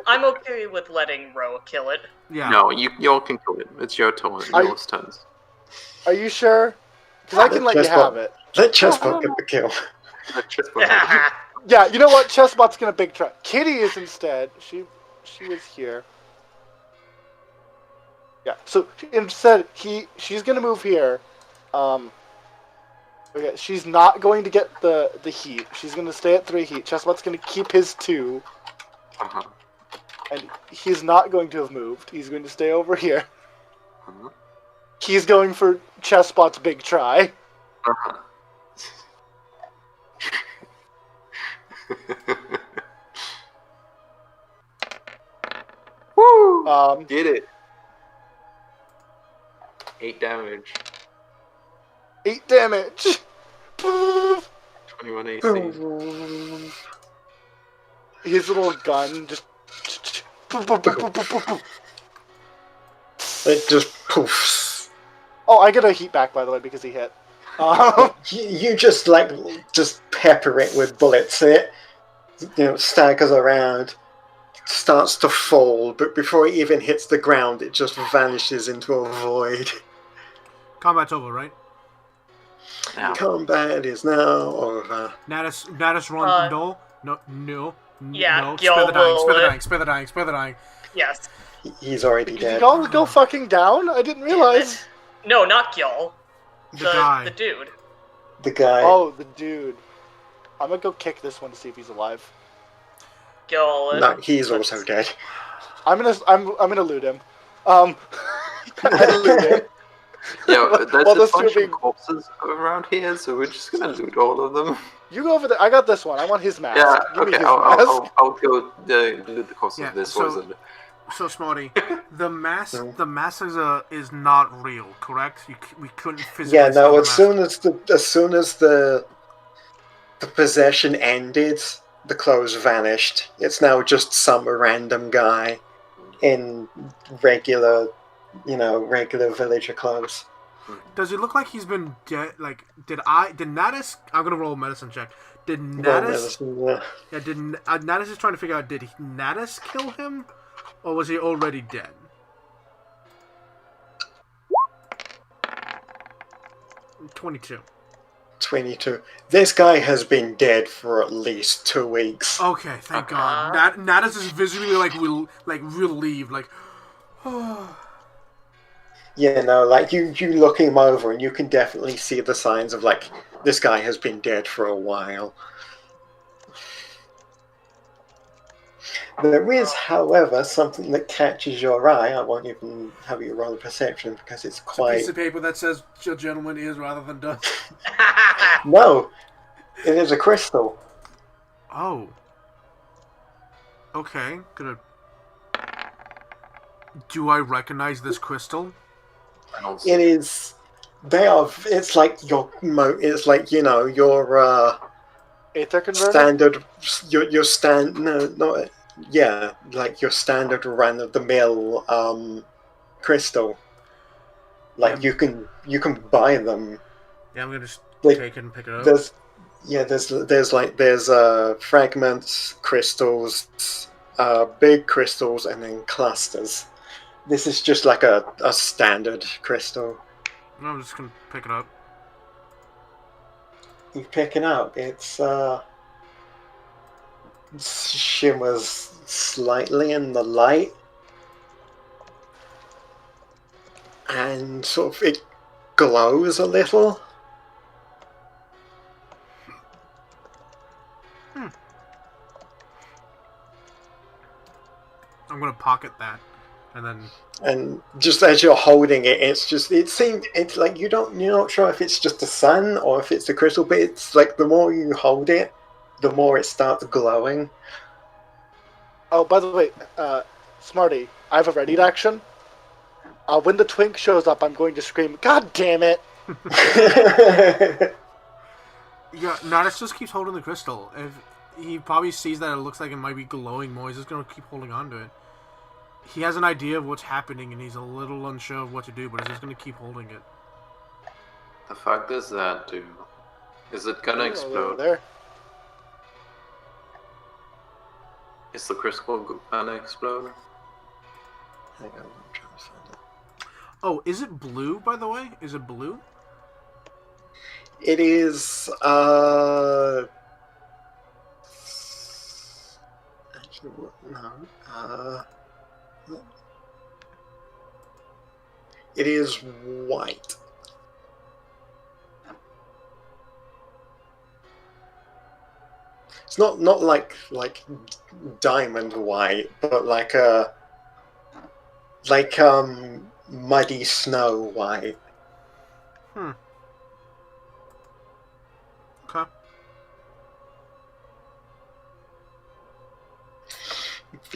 I'm okay with letting Ro kill it. Yeah. No, you can kill it. It's your turn. Yours turns. Are you sure? Because I can let you Chessbot. have it. let Chessbot get the kill. Yeah, you know what? Chessbot's gonna big try. Kitty is instead. She was here. Yeah. So instead, she's gonna move here. Okay, she's not going to get the heat. She's going to stay at 3 heat. Chestnut's going to keep his 2. Uh-huh. And he's not going to have moved. He's going to stay over here. Uh-huh. He's going for Chestnut's big try. Uh-huh. Woo! Did it. 8 damage. 8 damage. 21 AC. His little gun just... It just poofs. Oh, I get a heat back, by the way, because he hit. You just pepper it with bullets. It staggers around, starts to fall, but before it even hits the ground, it just vanishes into a void. Combat's over, right? Yeah. Combat is now over. Natus run Dole? No. Yeah, no. Gil Spare the dying. Yes. He's already Did dead. you all go fucking down? I didn't realize. No, not Gil. The guy. The dude. The guy. Oh, the dude. I'm gonna go kick this one to see if he's alive. Gil. No, he's also dead. I'm gonna loot him. I loot him. Yeah, there's Well, a those two bunch being- of corpses around here, so we're just gonna loot all of them. You go over there. I got this one. I want his mask. Yeah, Give me okay, his I'll mask. go loot the corpses Yeah, of this so- wizard. So Smarty, the mask is not real, correct? We couldn't physically. Yeah, no. steal the mask. As soon as the possession ended, the clothes vanished. It's now just some random guy in regular villager clothes. Does it look like he's been dead? Like, did Natus? I'm gonna roll a medicine check. Did Well, Natus? yeah. Yeah, did Natus is trying to figure out? Did Natus kill him, or was he already dead? $22. 22. This guy has been dead for at least 2 weeks. Okay, thank God. Natus is visibly relieved, like. Oh. Yeah, no, like you look him over and you can definitely see the signs of like this guy has been dead for a while. There is, however, something that catches your eye. I won't even have you roll a perception because it's A quite... piece of paper that says "gentleman is" rather than "does." No! It is a crystal. Oh. Okay, gonna. Do I recognize this crystal? I don't see It is... They are... It's like your... It's like, your... Aether converter? standard... Your stand... No, not... Yeah, like your standard run-of-the-mill crystal. Like, you can buy them. Yeah, I'm gonna just Like, take it and pick it up. There's fragments, crystals, big crystals, and then clusters. This is just like a standard crystal. No, I'm just gonna pick it up. You pick it up. It's shimmers slightly in the light, and sort of it glows a little. I'm gonna pocket that, and then. And just as you're holding it, it's like you're not sure if it's just the sun or if it's the crystal, but it's like the more you hold it, the more it starts glowing. Oh, by the way, Smarty, I have a ready action. When the twink shows up, I'm going to scream, "God damn it!" Yeah, Natus just keeps holding the crystal. If he probably sees that it looks like it might be glowing more, he's just gonna keep holding on to it. He has an idea of what's happening, and he's a little unsure of what to do, but he's just gonna keep holding it. The fuck does that do? Is it gonna Over explode? there. Is the crystal gonna explode? Hang on, I'm trying to find it. Oh, is it blue, by the way? Is it blue? It is. Actually, no. It is white. It's not like diamond white, but like muddy snow white. Okay.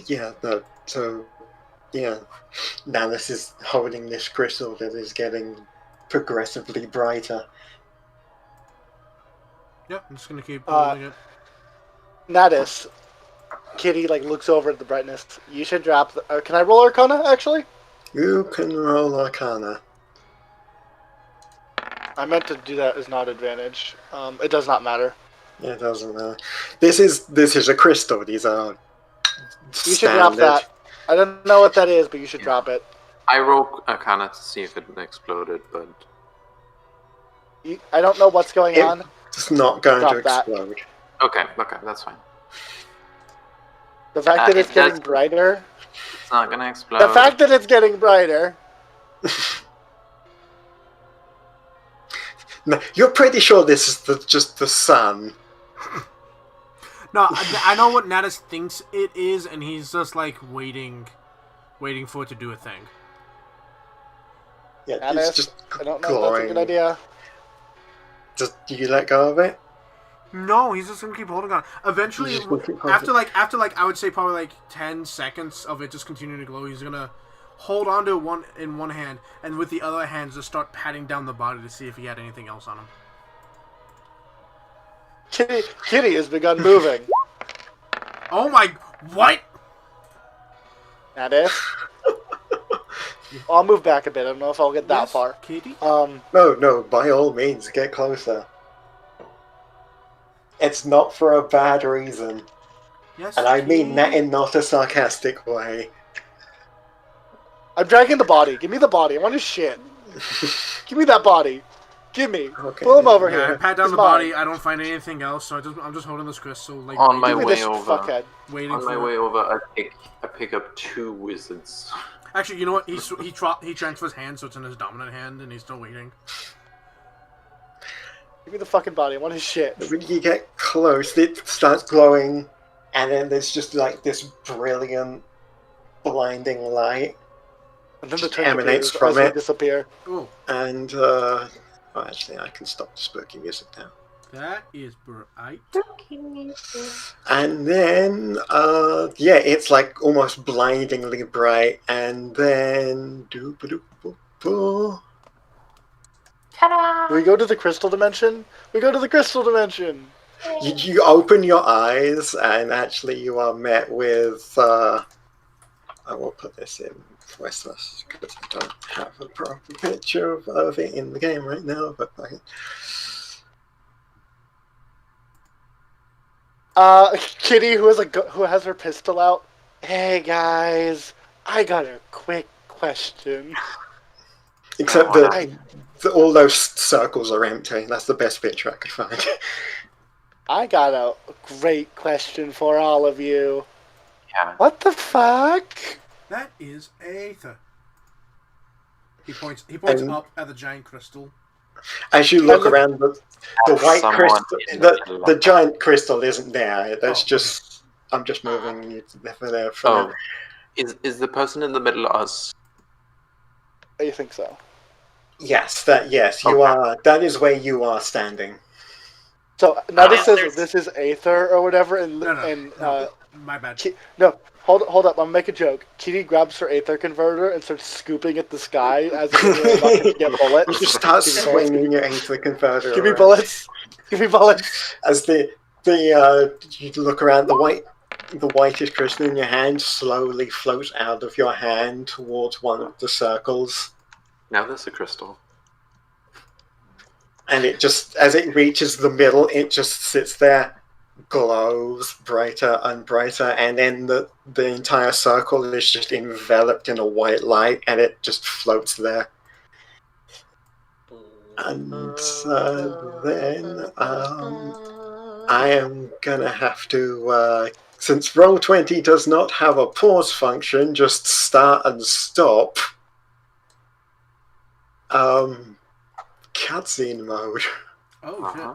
Yeah, now this is holding this crystal that is getting progressively brighter. Yeah, I'm just gonna keep holding it. Natus, Kitty looks over at the brightness. You should drop. Can I roll Arcana actually? You can roll Arcana. I meant to do that as not advantage. It does not matter. It doesn't matter. This is a crystal. These are You should drop that. I don't know what that is, but you should drop it. I roll Arcana to see if it exploded, but I don't know what's going on. It's not going Drop to that. explode. okay, that's fine. The fact that it's getting brighter. It's not gonna explode. The fact that it's getting brighter. No, you're pretty sure this is just the sun. No, I know what Natus thinks it is, and he's just waiting for it to do a thing. Yeah, Natus, it's just I don't know glowing. if that's a good idea. Do you let go of it? No, he's just gonna keep holding on. Eventually, He's just gonna keep after holding. I would say probably 10 seconds of it just continuing to glow, he's gonna hold on to one in one hand, and with the other hand just start patting down the body to see if he had anything else on him. Kitty has begun moving. Oh my! What? Natus. I'll move back a bit. I don't know if I'll get that Yes, far. Kitty? No, by all means, get closer. It's not for a bad reason. Yes, And I mean Kitty? that in not a sarcastic way. I'm dragging the body. Give me the body. I want his shit. Give me that body. Give me. Okay. Pull him over Yeah, I here. pat down He's the mine. body. I don't find anything else, so I'm just holding this crystal. On my Give me way this over. fuckhead. waiting On for my it. way over, I pick up 2 wizards. Actually, you know what? He transfers hands, so it's in his dominant hand, and he's still waiting. Give me the fucking body. I want his shit. When you get close, it starts glowing, and then there's just this brilliant, blinding light, And then the just turn emanates appears from as we it. disappear. Oh, And actually, I can stop the spooky music now. that is bright. And then, it's almost blindingly bright, and then We go to the crystal dimension. We go to the crystal dimension. you open your eyes, and actually you are met with. I will put this in voiceless because I don't have a proper picture of it in the game right now. But Kitty, who has her pistol out. Hey guys, I got a quick question. except all those circles are empty. That's the best picture I could find. I got a great question for all of you. Yeah. What the fuck? That is Aether. He points And- up at the giant crystal. As you look around, the white Someone crystal, in the giant crystal isn't there. That's Oh, just I'm just moving you there. Oh, is the person in the middle us? I think so. Yes, you are. That is where you are standing. So now this says there's- this is Aether or whatever, and No, my bad. no, hold up. I'm gonna make a joke. Kitty grabs her Aether converter and starts scooping at the sky as if we're about to get bullets. You just start Give me bullets. swinging your Aether converter. Give me around. bullets. Give me bullets. As you look around, the whitish crystal in your hand slowly floats out of your hand towards one of the circles, Now there's a crystal. and it just as it reaches the middle, it just sits there, glows brighter and brighter, and then the entire circle is just enveloped in a white light, and it just floats there. And then I am gonna have to, since Roll20 does not have a pause function, just start and stop. Cutscene mode. Oh Uh-huh.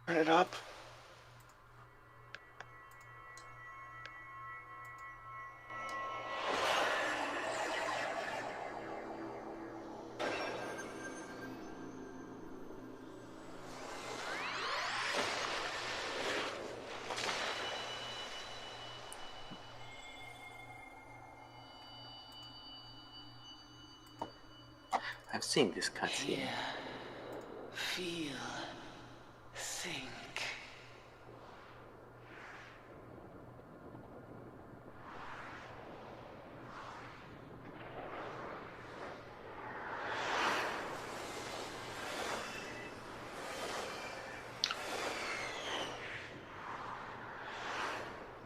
Turn it up. I've seen this cutscene. Hear, feel, think.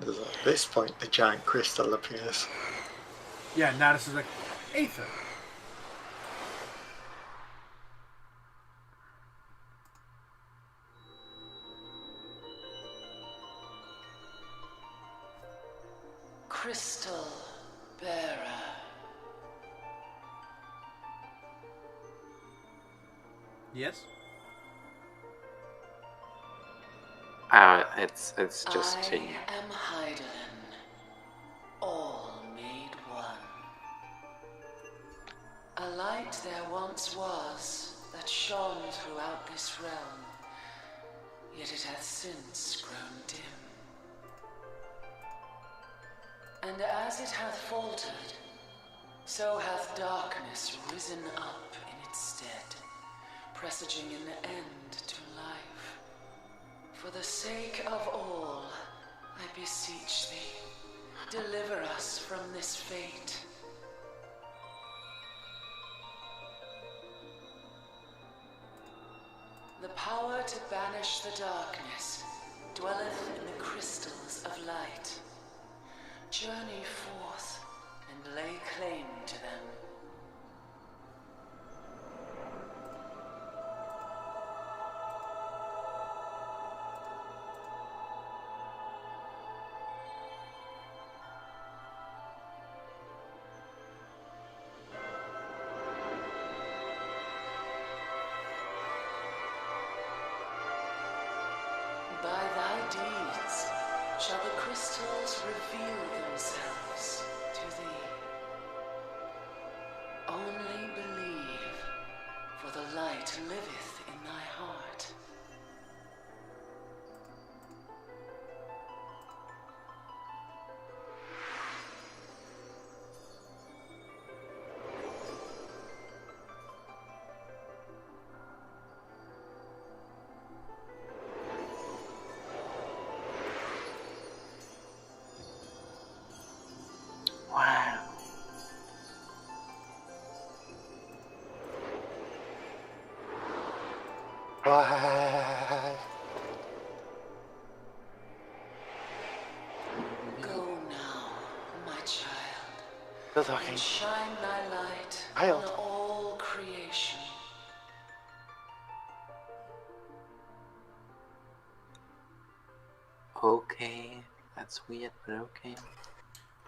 At this point, the giant crystal appears. Yeah, Natus is like, Aether. Crystal bearer. Yes? It's just I to you. am Heidelin, all made one. A light there once was that shone throughout this realm, yet it hath since grown dim. And as it hath faltered, so hath darkness risen up in its stead, presaging an end to life. For the sake of all, I beseech thee, deliver us from this fate. The power to banish the darkness dwelleth in the crystals of light. Journey forth and lay claim to them. By thy deeds shall the crystals reveal themselves to thee. Only believe, for the light liveth in thy heart. Wow. Why? Go now, my child, The talking. and shine thy light Child. on all creation. Okay, that's weird, but okay.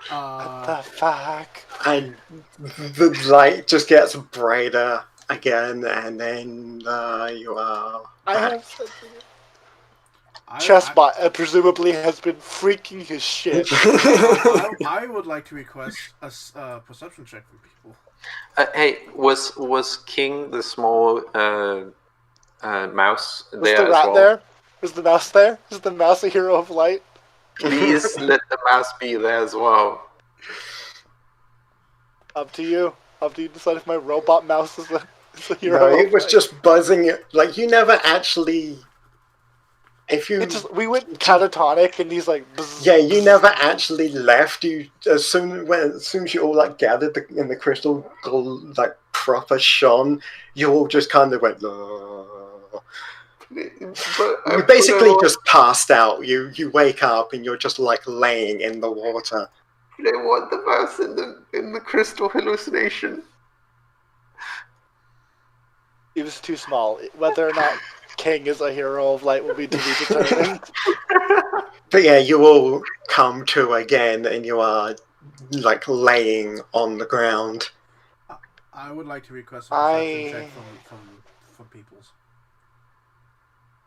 What the fuck? And the light just gets brighter again, and then you are I back. have something. I- Chessbot presumably has been freaking his shit. I would like to request a perception check from people. Hey, was King the small mouse Was there the as rat well? there? Was the mouse there? Is the mouse a hero of light? Please let the mouse be there as well. Up to you. Up to you to decide if my robot mouse is a hero No, of it was light. just buzzing. Like you never actually. If you. It just, we went catatonic and he's like... Bzz, Yeah, you bzz. never actually left. You as soon as you all like gathered in the crystal, like proper shone, you all just kind of went. You basically just passed out. You wake up and you're just like laying in the water. They want the mouse in the crystal hallucination. It was too small. Whether or not King is a hero of light will be to be determined. But yeah, you all come to again, and you are like laying on the ground. I would like to request a perception check from people's.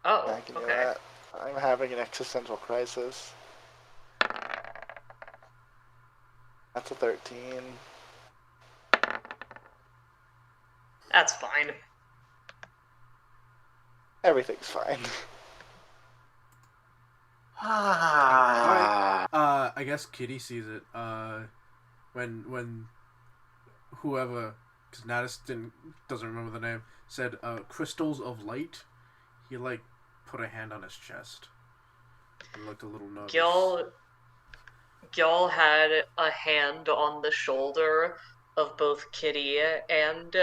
Oh, I can do okay. that. I'm having an existential crisis. That's a 13. That's fine. Everything's fine. Ah. I guess Kitty sees it. When whoever, because Natus doesn't remember the name, said crystals of light, he like put a hand on his chest and looked a little nervous. Gil had a hand on the shoulder of both Kitty and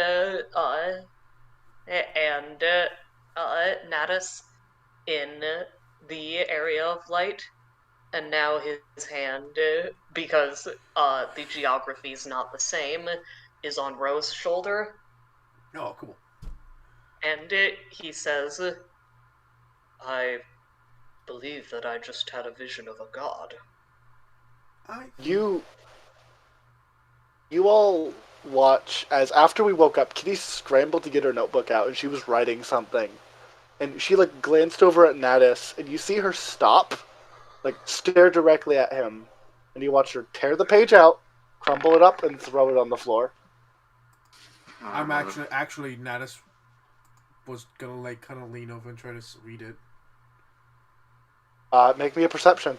Natus in the area of light, and now his hand, because the geography's not the same, is on Rose's shoulder, Oh, cool. and he says, "I believe that I just had a vision of a god." You all watch as after we woke up, Kitty scrambled to get her notebook out and she was writing something. And she like glanced over at Natus and you see her stop, like stare directly at him. And you watch her tear the page out, crumble it up, and throw it on the floor. I'm actually Natus was gonna like kind of lean over and try to read it. Make me a perception.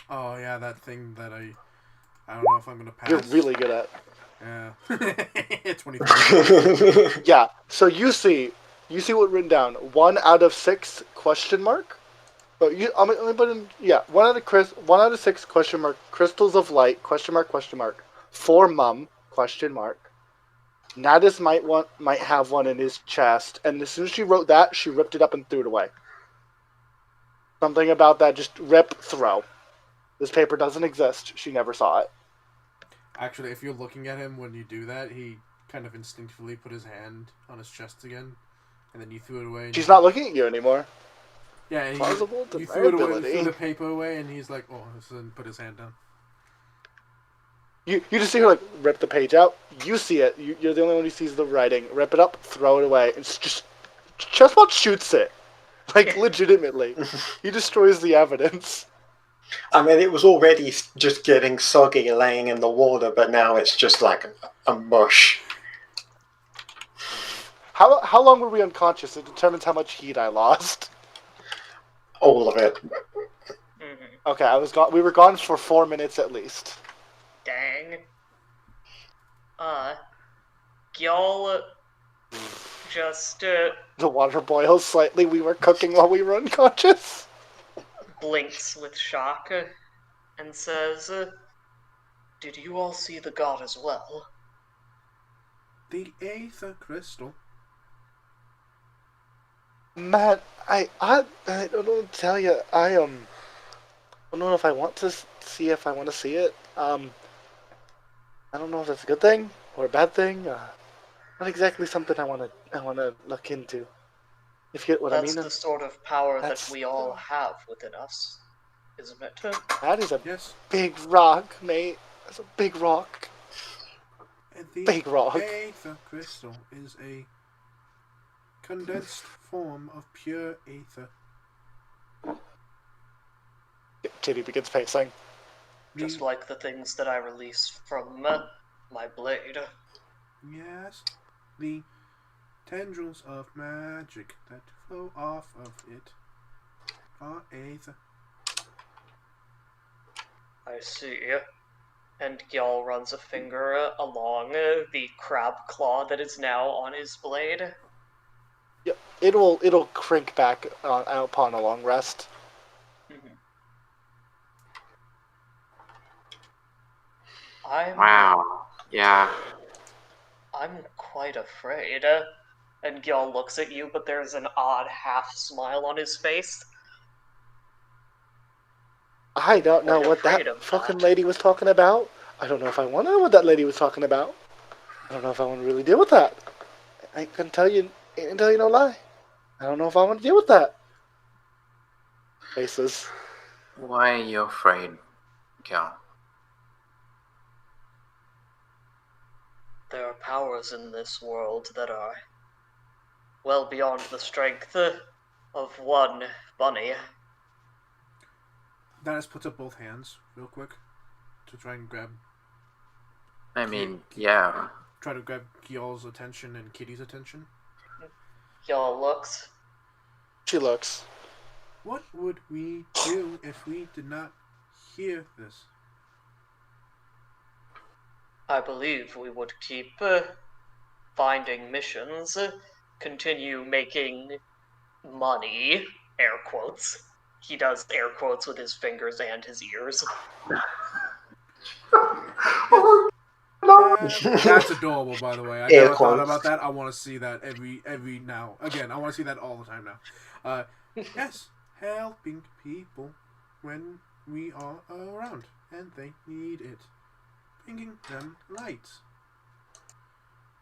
Oh yeah, that thing that I don't know if I'm gonna pass. You're really good at. Yeah. 23. Yeah. So you see what written down. 1 out of 6 question mark. Oh, let me put in. Yeah, 1 out of 6 question mark. Crystals of light question mark. For mum question mark. Natus might have one in his chest, and as soon as she wrote that, she ripped it up and threw it away. Something about that, just rip, throw. This paper doesn't exist. She never saw it. Actually, if you're looking at him when you do that, he kind of instinctively put his hand on his chest again, and then you threw it away. She's not looking at you anymore. Yeah, Plausible you threw it away, deniability. threw the paper away, and he's like, oh, and put his hand down. You just see her like rip the page out. You see it. You're the only one who sees the writing. Rip it up, throw it away, and just about shoots it, like legitimately. He destroys the evidence. I mean, it was already just getting soggy laying in the water, but now it's just like a mush. How long were we unconscious? It determines how much heat I lost. All of it. Mm-hmm. Okay, I was gone. We were gone for 4 minutes at least. Dang. Gil just The water boils slightly. We were cooking while we were unconscious. blinks with shock and says, "Did you all see the god as well?" The aether crystal. Man, I don't know what to tell you. I don't know if I want to see if I want to see it. I don't know if that's a good thing or a bad thing. Not exactly something I want to look into. If you get what I mean. That's the sort of power that That's- we all have within us, isn't it? That is a Yes. big rock, mate. That's a big rock. And the Big rock. aether crystal is a condensed form of pure aether. Kitty begins pacing. Just like the things that I released from my blade. Yes, the tendrils of magic that flow off of it are aether. I see. And Gil runs a finger along the crab claw that is now on his blade. Yeah, it'll crink back upon a long rest. Mm-hmm. Wow. Yeah. I'm quite afraid. And Gil looks at you, but there's an odd half smile on his face. I don't know Quite what afraid that of fucking that. lady was talking about. I don't know if I want to know what that lady was talking about. I don't know if I want to really deal with that. I ain't gonna tell you no lie. I don't know if I want to deal with that. Faces. Why are you afraid, Gil? There are powers in this world that are well beyond the strength of one bunny. Dennis puts up both hands real quick to try and grab. I mean, yeah. Try to grab Gyal's attention and Kitty's attention. Y'all looks. She looks. What would we do if we did not hear this? I believe we would keep finding missions, continue making money, air quotes. He does air quotes with his fingers and his ears. That's adorable, by the way. I Air never thought quotes. about that. I want to see that every now. Again, I want to see that all the time now. Yes, helping people when we are around and they need it. Bringing them light.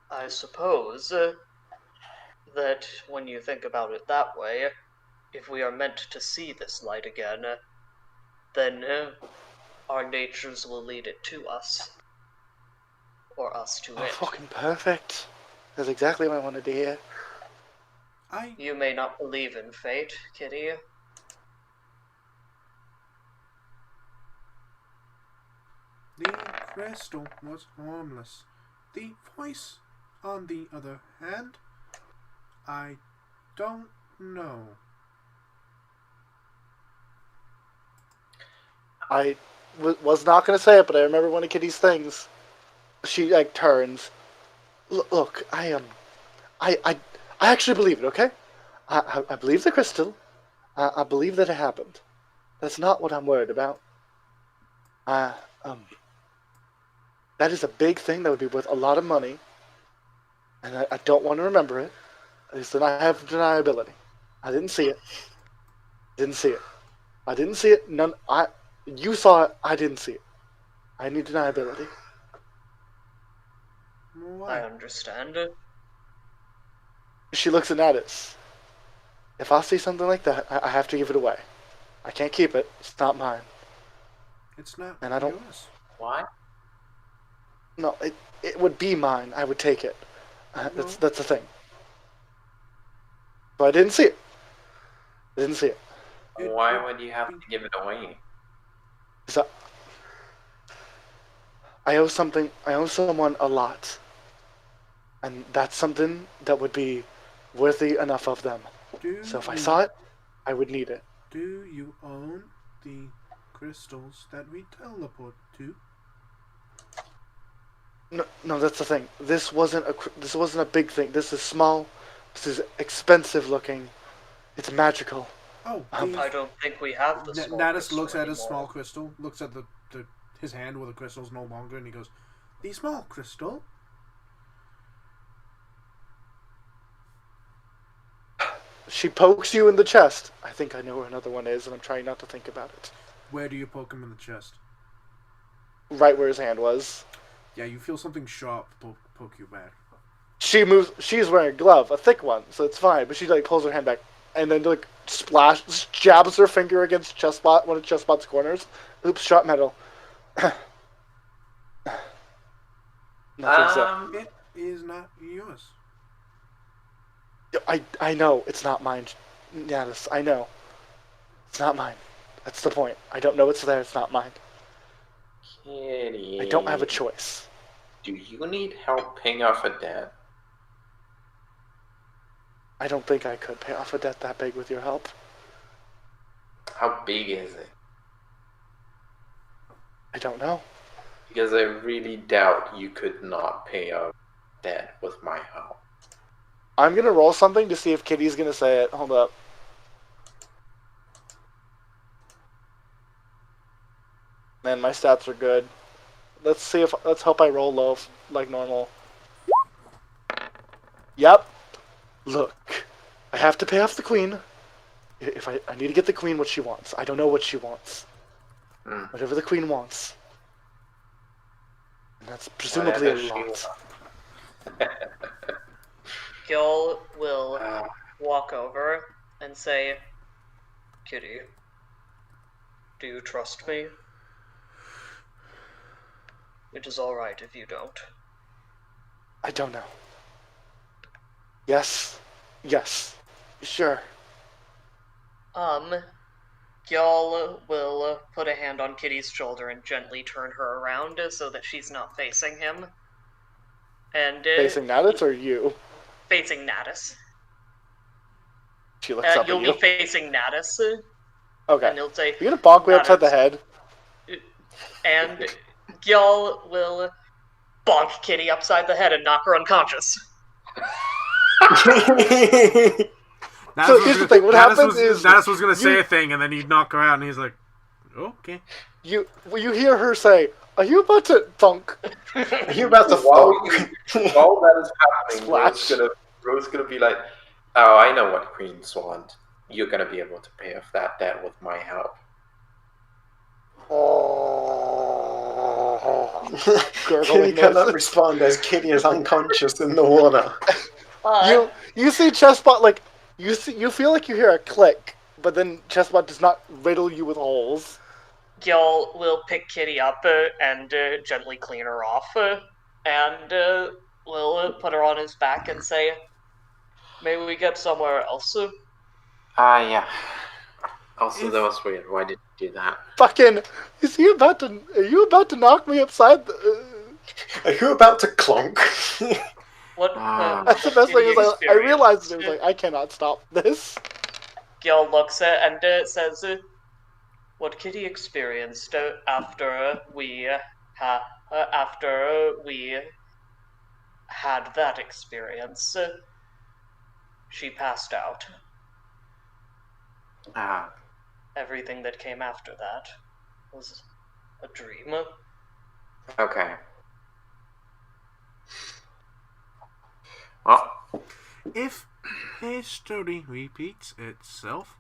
I suppose that when you think about it that way, if we are meant to see this light again, then our natures will lead it to us. Or us to Oh, it. fucking perfect. That's exactly what I wanted to hear. You may not believe in fate, Kitty. The crystal was harmless. The voice, on the other hand, I don't know. I was not going to say it, but I remember one of Kitty's things. She, like, turns. Look, I actually believe it, okay? I believe the crystal. I believe that it happened. That's not what I'm worried about. That is a big thing that would be worth a lot of money. And I don't want to remember it. At least then I have deniability. I didn't see it. Didn't see it. I didn't see it. You saw it. I didn't see it. I need deniability. I understand. She looks at Natus. If I see something like that, I have to give it away. I can't keep it. It's not mine. It's not And I don't- yours. Why? No, it would be mine. I would take it. That's the thing. But I didn't see it. Didn't see it. Why would you have to give it away? So I owe something. I owe someone a lot, and that's something that would be worthy enough of them. So if I saw it, I would need it. Do you own the crystals that we teleport to? No, that's the thing. This wasn't a big thing. This is small. This is expensive looking. It's magical. Oh, I don't think we have the small Natus crystal looks at his anymore. small crystal, looks at his hand where the crystal's no longer, and he goes, "The small crystal?" She pokes you in the chest. I think I know where another one is, and I'm trying not to think about it. Where do you poke him in the chest? Right where his hand was. Yeah, you feel something sharp poke you back. She moves. She's wearing a glove, a thick one, so it's fine. But she like pulls her hand back, and then like jabs her finger against one of Chestbot's corners. Oops, sharp metal. Nothing's up. It is not yours. I know it's not mine. Natus, I know. It's not mine. That's the point. I don't know it's there. It's not mine. Kitty. I don't have a choice. Do you need help paying off a debt? I don't think I could pay off a debt that big with your help. How big is it? I don't know. Because I really doubt you could not pay off debt with my help. I'm gonna roll something to see if Kitty's gonna say it. Hold up. Man, my stats are good. Let's hope I roll low like normal. Yep. Look, I have to pay off the queen. If I need to get the queen what she wants. I don't know what she wants. Whatever the queen wants. And that's presumably Whatever a she lot. wants. Gil will walk over and say, Kitty, do you trust me? It is alright if you don't. I don't know. Yes, Yes. Sure. Y'all will put a hand on Kitty's shoulder and gently turn her around so that she's not facing him. And Facing Natus or you? facing Natus. She looks up You'll at you. be facing Natus. Okay. And he'll say, You gonna bonk me upside the Natus. head? And y'all will bonk Kitty upside the head and knock her unconscious. So here's the thing, what happens is... Natus was gonna say a thing, and then he'd knock her out, and he's like, okay. You hear her say, "Are you about to thunk?" Are you about to While fuck? while that is happening, Splash. Rose gonna be like, "Oh, I know what queens want. You're gonna be able to pay off that debt with my help." Kitty cannot respond as Kitty is unconscious in the water. You see Chessbot, like, you feel like you hear a click, but then Chessbot does not riddle you with holes. Y'all will pick Kitty up and gently clean her off, and we'll put her on his back and say, "Maybe we get somewhere else." Yeah. Also, that was weird. Why did you do that? Fucking, are you about to knock me upside the... Are you about to clonk? What? That's the best thing is I realized it was like, I cannot stop this. Gil looks at and says, "What Kitty experienced after we had that experience, she passed out. Everything that came after that was a dream." Okay. Well, If history repeats itself,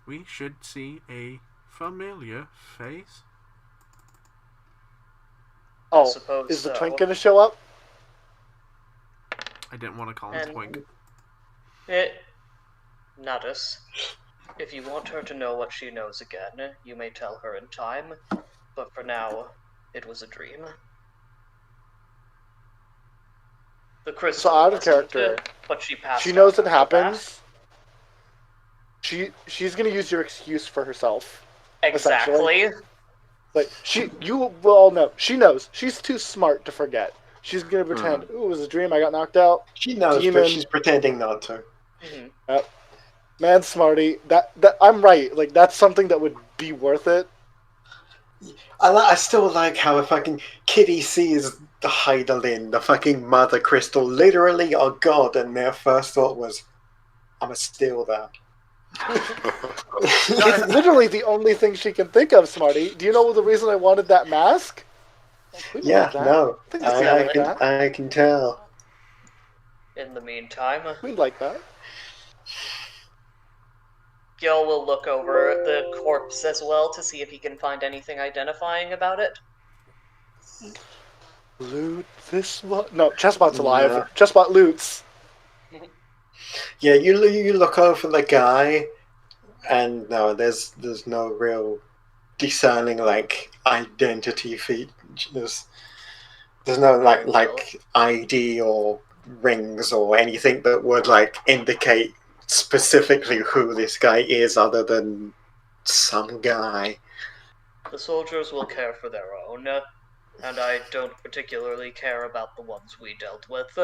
we should see a familiar face. Oh, suppose is the so. twink gonna show up? I didn't want to call him Twink. Natus, if you want her to know what she knows again, you may tell her in time, but for now, it was a dream. The crystal So out of wasn't, character, but she passed. She knows out it after happens. She's gonna use your excuse for herself. that. Exactly. Like you will all know. She knows. She's too smart to forget. She's gonna pretend, "Ooh, it was a dream. I got knocked out." She knows, Demon. but she's pretending not to. Mm-hmm. Yep. Man, smarty. That I'm right. Like that's something that would be worth it. I still like how a fucking Kitty sees the Heidelin, the fucking Mother Crystal, literally a god, and their first thought was, "I'ma steal that." It's literally the only thing she can think of, Smarty. Do you know the reason I wanted that mask? Like, Yeah, no, think it's like that. I can tell. In the meantime, We'd like that. Gil will look over the corpse as well to see if he can find anything identifying about it. Loot this one. No, Chessbot's alive. Yeah. Chessbot loots. Yeah, you look over the guy, and no, there's no real discerning like identity features. There's no like ID or rings or anything that would like indicate specifically who this guy is, other than some guy. The soldiers will care for their own, and I don't particularly care about the ones we dealt with,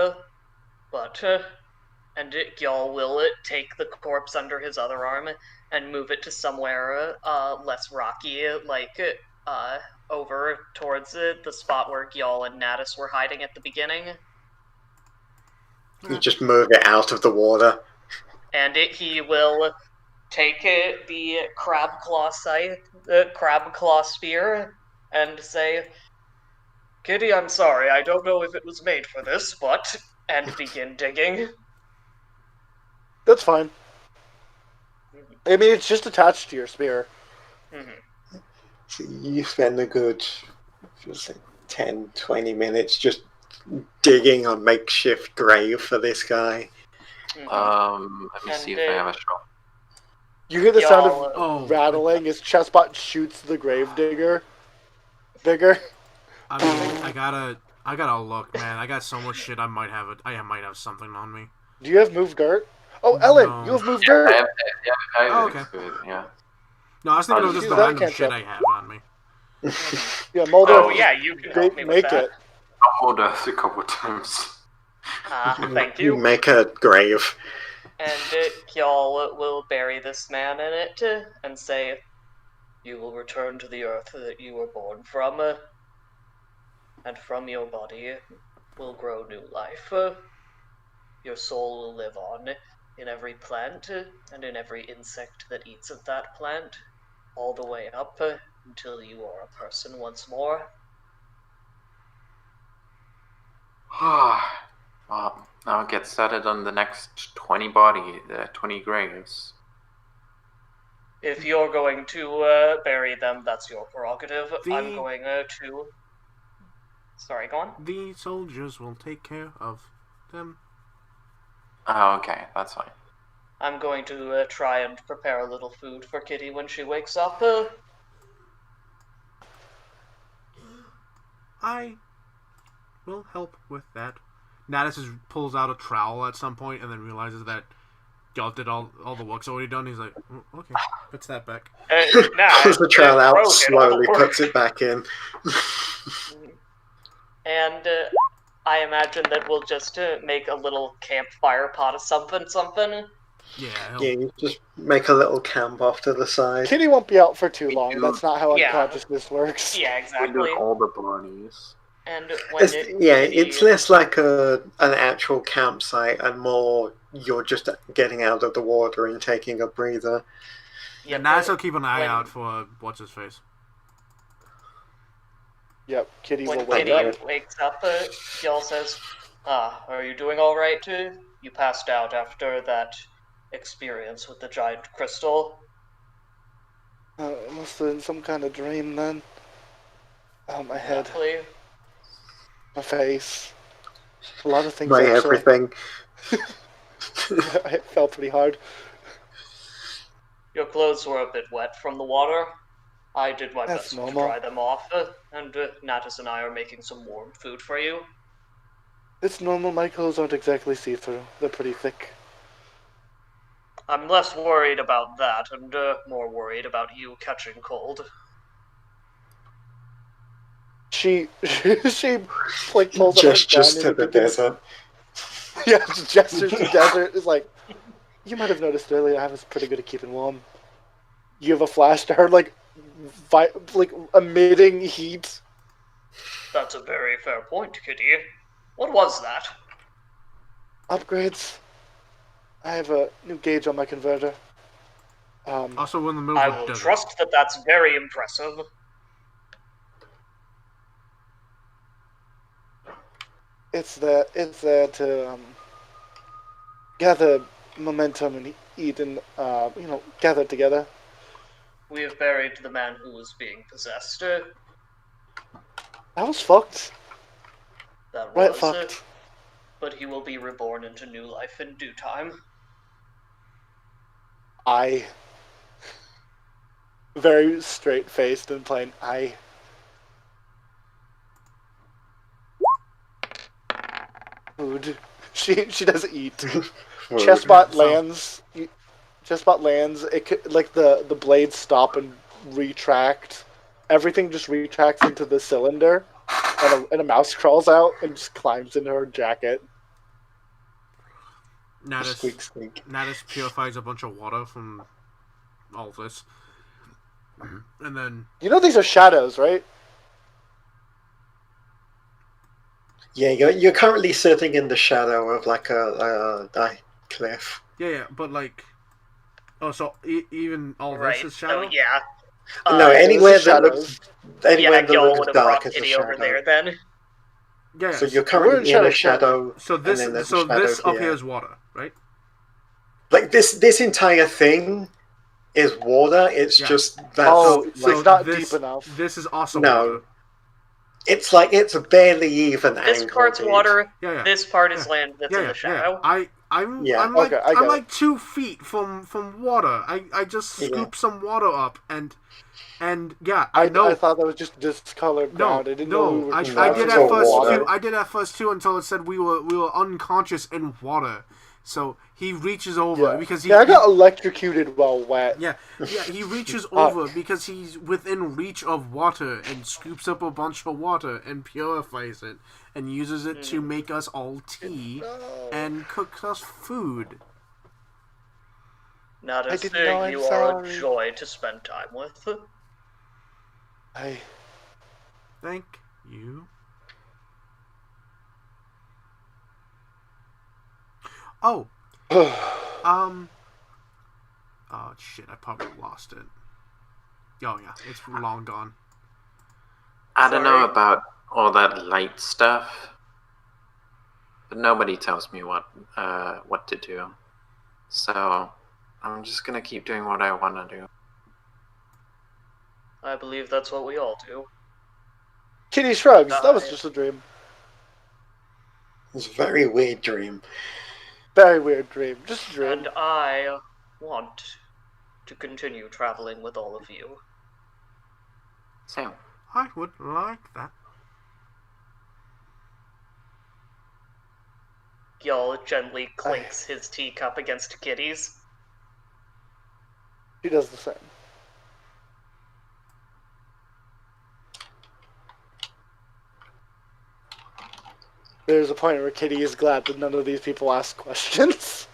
and Gil will take the corpse under his other arm and move it to somewhere less rocky, like over towards the spot where Gil and Natus were hiding at the beginning. You just move it out of the water. And he will take the crab claw spear, and say, "Kitty, I'm sorry, I don't know if it was made for this, but..." and begin digging. That's fine. I mean, it's just attached to your spear. Mm-hmm. So you spend a good, feels like 10, 20 minutes just digging a makeshift grave for this guy. Mm-hmm. Let me see if I have a shovel. You hear the sound Y'all, of rattling as Chessbot shoots the grave digger. I mean, I gotta look, man. I got so much shit. I might have something on me. Do you have move dirt? Oh, Ellen, No. you have moved Yeah, dirt. Oh, okay. It's good. Yeah. No, I was thinking it was Use just the that random shit cantrip. I have on me. Yeah, Mulder. Oh yeah, you can help me with make that. it. I rolled a couple times. Thank You you. make a grave. And y'all will bury this man in it and say, "You will return to the earth that you were born from, and from your body will grow new life. Your soul will live on in every plant and in every insect that eats of that plant, all the way up until you are a person once more." Well, now get started on the next 20 graves. If you're going to bury them, that's your prerogative. I'm The- going to. Sorry, go on. The soldiers will take care of them. Oh, okay, that's fine. I'm going to try and prepare a little food for Kitty when she wakes up. I will help with that. Natus pulls out a trowel at some point and then realizes that y'all did all the work's already done. He's like, okay, puts that back. Pulls the trowel out, Rogue did all the slowly work. puts it back in. And I imagine that we'll just make a little campfire pot of something. Yeah, Yeah, you just make a little camp off to the side. Kitty won't be out for too long. do. That's not how Yeah. unconsciousness works. Yeah, We're exactly. doing all the Barneys. And when It's less like an actual campsite and more you're just getting out of the water and taking a breather. and Natus will keep an eye when- out for what's his face. Yep, Kitty will When wake Kitty up. wakes up, y'all says, "Are you doing all right? You passed out after that experience with the giant crystal." It must have been some kind of dream then. Oh, my head, Exactly. my face. A lot of things My actually. everything. It fell pretty hard. Your clothes were a bit wet from the water. I did my That's best normal. to dry them off, and Natus and I are making some warm food for you. It's normal, my clothes aren't exactly see-through. They're pretty thick. I'm less worried about that, and more worried about you catching cold. She like pulls Just her gun to and the begins- desert. Yeah, just gestures to the desert. It's like, you might have noticed earlier I was pretty good at keeping warm. You have a flash to her, like emitting heat. That's a very fair point, Kitty. What was that? Upgrades. I have a new gauge on my converter. Also, we're in the middle I of the will desert. trust that that's very impressive. It's there to gather momentum and eat and gather together. We have buried the man who was being possessed. That was fucked. That Right, was fucked. But he will be reborn into new life in due time. I. Very straight faced and plain. Food. She doesn't eat. Chestbot lands. Chestbot lands. It could, like the blades stop and retract. Everything just retracts into the cylinder, and a mouse crawls out and just climbs into her jacket. Squeak, squeak. Natus purifies a bunch of water from all this. And then... You know these are shadows, right? Yeah, you're currently sitting in the shadow of like a cliff. Yeah, but like... Oh, so even all Right. this is shadow? Oh, yeah. No, anywhere this is that shadows. Y'all looks would have dark brought is a Kitty over shadow. there then. Yeah, So you're We're currently in in a shadow. shadow. So and this then there's a so this shadow up here is water, right? Like this entire thing is water. It's Yeah. just that. Oh, so it's not this, deep enough. This is also No. water. It's like it's a barely even This angle, part's dude. water. Yeah. This part is Yeah. land that's Yeah, in the shadow. I'm Yeah. I'm like Okay, I get I'm it. like 2 feet from water. I just Yeah. scooped some water up and yeah, I know. I thought that was just discolored ground. I didn't know we were I did it's at all first water. too. I did at first too until it said we were unconscious in water. So he reaches over Yeah. because he. I got electrocuted while wet. Yeah, he reaches over because he's within reach of water and scoops up a bunch of water and purifies it and uses it to make us all tea and cook us food. Not I a didn't know, thing I'm you are a sorry. joy to spend time with. Thank you. Oh. Oh shit, I probably lost it. Oh yeah, it's long gone. I don't know Sorry. about all that light stuff, but nobody tells me what to do. So I'm just gonna keep doing what I want to do. I believe that's what we all do. Kitty shrugs. That was just a dream. It was a very weird dream. Very weird dream. Just a dream. And I want to continue traveling with all of you. So, I would like that. Y'all gently clinks his teacup against Kitty's. She does the same. There's a point where Kitty is glad that none of these people ask questions.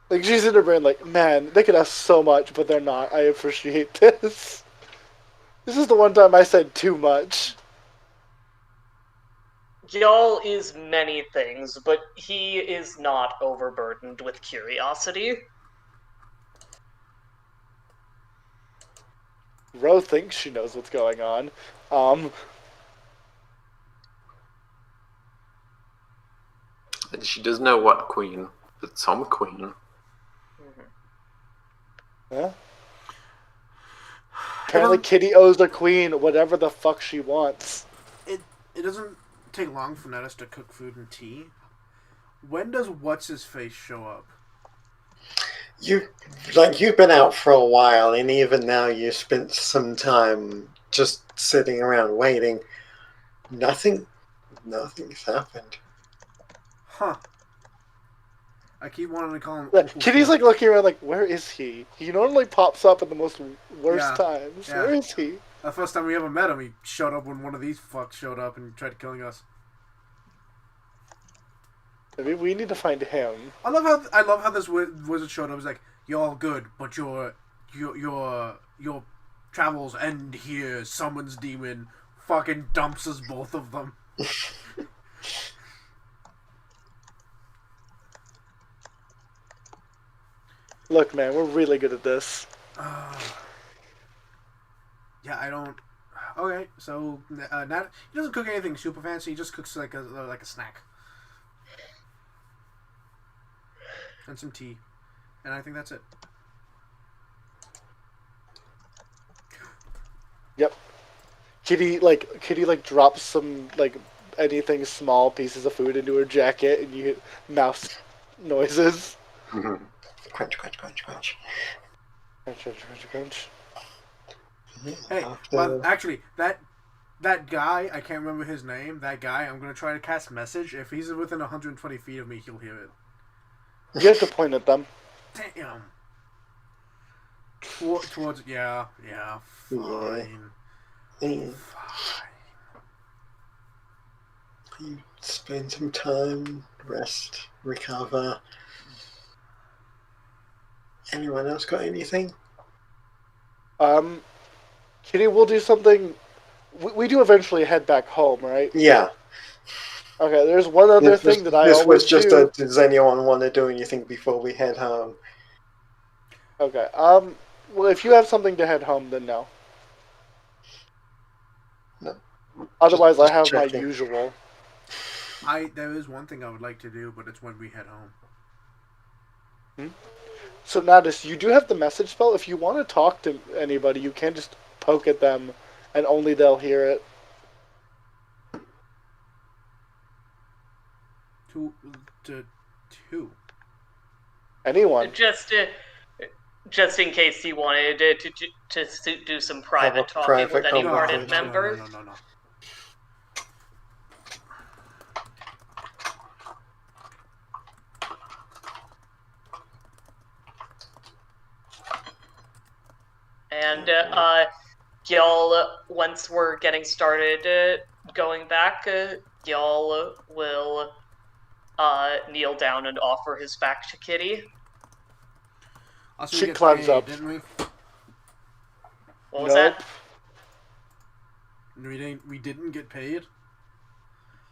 Like, she's in her brain like, man, they could ask so much, but they're not. I appreciate this. This is the one time I said too much. Y'all is many things, but he is not overburdened with curiosity. Ro thinks she knows what's going on. she doesn't know what queen, but some queen. Yeah. Apparently Kitty owes the queen whatever the fuck she wants. It doesn't take long for Nettis to cook food and tea. When does what's-his-face show up? You've been out for a while, and even now you spent some time just sitting around waiting. Nothing's happened. Huh. I keep wanting to call him. Like, Kitty's like looking around like, where is he? He normally pops up at the most worst times. Yeah. Where is he? The first time we ever met him, he showed up when one of these fucks showed up and tried killing us. Maybe we need to find him. I love how this wizard showed up. He's like, "You're all good, but your travels end here." Summons demon, fucking dumps us both of them. Look, man, we're really good at this. Yeah, I don't. Okay, so he doesn't cook anything super fancy. He just cooks like a snack and some tea, and I think that's it. Yep. Kitty drops some anything small pieces of food into her jacket, and you hear mouse noises. Crunch, crunch, crunch, crunch. Crunch, crunch, crunch, crunch. Hey, well, actually, that guy, I can't remember his name. That guy, I'm gonna try to cast message. If he's within 120 feet of me, he'll hear it. You have to point at them. Damn. Towards yeah, fine. Fine. You spend some time, rest, recover. Anyone else got anything? Kitty, we'll do something. We do eventually head back home, right? Yeah. Okay, there's one other thing that I This always was just do. does anyone want to do anything before we head home? Okay, well, if you have something to head home, then no. No. Otherwise, Just I have my checking. usual. There is one thing I would like to do, but it's when we head home. So, Nadis, you do have the message spell. If you want to talk to anybody, you can just poke at them, and only they'll hear it. Two. Anyone. Just in case you wanted to do some private talking private with any conversation. Warden members. No. And y'all, once we're getting started going back, y'all will kneel down and offer his back to Kitty. Also, She we get climbs paid, up. didn't we? What was Nope. that? We didn't get paid?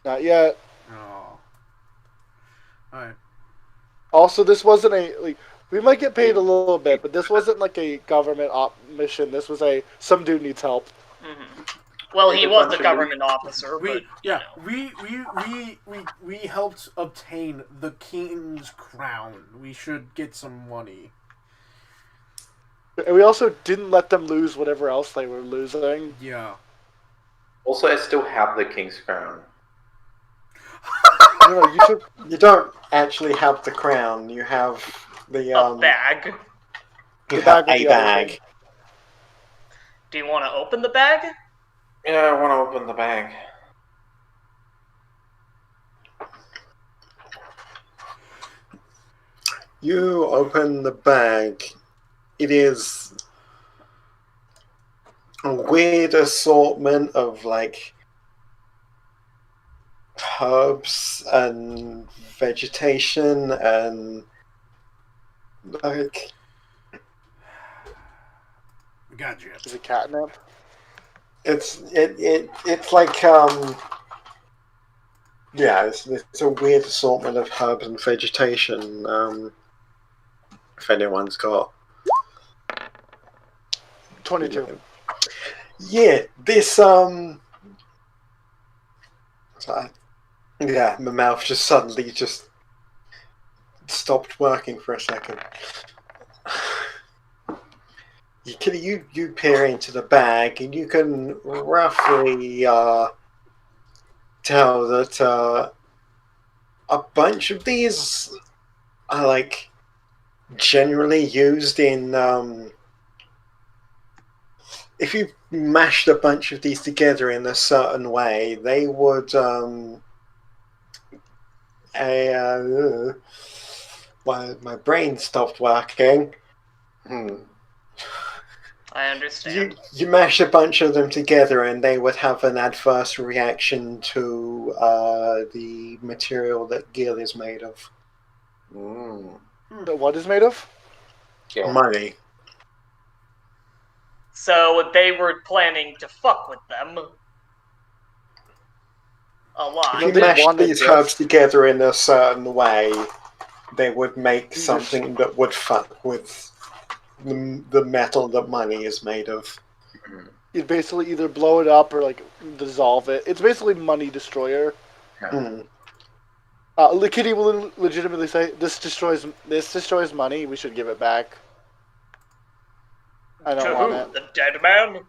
Not yet. Oh. Alright. Also, this wasn't we might get paid a little bit, but this wasn't like a government mission. This was some dude needs help. Mm-hmm. Well, he There's a was bunch a of government officer, but we helped obtain the king's crown. We should get some money. And we also didn't let them lose whatever else they were losing. Yeah. Also, I still have the king's crown. No, You don't actually have the crown. You have the a bag. You The have bag with a the other bag. thing. Do you want to open the bag? Yeah, I want to open the bag. You open the bag. It is a weird assortment of like herbs and vegetation and like Gotcha. Is it catnip? it's like yeah, it's a weird assortment of herbs and vegetation. If anyone's got 22. yeah, this yeah, my mouth just suddenly just stopped working for a second. You peer into the bag and you can roughly tell that a bunch of these are like generally used in if you mashed a bunch of these together in a certain way, they would my brain stopped working. I understand. You mash a bunch of them together and they would have an adverse reaction to the material that Gil is made of. What is made of? Money. So they were planning to fuck with them. A lot. If you they mash wanted these this. herbs together in a certain way, they would make You something that would fuck with the metal that money is made of. You'd basically either blow it up or like dissolve it. It's basically money destroyer. Kitty will legitimately say, "This destroys money. We should give it back." I don't To want who? it. The dead man?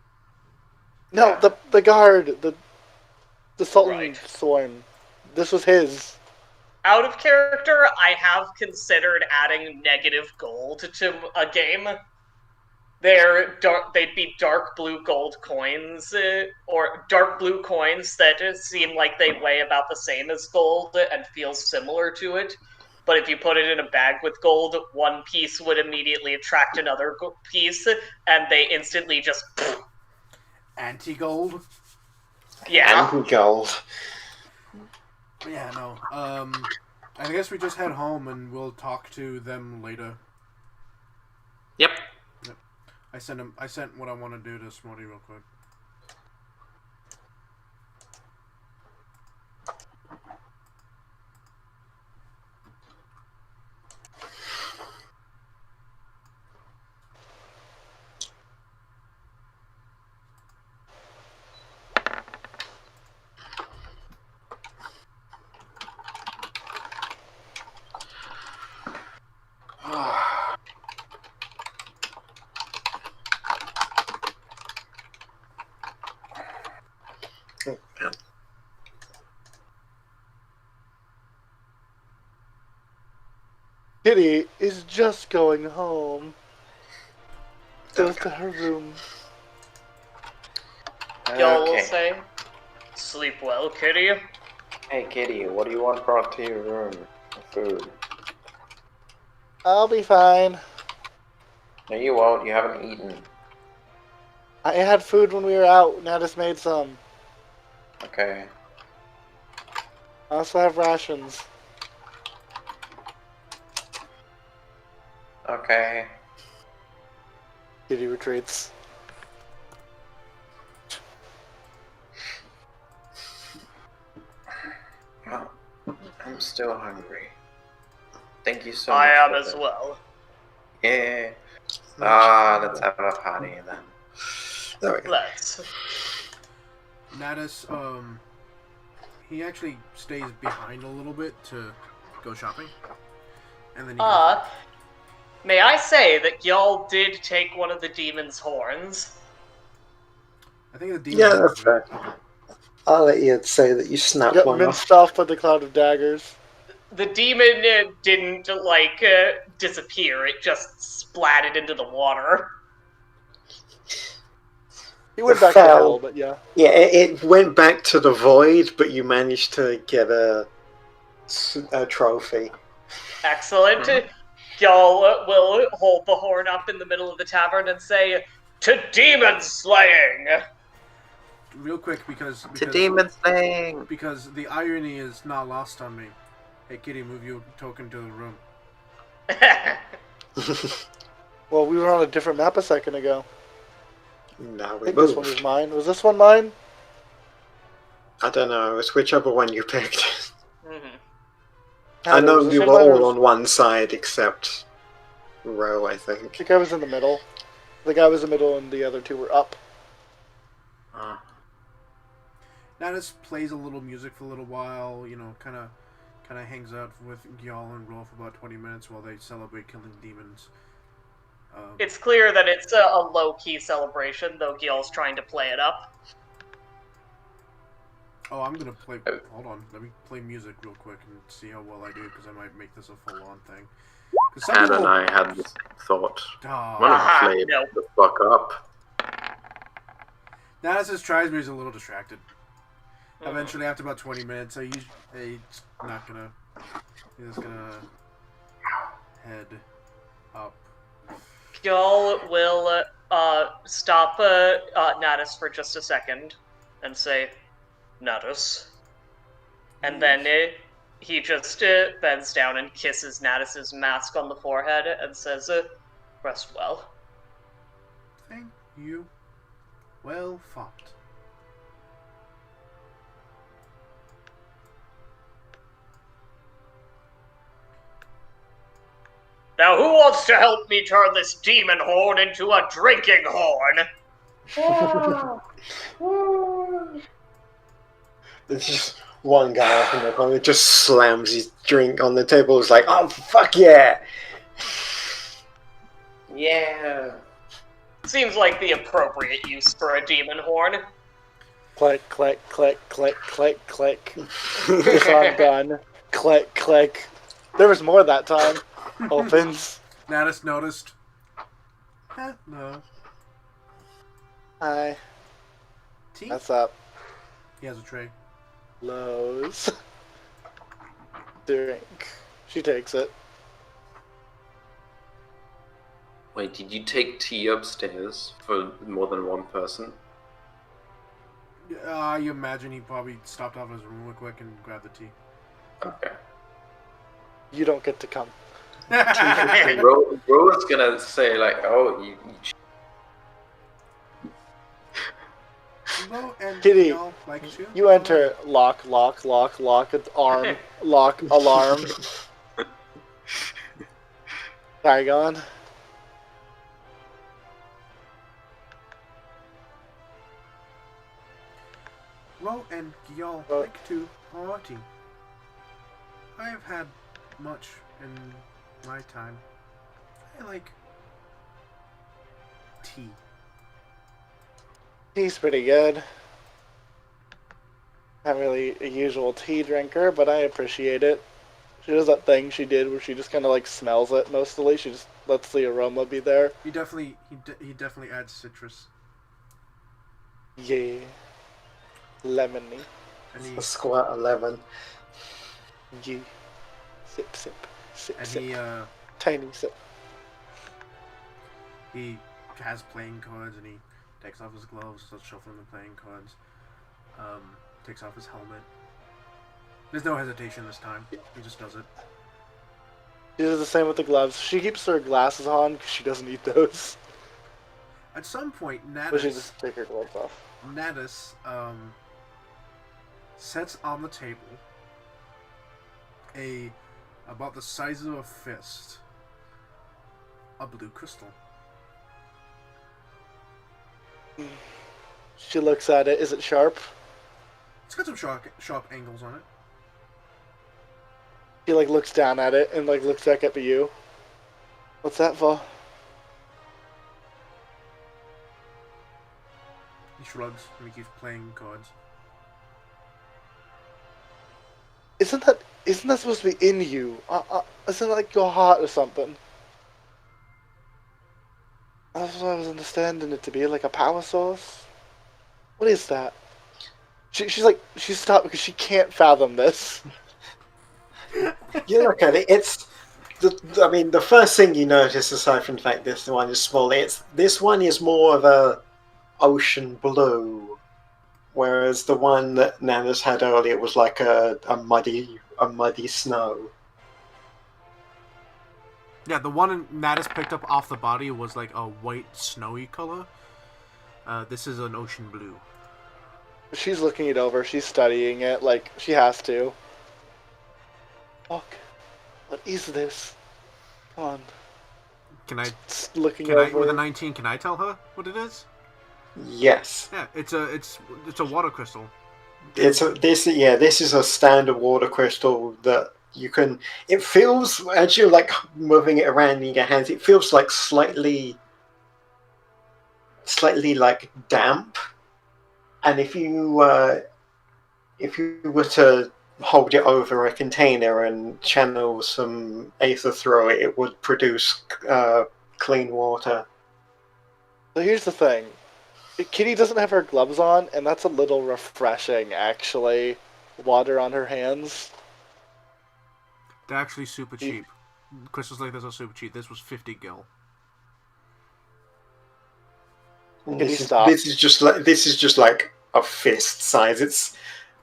No, the guard, the Sultan Right. Sworn. This was his. Out of character, I have considered adding negative gold to a game. They'd be dark blue gold coins, or dark blue coins that seem like they weigh about the same as gold and feel similar to it. But if you put it in a bag with gold, one piece would immediately attract another piece, and they instantly just... Anti-gold? Yeah. And gold. Yeah, no. I guess we just head home and we'll talk to them later. Yep. I sent what I want to do to Smorty real quick. Kitty is just going home. Goes to her room. Y'all will Okay. say, "Sleep well, Kitty." Hey, Kitty, what do you want brought to your room? Food. I'll be fine. No, you won't. You haven't eaten. I had food when we were out. Natus made some. Okay. I also have rations. Okay. Kitty retreats. Well, I'm still hungry. Thank you so much. I am for as the- well. Yeah. Let's have a party then. There we go. Let's. Natus, he actually stays behind a little bit to go shopping. And then he goes back. May I say that y'all did take one of the demon's horns? I think the demon. Yeah, that's fair. I'll let you say that you snapped Got one off. minced off by the cloud of daggers. The demon didn't, disappear. It just splatted into the water. He went back to hell, but yeah. Yeah, it went back to the void, but you managed to get a trophy. Excellent. Y'all will hold the horn up in the middle of the tavern and say, "To demon slaying!" Real quick, because To demon slaying! because the irony is not lost on me. Hey, Kitty, move your token to the room. Well, we were on a different map a second ago. No, I we think this one moved. was mine. Was this one mine? I don't know. It's whichever one you picked. Mhm. I know Was this you one were mine or all was- on one side except Row, I I think. think I was in the middle. The guy was in the middle and the other two were up. Natus plays a little music for a little while, you know, kind of hangs out with Gyal and Ro for about 20 minutes while they celebrate killing demons. It's clear that it's a low-key celebration, though Gil's trying to play it up. Oh, I'm gonna play. Hold on, let me play music real quick and see how well I do, because I might make this a full-on thing. 'Cause some Anna people- and I had this thought. Ah, Why not Aha, play no. the fuck up? Natus tries, but he's a little distracted. Eventually, after about 20 minutes, he's not gonna. He's just gonna head up. Gil will stop Natus for just a second and say, "Natus." And then he just bends down and kisses Natus's mask on the forehead and says, "Rest well." Thank you. Well fought. Now, who wants to help me turn this demon horn into a drinking horn? There's just one guy up in the corner just slams his drink on the table. It's like, oh, fuck yeah! Yeah. Seems like the appropriate use for a demon horn. Click, click, click, click, click, click. Song done. Click, click. There was more that time. Opens. Natus noticed. No. Hi. Tea? What's up? He has a tray. Lowe's. Drink. She takes it. Wait, did you take tea upstairs for more than one person? You imagine he probably stopped off in his room real quick and grabbed the tea. Okay. You don't get to come. Ro is gonna say like, oh, you Hello, and Kitty, y'all like to? You enter lock, lock, lock, lock, arm, lock, alarm. Sorry, go on. Ro and y'all Oh. like to party. I have had much in my time. I like tea. Tea's pretty good. Not really a usual tea drinker, but I appreciate it. She does that thing she did where she just kind of like smells it mostly. She just lets the aroma be there. He definitely adds citrus. Yeah. Lemony. And he A squat 11. Yeah. Sip, sip. Sip, and sip. he Tiny sip. he has playing cards and he Takes off his gloves, starts shuffling the playing cards. Takes off his helmet. There's no hesitation this time. He just does it. She does the same with the gloves. She keeps her glasses on because she doesn't need those. At some point, But she just take her gloves off. Natus sets on the table about the size of a fist, a blue crystal. She looks at it. Is it sharp? It's got some sharp angles on it. She looks down at it and looks back up at you. What's that for? He shrugs and he keeps playing cards. Isn't that supposed to be in you? Isn't it like your heart or something? That's what I was understanding it to be, like a power source. What is that? She's stopped because she can't fathom this. You look at it. It's the first thing you notice, aside from the fact this one is small, this one is more of a ocean blue, whereas the one that Nana's had earlier was like a muddy snow. Yeah, the one Natus picked up off the body was like a white, snowy color. This is an ocean blue. She's looking it over. She's studying it like she has to. Fuck. What is this? Come on. Can I? Looking over. With a 19? Can I tell her what it is? Yes. Yeah, it's a water crystal. This is a standard water crystal that you can. It feels, as you're moving it around in your hands, it feels like slightly like damp. And if you were to hold it over a container and channel some aether through it, it would produce clean water. So here's the thing. Kitty doesn't have her gloves on, and that's a little refreshing, actually. Water on her hands. They're actually super cheap. Crystals like this are super cheap. This was 50 gil. This is just like a fist size. It's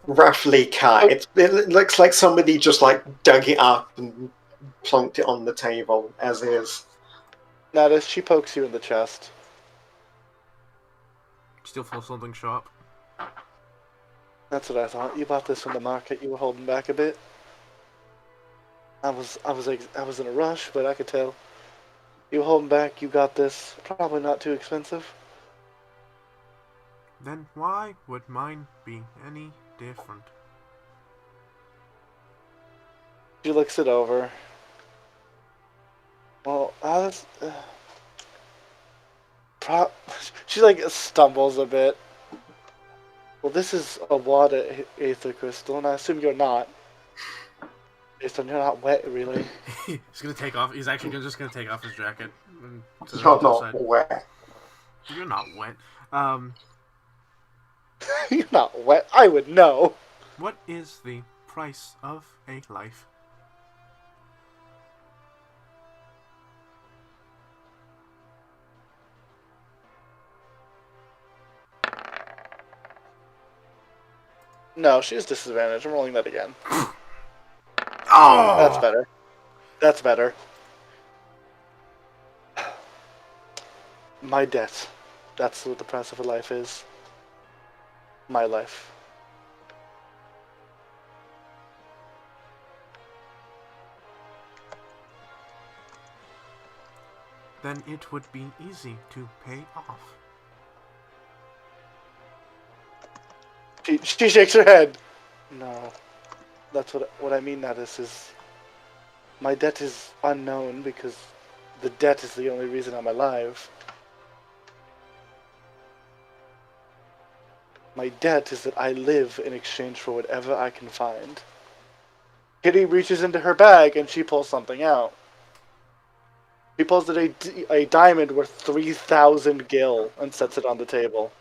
roughly cut. It looks like somebody just dug it up and plonked it on the table as is. Natus, she pokes you in the chest. Still feel something sharp. That's what I thought. You bought this from the market. You were holding back a bit. I was in a rush, but I could tell. You were holding back. You got this. Probably not too expensive. Then why would mine be any different? She looks it over. Well, she stumbles a bit. Well, this is a water aether crystal, and I assume you're not. Based on you're not wet, really. He's gonna take off. He's actually just gonna take off his jacket. You're not wet. You're not wet. You're not wet. I would know. What is the price of a life? No, she has disadvantage. I'm rolling that again. Oh! That's better. That's better. My debt. That's what the price of a life is. My life. Then it would be easy to pay off. She shakes her head. No. That's what I mean, Natus, is my debt is unknown because the debt is the only reason I'm alive. My debt is that I live in exchange for whatever I can find. Kitty reaches into her bag and she pulls something out. She pulls out a diamond worth 3,000 gil and sets it on the table.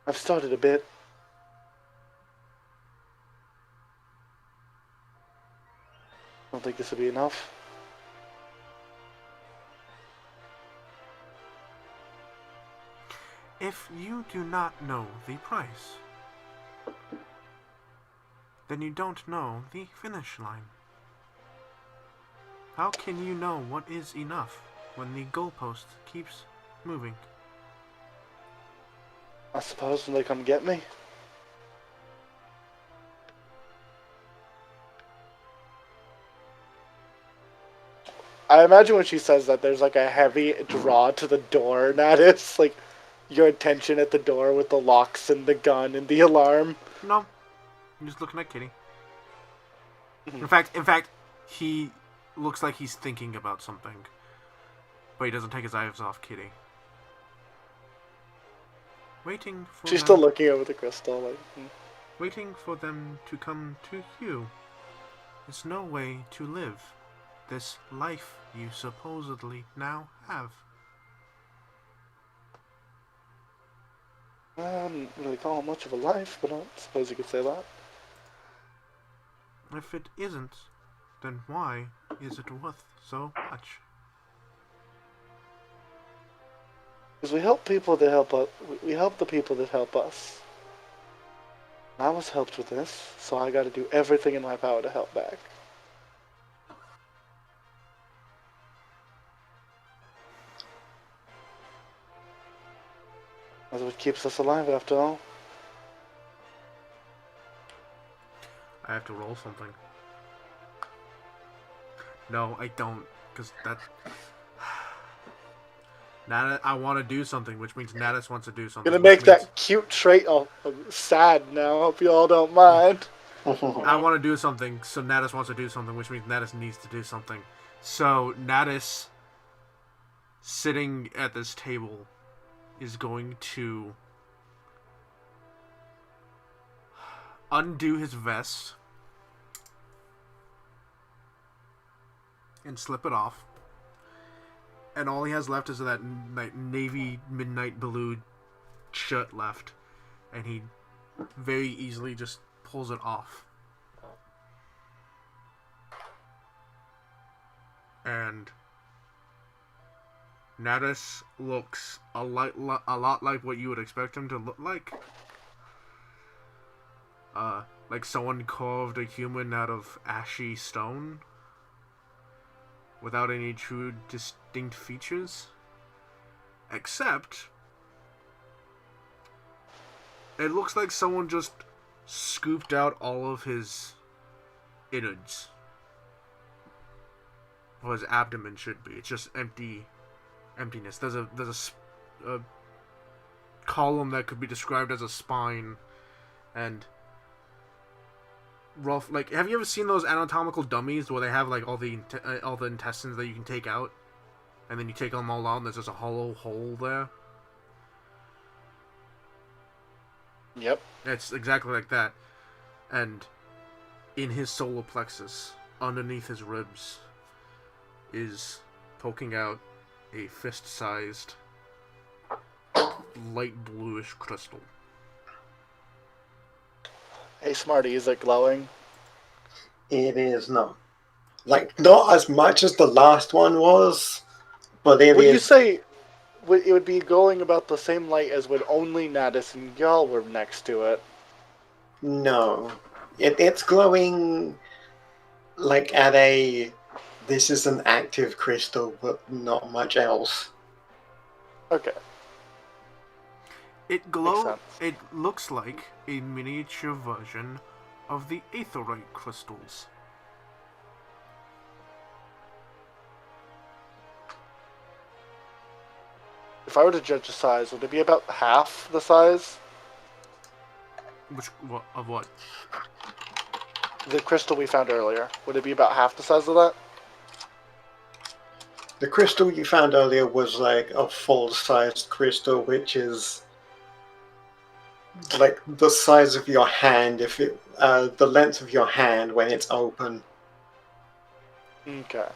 I've started a bit. I don't think this will be enough. If you do not know the price, then you don't know the finish line. How can you know what is enough when the goalpost keeps moving? I suppose when they come get me. I imagine when she says that there's like a heavy draw to the door, Natus. Like your attention at the door with the locks and the gun and the alarm. No. I'm just looking at Kitty. In fact, he looks like he's thinking about something. But he doesn't take his eyes off Kitty. Waiting for She's them, still looking over the crystal. Like, waiting for them to come to you. There's no way to live this life you supposedly now have. I wouldn't really call it much of a life, but I suppose you could say that. If it isn't, then why is it worth so much? Because we help people that help us. We help the people that help us. I was helped with this, so I got to do everything in my power to help back. That's what keeps us alive, after all. I have to roll something. No, I don't, because that... I want to do something, which means Natus wants to do something. Gonna make that cute trait sad now. Hope you all don't mind. I want to do something, so Natus wants to do something, which means Natus needs to do something. So Natus, sitting at this table, is going to undo his vest and slip it off. And all he has left is that navy midnight blue shirt left. And he very easily just pulls it off. And Natus looks a lot like what you would expect him to look like. Like someone carved a human out of ashy stone. Without any true distinct features. Except, it looks like someone just scooped out all of his innards. Or his abdomen should be. It's just emptiness. There's a column that could be described as a spine, and rough. Like, have you ever seen those anatomical dummies where they have like all the intestines that you can take out, and then you take them all out, and there's just a hollow hole there? Yep. It's exactly like that. And in his solar plexus, underneath his ribs, is poking out a fist-sized, light bluish crystal. Hey, Smarty, is it glowing? It is not. Like, not as much as the last one was, but it Would is. you say it would be glowing about the same light as when only Natus and y'all were next to it? No. It's glowing like at a... This is an active crystal, but not much else. Okay. It Makes sense. It looks like a miniature version of the aetherite crystals. If I were to judge the size, would it be about half the size? Of what? The crystal we found earlier. Would it be about half the size of that? The crystal you found earlier was like a full-sized crystal, which is like the size of your hand, if it the length of your hand when it's open. Okay.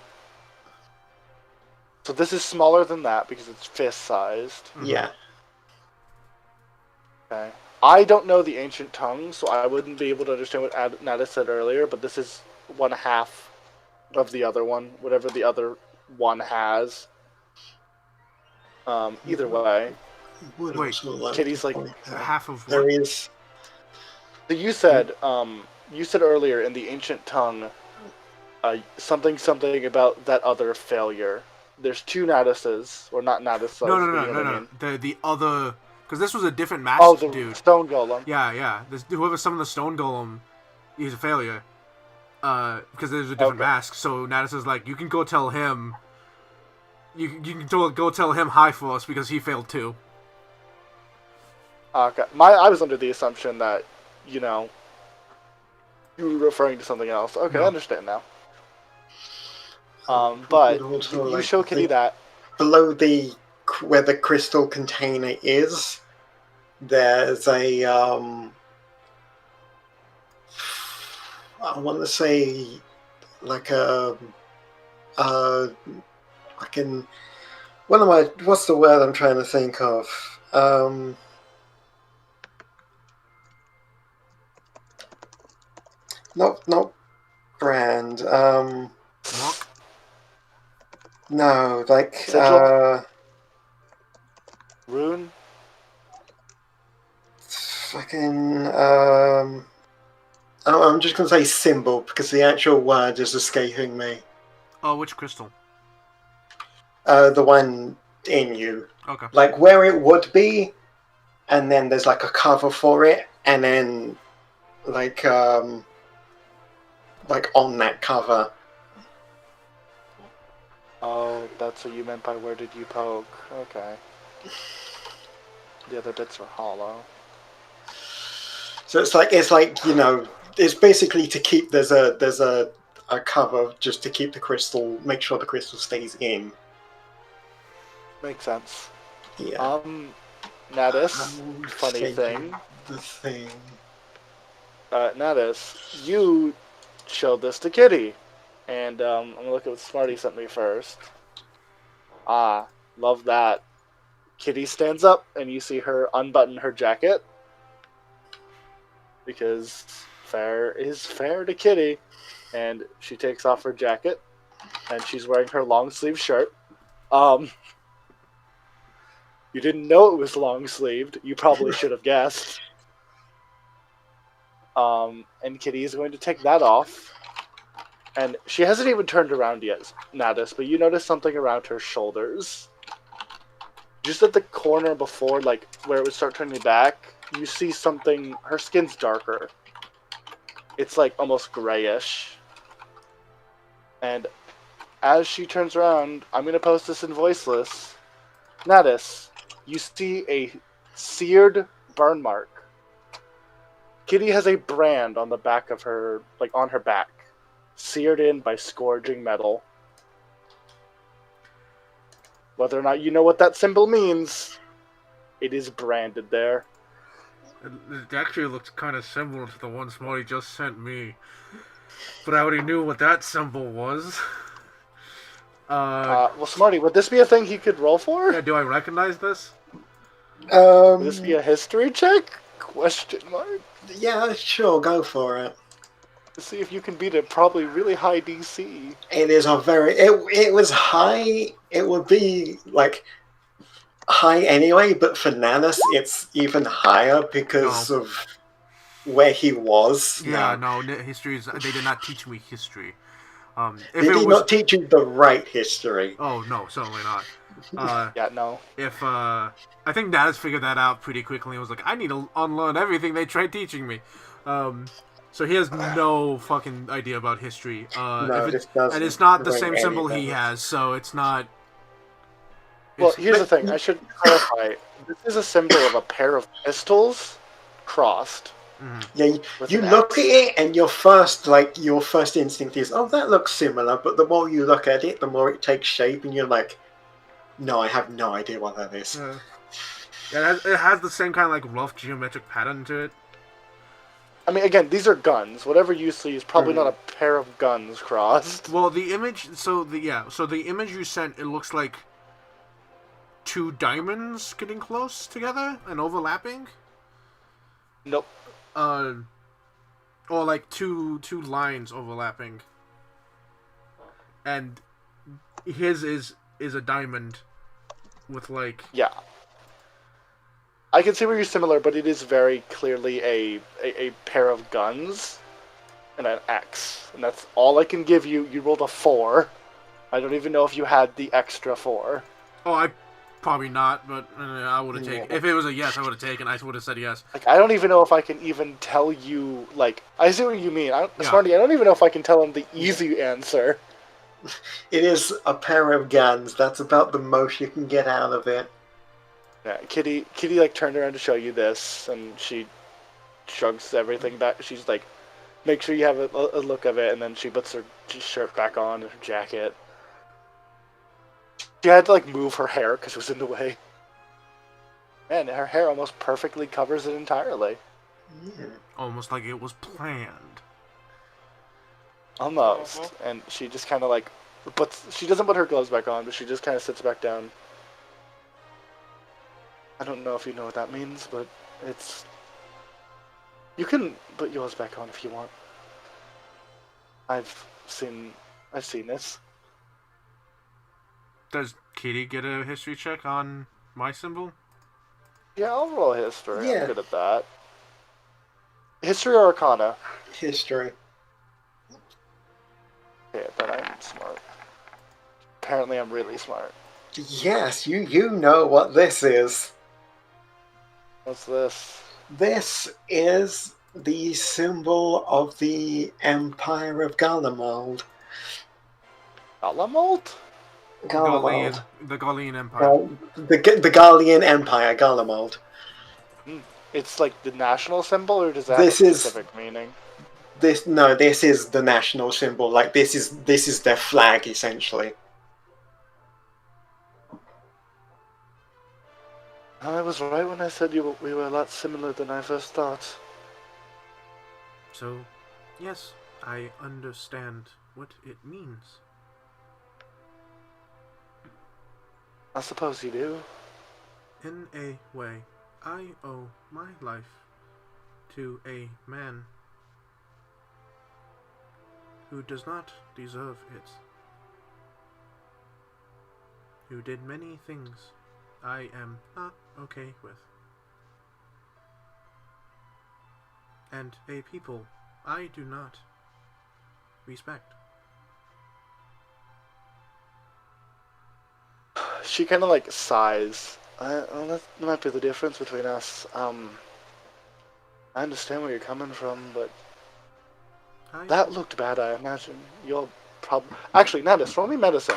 So this is smaller than that because it's fist-sized. Mm-hmm. Yeah. Okay. I don't know the ancient tongue, so I wouldn't be able to understand what Nada said earlier, but this is 1/2 of the other one, whatever the other one has. Either way. Would Wait, also like Kitty's to like, point out half of there what? is. So you said earlier in the ancient tongue, something about that other failure. There's two Nadises, or not Nadis, No, but you know what I no. mean. The other, because this was a different Oh, masked the dude. stone golem. Yeah. Whoever summoned the stone golem, he's a failure. Because there's a different mask. So Natus is like, you can go tell him. You can go tell him High Force because he failed too. Okay. I was under the assumption that, you know, you were referring to something else. Okay, No. I understand now. But also you like show to Kitty think that. below where the crystal container is, there's a I want to say like what's the word I'm trying to think of? Not brand. Mock? No, like Sigil? Rune? fucking I'm just gonna say symbol because the actual word is escaping me. Oh, which crystal? The one in you. Okay. Like where it would be, and then there's like a cover for it, and then like on that cover. Oh, that's what you meant by where did you poke? Okay. The other bits are hollow. So it's like it's basically to keep there's a cover just to keep the crystal, make sure the crystal stays in. Makes sense. Yeah. Nadis, I'm funny thinking thing. The thing. Nadis, you showed this to Kitty. And I'm gonna look at what Smarty sent me first. Ah, love that. Kitty stands up and you see her unbutton her jacket. Because fair is fair to Kitty. And she takes off her jacket. And she's wearing her long sleeve shirt. You didn't know it was long sleeved. You probably should have guessed. And Kitty is going to take that off. And she hasn't even turned around yet, Nadis, but you notice something around her shoulders. Just at the corner before, like, where it would start turning back, you see something, her skin's darker. It's, like, almost grayish. And as she turns around, I'm going to post this in voiceless. Nadis, you see a seared burn mark. Kitty has a brand on the back of her, like, on her back. Seared in by scourging metal. Whether or not you know what that symbol means, it is branded there. It actually looks kind of similar to the one Smarty just sent me. But I already knew what that symbol was. Well, Smarty, would this be a thing he could roll for? Yeah, do I recognize this? Would this be a history check? Question mark. Yeah, sure, go for it. To see if you can beat a probably really high DC. It is a very. It was high. It would be like high anyway, but for Nanis, it's even higher because of where he was. Yeah, no, history is. They did not teach me history. If Did it he was, not teach you the right history? Oh no, certainly not. Yeah, no. If I think Natus figured that out pretty quickly and was like, I need to unlearn everything they tried teaching me. So he has no fucking idea about history. No, and it's not the ring same any symbol he bells. has, so it's not. Well, here's the thing. I should clarify. This is a symbol of a pair of pistols crossed. Yeah, With you an look axe. at it and your first instinct is, oh, that looks similar. But the more you look at it, the more it takes shape, and you're like, no, I have no idea what that is. Yeah, it has the same kind of like rough geometric pattern to it. I mean, again, these are guns. Whatever you see is probably not a pair of guns crossed. Well, the image. So the image you sent, it looks like two diamonds getting close together and overlapping. Nope. Or like two lines overlapping. And his is a diamond with like Yeah. I can see where you're similar, but it is very clearly a pair of guns and an X. And that's all I can give you. You rolled a 4. I don't even know if you had the extra 4. Oh, I probably not, but I would have taken. If it was a yes, I would have taken. I would have said yes. Like, I don't even know if I can even tell you, like, I see what you mean. Smarty, I don't even know if I can tell him the easy answer. It is a pair of guns. That's about the most you can get out of it. Yeah, Kitty, like, turned around to show you this, and she shrugs everything back. She's like, make sure you have a look of it, and then she puts her shirt back on, her jacket. She had to, like, move her hair because it was in the way. Man, her hair almost perfectly covers it entirely. Yeah. Almost like it was planned. Almost. And she just kind of, like, she doesn't put her gloves back on, but she just kind of sits back down. I don't know if you know what that means, but it's... You can put yours back on if you want. I've seen this. Does Kitty get a history check on my symbol? Yeah, I'll roll history. Yeah. I'm good at that. History or Arcana? History. Yeah, then I'm smart. Apparently I'm really smart. Yes, you know what this is. What's this? This is the symbol of the Empire of Garlemald. Garlemald? Garlemald. The Gallian Empire. The Garlean Empire, Garlemald. It's like the national symbol, or does that This have a is- specific meaning? This is the national symbol. Like this is their flag essentially. I was right when I said we were a lot similar than I first thought. So, yes, I understand what it means. I suppose you do. In a way, I owe my life to a man who does not deserve it, who did many things I am not okay with, and a people I do not respect. She kind of like sighs. That might be the difference between us. I understand where you're coming from, but that looked bad. I imagine you're probably actually Natus. Roll me medicine.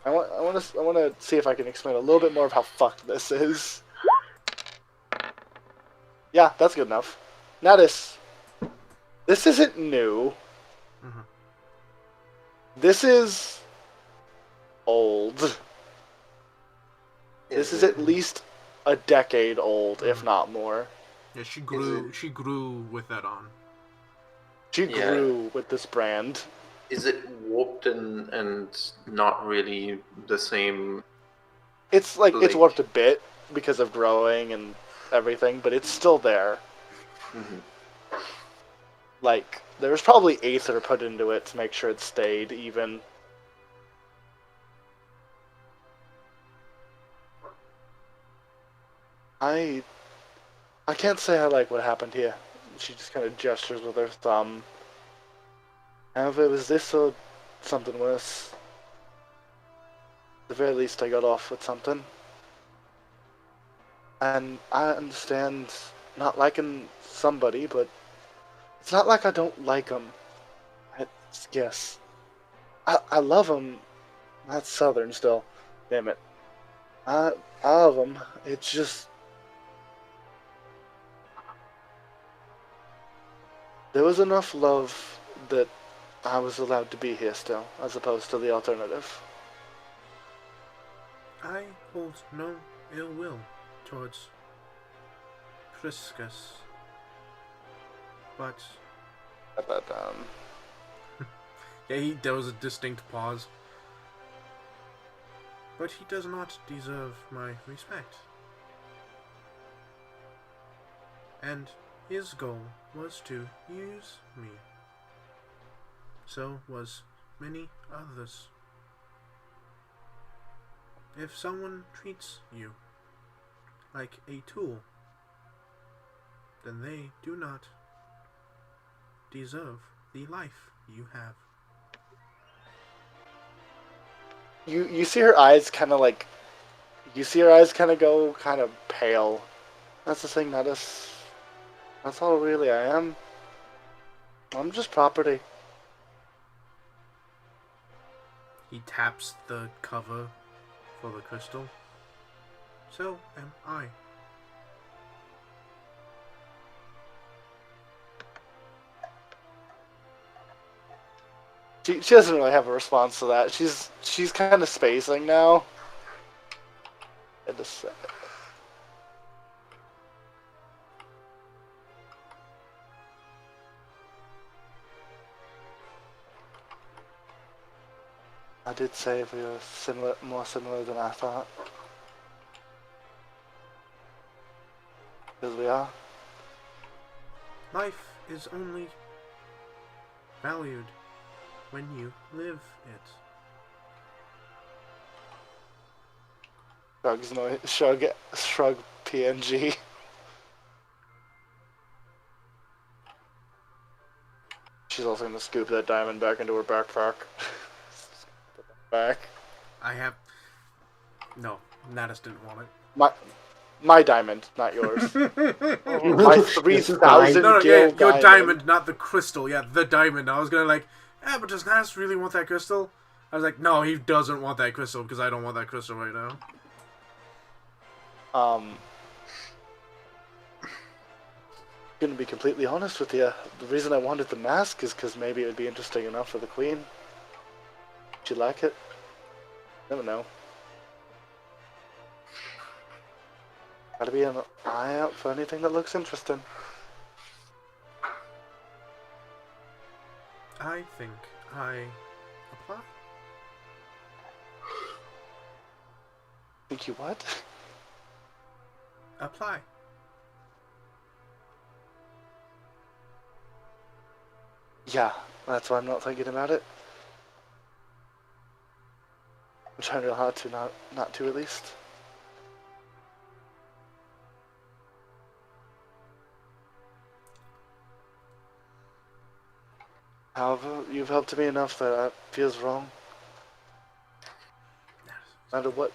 I want to see if I can explain a little bit more of how fucked this is. Yeah, that's good enough. Natus, this isn't new. Mm-hmm. This is old. This is at least a decade old, if not more. Yeah, she grew with that on. She grew with this brand. Is it warped and not really the same? It's like it's Like- warped a bit because of growing and everything, but it's still there. Mm-hmm. Like there was probably aether put into it to make sure it stayed even. I can't say I like what happened here. She just kind of gestures with her thumb. However, it was this or something worse. At the very least, I got off with something. And I understand not liking somebody, but it's not like I don't like them. Yes. I love them. That's Southern still. Damn it. I love them. It's just... There was enough love that I was allowed to be here still, as opposed to the alternative. I hold no ill will towards Priscus, but yeah, there was a distinct pause. But he does not deserve my respect. And his goal was to use me. So was many others. If someone treats you like a tool, then they do not deserve the life you have. You see her eyes kind of like, you see her eyes kind of go kind of pale. That's the thing, Nettis. That's all really I am. I'm just property. He taps the cover for the crystal. So am I. She doesn't really have a response to that. She's kind of spacing now. And just, I did say we were similar, more similar than I thought. Because we are. Life is only valued when you live it. Shrug PNG. She's also gonna scoop that diamond back into her backpack. Put that back. I have... No, Natus didn't want it. My diamond, not yours. My 3,000 No, gil yeah, your diamond. diamond, not the crystal. Yeah, the diamond. I was gonna like, but does Natus really want that crystal? I was like, no, he doesn't want that crystal because I don't want that crystal right now. Gonna be completely honest with you. The reason I wanted the mask is because maybe it would be interesting enough for the queen. She'd like it. Never know. Gotta be an eye out for anything that looks interesting. I think I apply. Think you what? Apply. Yeah, that's why I'm not thinking about it. I'm trying real hard to not to at least. However, you've helped me enough that it feels wrong. No matter what.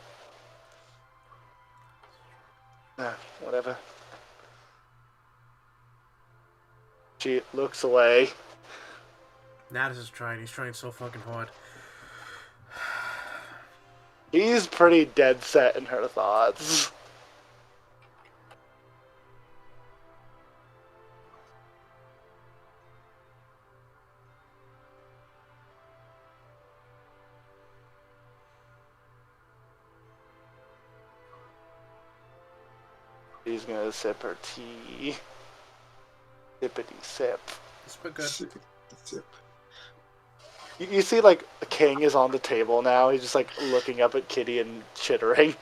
Nah, whatever. She looks away. Natus is trying. He's trying so fucking hard. He's pretty dead set in her thoughts. She's gonna sip her tea. Sippity sip. It's pretty good. Sip. You see, like, the king is on the table now. He's just, like, looking up at Kitty and chittering.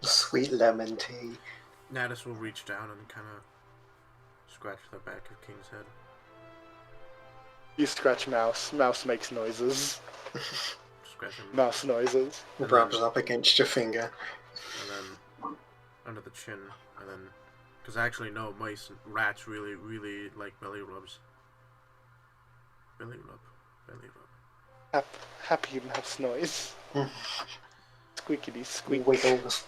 Sweet lemon tea. Natus will reach down and kind of scratch the back of King's head. You scratch Mouse. Mouse makes noises. Scratch him. Mouse noises. Rubs up against your finger. And then under the chin, and then... Because actually, no, mice and rats really, really like belly rubs. Belly rub. Belly rub. Happy mouse noise. Squeakity squeak. Wiggles.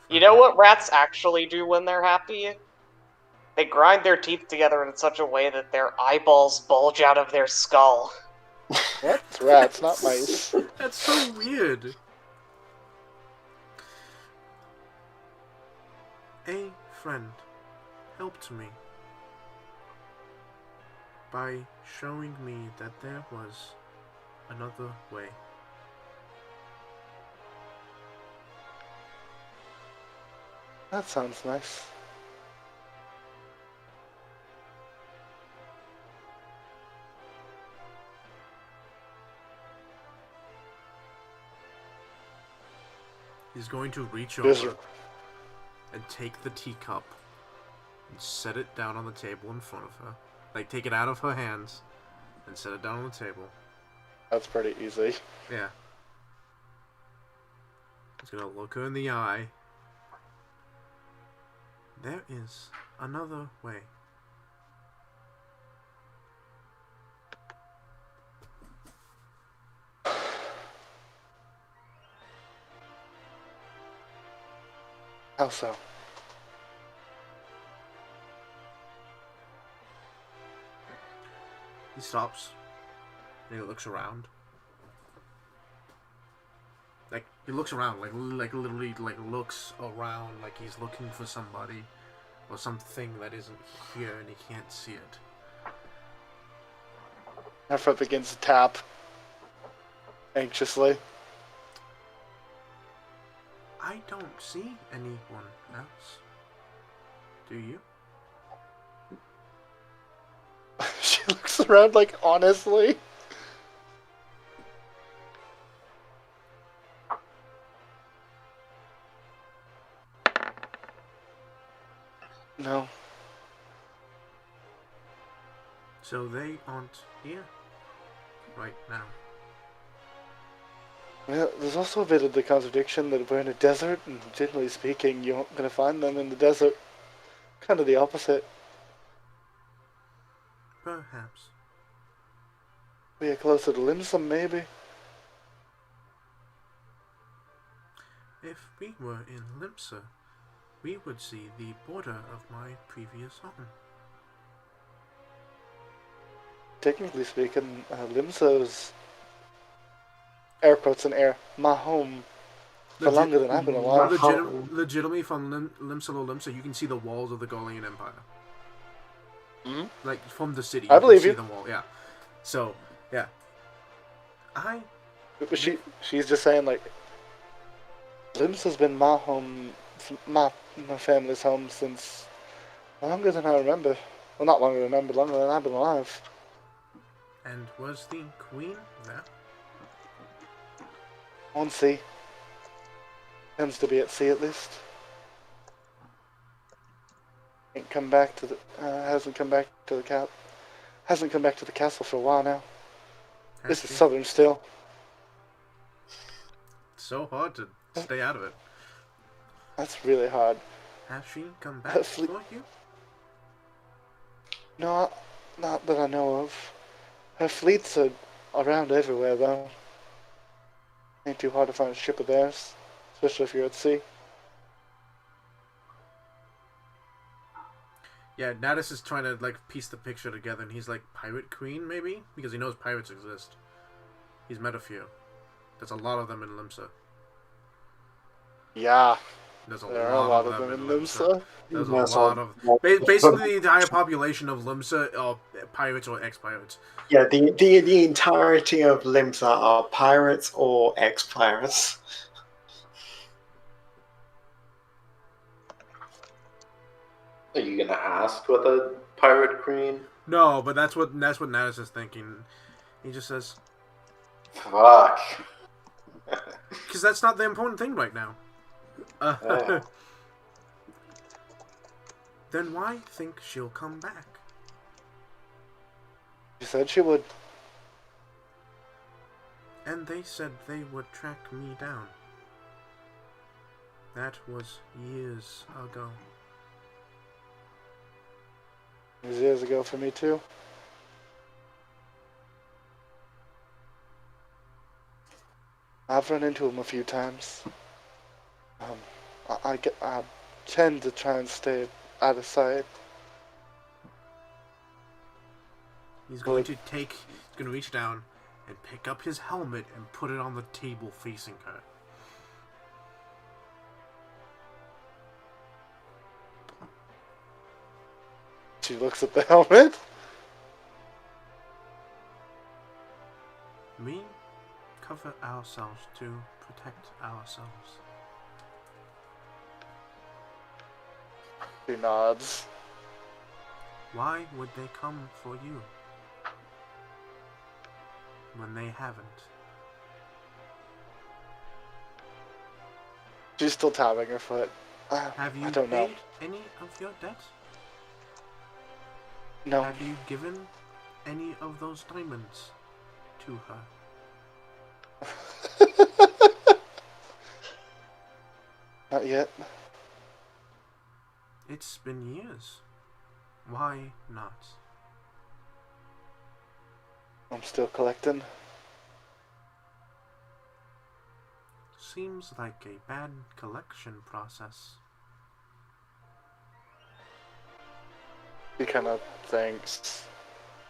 You know what rats actually do when they're happy? They grind their teeth together in such a way that their eyeballs bulge out of their skull. What? It's rats, not mice. That's so weird. A friend helped me by showing me that there was another way. That sounds nice. He's going to reach Yes, over sir. and take the teacup and set it down on the table in front of her. Like, take it out of her hands and set it down on the table. That's pretty easy. Yeah. He's gonna look her in the eye. There is another way. How so? He stops. And he looks around. Like, he looks around, like literally, like, looks around like he's looking for somebody or something that isn't here and he can't see it. Efra begins to tap anxiously. I don't see anyone else. Do you? She looks around like, honestly. No. So they aren't here right now. Well, there's also a bit of the contradiction that we're in a desert, and generally speaking, you're not going to find them in the desert. Kind of the opposite. Perhaps. We are closer to Limsum, maybe. If we were in Limsa, we would see the border of my previous home. Technically speaking, Limsa's, air quotes in air, my home, for longer than I've been alive. Legitimately from Limsa to Limsa, you can see the walls of the Golian Empire. Mm-hmm. Like, from the city, I believe can you. see the wall, yeah. So, yeah. But she's just saying, like, Limsa's been my home, my family's home since longer than I remember. Well, not longer than I remember, longer than I've been alive. And was the queen there? On sea. Tends to be at sea, at least. Ain't come back to the, hasn't come back to the castle for a while now. This is southern still. So hard to stay out of it. That's really hard. Has she come back for you? No, not that I know of. Her fleets are around everywhere, though. Ain't too hard to find a ship of theirs, especially if you're at sea. Yeah, Natus is trying to, like, piece the picture together, and he's like, Pirate Queen, maybe? Because he knows pirates exist. He's met a few. There's a lot of them in Limsa. Yeah. There are a lot of them in Limsa. There's a lot of... Basically, the entire population of Limsa are pirates or ex-pirates. Yeah, the entirety of Limsa are pirates or ex-pirates. Are you gonna ask what the pirate queen? No, but that's what Natus is thinking. He just says... Fuck. Because that's not the important thing right now. Then why think she'll come back? She said she would. And they said they would track me down. That was years ago. It was years ago for me, too. I've run into him a few times. I tend to try and stay out of sight. He's going to reach down and pick up his helmet and put it on the table facing her. She looks at the helmet. We cover ourselves to protect ourselves. She nods. Why would they come for you when they haven't? She's still tapping her foot. Have you I don't know. paid any of your debts? No. Have you given any of those diamonds to her? Not yet. It's been years. Why not? I'm still collecting. Seems like a bad collection process. He kind of thinks.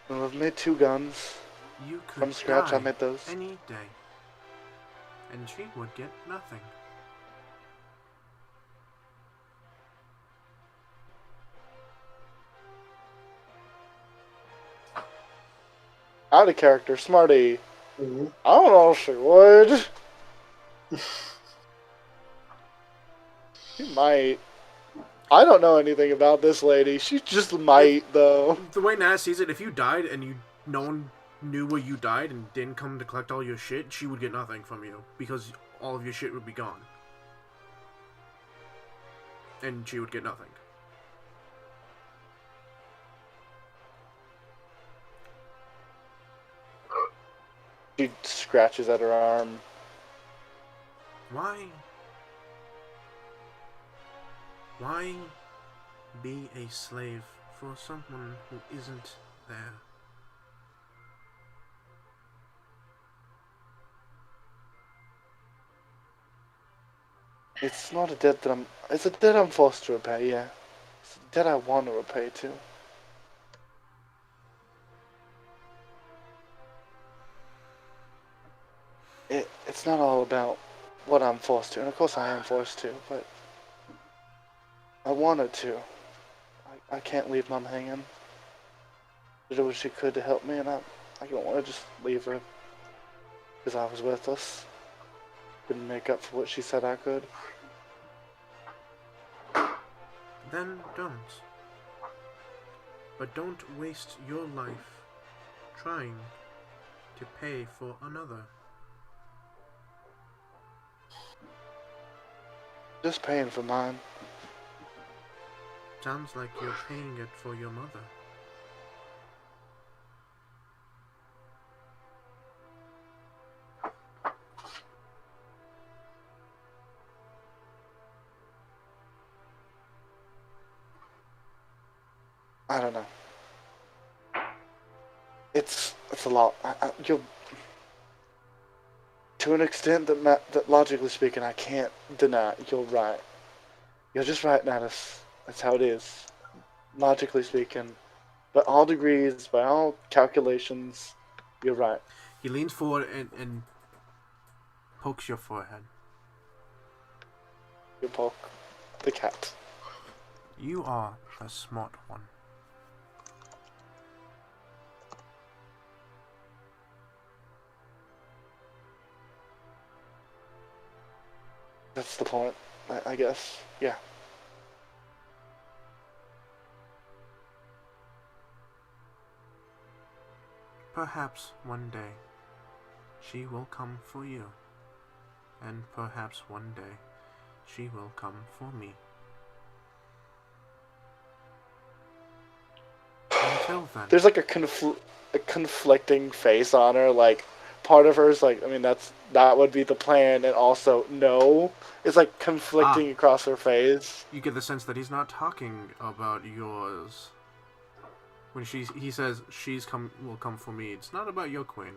Well, I've made 2 guns. You could From scratch, die I made those. any day, and she would get nothing. Out of character, Smarty. Mhm. I don't know if she would. She might. I don't know anything about this lady. She just might, though. The way Naz sees it, if you died and no one knew where you died and didn't come to collect all your shit, she would get nothing from you because all of your shit would be gone. And she would get nothing. She scratches at her arm. Why be a slave for someone who isn't there? It's not a debt that it's a debt I'm forced to repay, yeah. It's a debt I want to repay too. It's not all about what I'm forced to, and of course I am forced to, but I wanted to. I can't leave Mom hanging. She did what she could to help me, and I don't want to just leave her because I was worthless. Couldn't make up for what she said I could. Then don't. But don't waste your life trying to pay for another. Just paying for mine. Sounds like you're paying it for your mother. I don't know. It's a lot. You'll, to an extent that logically speaking, I can't deny. You're right. You're just right, Natus. That's how it is. Logically speaking, by all degrees, by all calculations, you're right. He leans forward and pokes your forehead. You poke the cat. You are the smart one. That's the point, I guess. Yeah. Perhaps one day she will come for you, and perhaps one day she will come for me. Until then, There's like a conflicting face on her. Like, part of her is like, I mean, that would be the plan, and also no. It's like conflicting across her face. you get the sense that he's not talking about yours. When he says will come for me, it's not about your queen.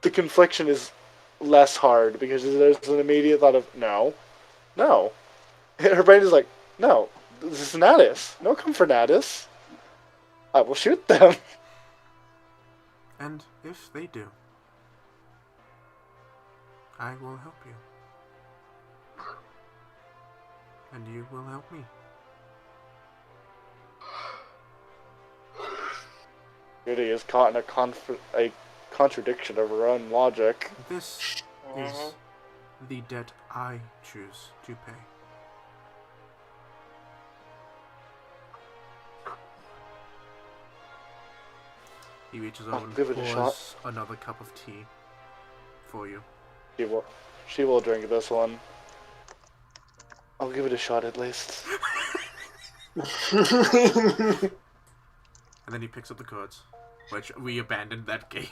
The confliction is less hard because there's an immediate thought of no. Her brain is like, no, this is Natus. No, come for Natus. I will shoot them. And if they do, I will help you. And you will help me. Judy is caught in a contradiction of her own logic. This is the debt I choose to pay. He reaches I'll over and give it a shot. pours another cup of tea for you. She will drink this one. I'll give it a shot at least. And then he picks up the cards, which we abandoned that game.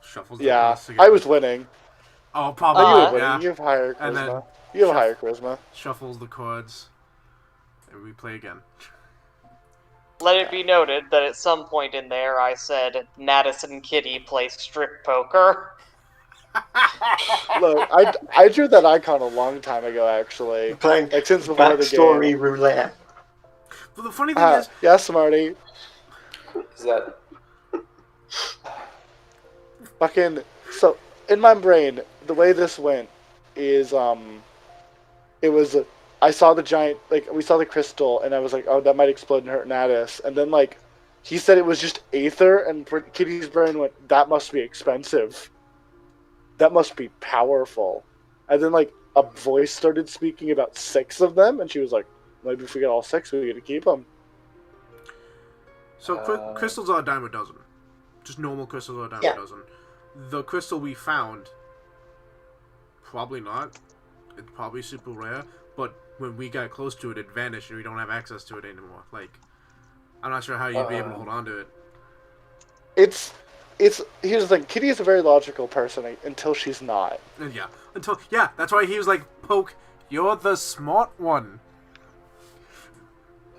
Shuffles the Yeah, cards together. I was winning. Oh, Oh, probably. you were winning. Yeah. You have higher And then charisma. You have shuff- higher charisma. Shuffles the cards. And we play again. Let it be noted that at some point in there I said Madison Kitty plays strip poker. Look, I drew that icon a long time ago, actually. Playing Like, since before the backstory game. roulette. But the funny thing is, Yeah, Smarty. Is that Fucking. So, in my brain, the way this went is, it was, I saw the giant, like, we saw the crystal, and I was like, oh, that might explode and hurt Natus. And then, like, he said it was just Aether, and Kitty's brain went, that must be expensive. That must be powerful. And then, like, a voice started speaking about 6 of them, and she was like, maybe if we get all 6, we get to keep them. so crystals are a dime a dozen. Just normal crystals are a dime Yeah. a dozen. The crystal we found, probably not. It's probably super rare. But when we got close to it, it vanished, and we don't have access to it anymore. Like, I'm not sure how you'd be able to hold on to it. It's here's the thing. Kitty is a very logical person until she's not. And that's why he was like, Poke, you're the smart one.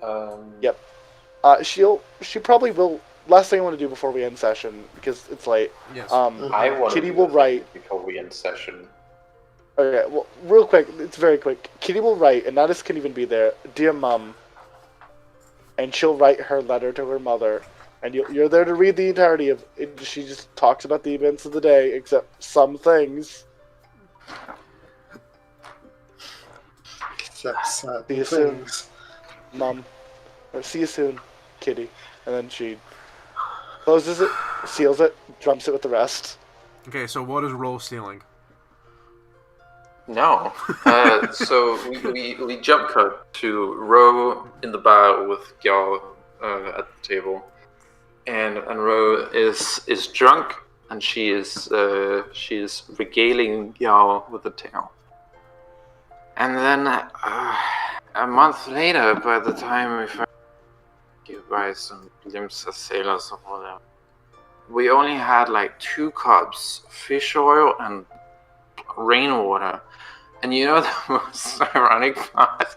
Yep. She probably will. Last thing I want to do before we end session, because it's late. Yes. I want Kitty will write. before we end session. Okay, well, real quick. It's very quick. Kitty will write, and Natus can even be there. Dear Mum. And she'll write her letter to her mother. And you're there to read the entirety of it. She just talks about the events of the day, except some things. Except certain See you soon. things. Mum. Or see you soon, Kitty. And then she closes it, seals it, jumps it with the rest. Okay, so what is roll stealing? No. So we jump cut to Ro in the bar with Gyal at the table, and Ro is drunk, and she is regaling Gyal with a tale. And then a month later, by the time we find you buy some glimpses of sailors or whatever, we only had like 2 cups, fish oil and rainwater. And you know the most ironic part?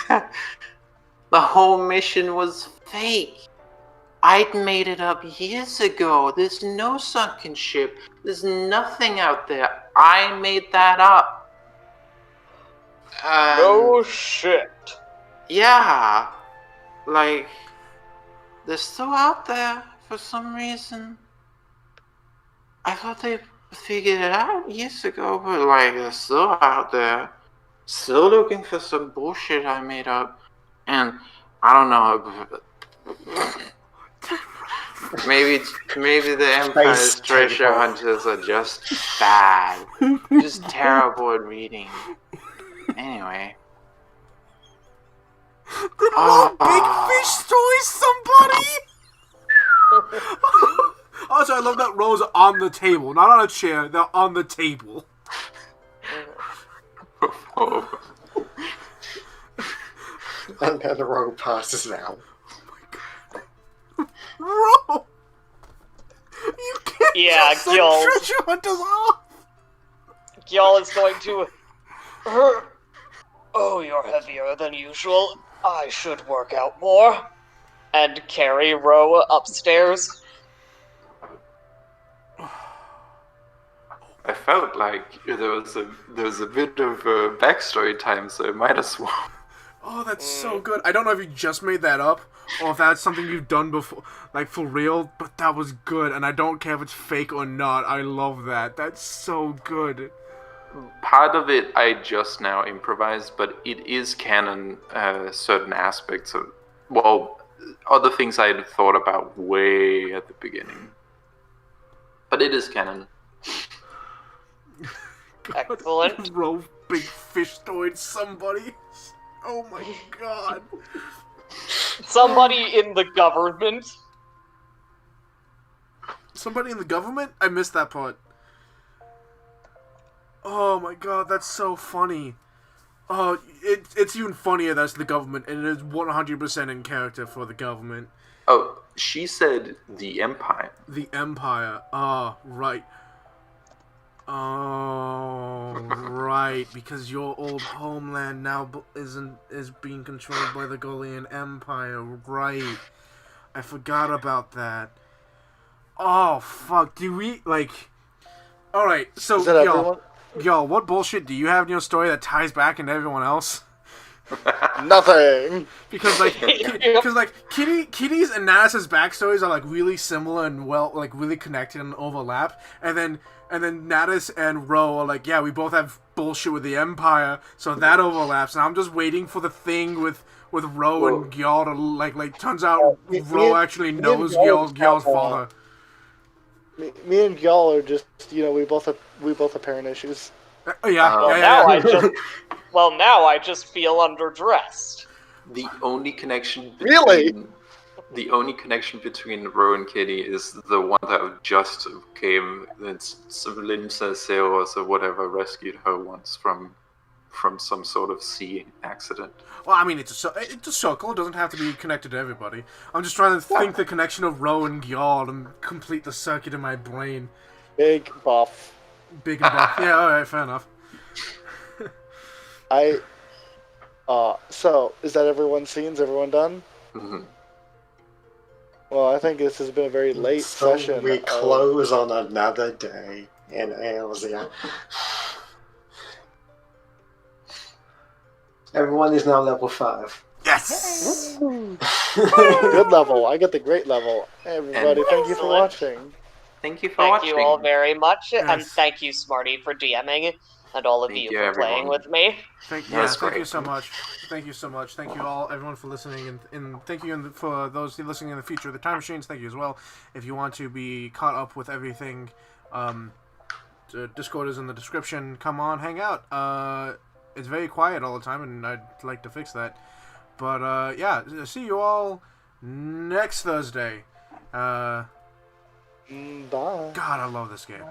The whole mission was fake. I'd made it up years ago. There's no sunken ship. There's nothing out there. I made that up. No shit. Yeah. Like, they're still out there for some reason. I thought they figured it out years ago, but like, they're still out there. Still looking for some bullshit I made up. And I don't know. Maybe the Empire's Space treasure table. hunters are just bad. Just terrible at reading. Anyway. The more big fish story, somebody! Also, I love that Ro's on the table, not on a chair, they're on the table. Oh. And then the roll passes out. Ro! You can't Yeah, just send Gil. treasure hunters off! Gyal is going to. Oh, you're heavier than usual. I should work out more. And carry Ro upstairs. I felt like there was a bit of backstory time, so I might as well. Oh, that's so good. I don't know if you just made that up, or if that's something you've done before, like for real, but that was good, and I don't care if it's fake or not. I love that. That's so good. Part of it I just now improvised, but it is canon, certain aspects of, well, other things I had thought about way at the beginning. But it is canon. Excellent. Ro, big fish story, somebody. Oh my god. Somebody in the government. Somebody in the government? I missed that part. Oh my god, that's so funny. Oh, it's even funnier that's the government, and it is 100% in character for the government. Oh, She said the Empire. The Empire. Right. Oh, right. Because your old homeland now is being controlled by the Golian Empire. Right. I forgot about that. Oh, fuck. Do we, like... Alright, so, Is that everyone? Yo, what bullshit do you have in your story that ties back into everyone else? Nothing. Because Kitty's and Natus's backstories are like really similar and really connected and overlap, and then Natus and Ro are like, yeah, we both have bullshit with the Empire, so that overlaps. And I'm just waiting for the thing with Ro and Gyal to like turns out Ro actually knows Gyal's father. Me and Gyal are just, we both have parent issues. Now I just feel underdressed. The only connection between, Really? The only connection between Ro and Kitty is the one that just came. It's Linda Seros or whatever rescued her once from some sort of sea accident. Well, I mean, it's a circle. It doesn't have to be connected to everybody. I'm just trying to think the connection of Ro and Gyal and complete the circuit in my brain. Big buff. Big and buff. Yeah, alright, fair enough. So, is that everyone's scenes? Everyone done? Mm-hmm. Well, I think this has been a very late session. We close on another day in Eorzean. Everyone is now level 5. Yes! Good level. I get the great level. Hey, everybody, thank you for watching. Thank you for Thank watching. you all very much, Yes. and thank you, Smarty, for DMing, and all of you for playing everyone. with me. Thank That's you great. so much. Thank you so much. Thank you all, everyone, for listening, and thank you for those listening in the future of the Time Machines. Thank you as well. If you want to be caught up with everything, Discord is in the description. Come on, hang out. It's very quiet all the time, and I'd like to fix that. But yeah, see you all next Thursday. Bye. God, I love this game.